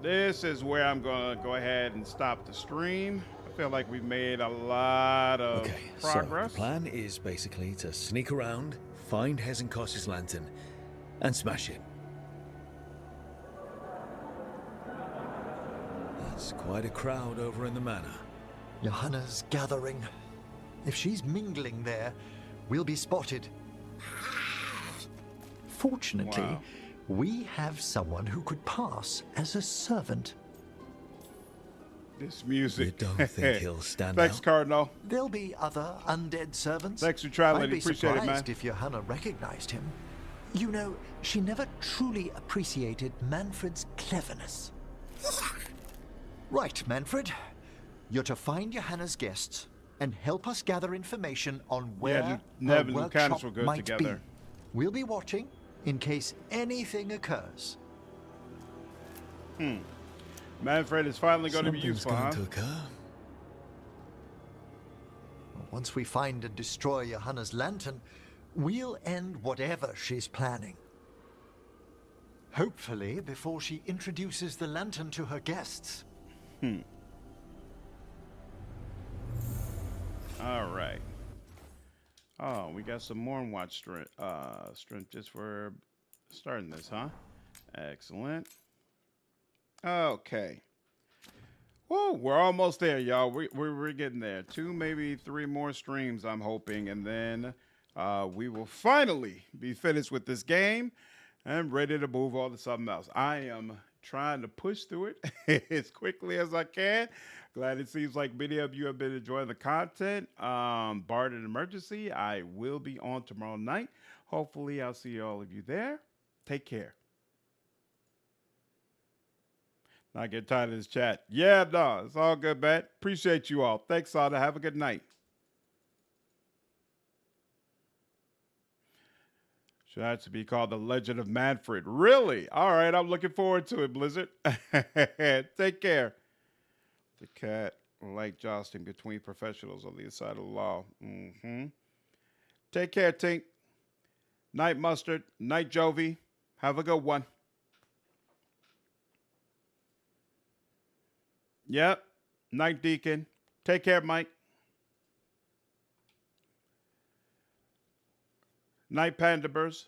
This is where I'm going to go ahead and stop the stream. I feel like we've made a lot of progress. So the plan is basically to sneak around, find Hezenkos's lantern, and smash it. That's quite a crowd over in the manor. Johanna's gathering. If she's mingling there, we'll be spotted. Fortunately, we have someone who could pass as a servant. This music. You don't think he'll stand Thanks, out? Cardinal. There'll be other undead servants. Thanks for trying, I'd lady. be Appreciate it, man. surprised if Johanna recognized him. You know, she never truly appreciated Manfred's cleverness. Right, Manfred. You're to find Johanna's guests and help us gather information on where her Neve and workshop Lucanus were good might together. be. We'll be watching in case anything occurs. Manfred is finally going to be useful, huh? Something's going to occur. Once we find and destroy Johanna's lantern, we'll end whatever she's planning. Hopefully, before she introduces the lantern to her guests. All right. Oh, we got some more watch strength just for starting this, huh? Excellent. Okay. Whoa, we're almost there, y'all. We're getting there. 2, maybe 3 more streams, I'm hoping, and then we will finally be finished with this game and ready to move on to something else. I am trying to push through it as quickly as I can. Glad it seems like many of you have been enjoying the content. Barred an emergency. I will be on tomorrow night. Hopefully, I'll see all of you there. Take care. Not get tired of this chat. Yeah, no, it's all good, man. Appreciate you all. Thanks, Sada. Have a good night. Should have to be called The Legend of Manfred. Really? All right, I'm looking forward to it, Blizzard. Take care. The cat like jostling between professionals on the other side of the law. Take care, Tink. Night, Mustard. Night, Jovi. Have a good one. Yep. Night, Deacon. Take care, Mike. Night, Pandabers.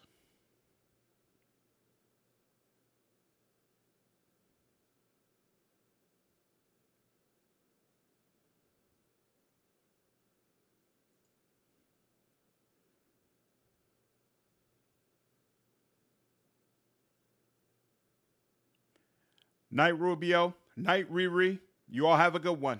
Night, Rubio. Night, Riri. You all have a good one.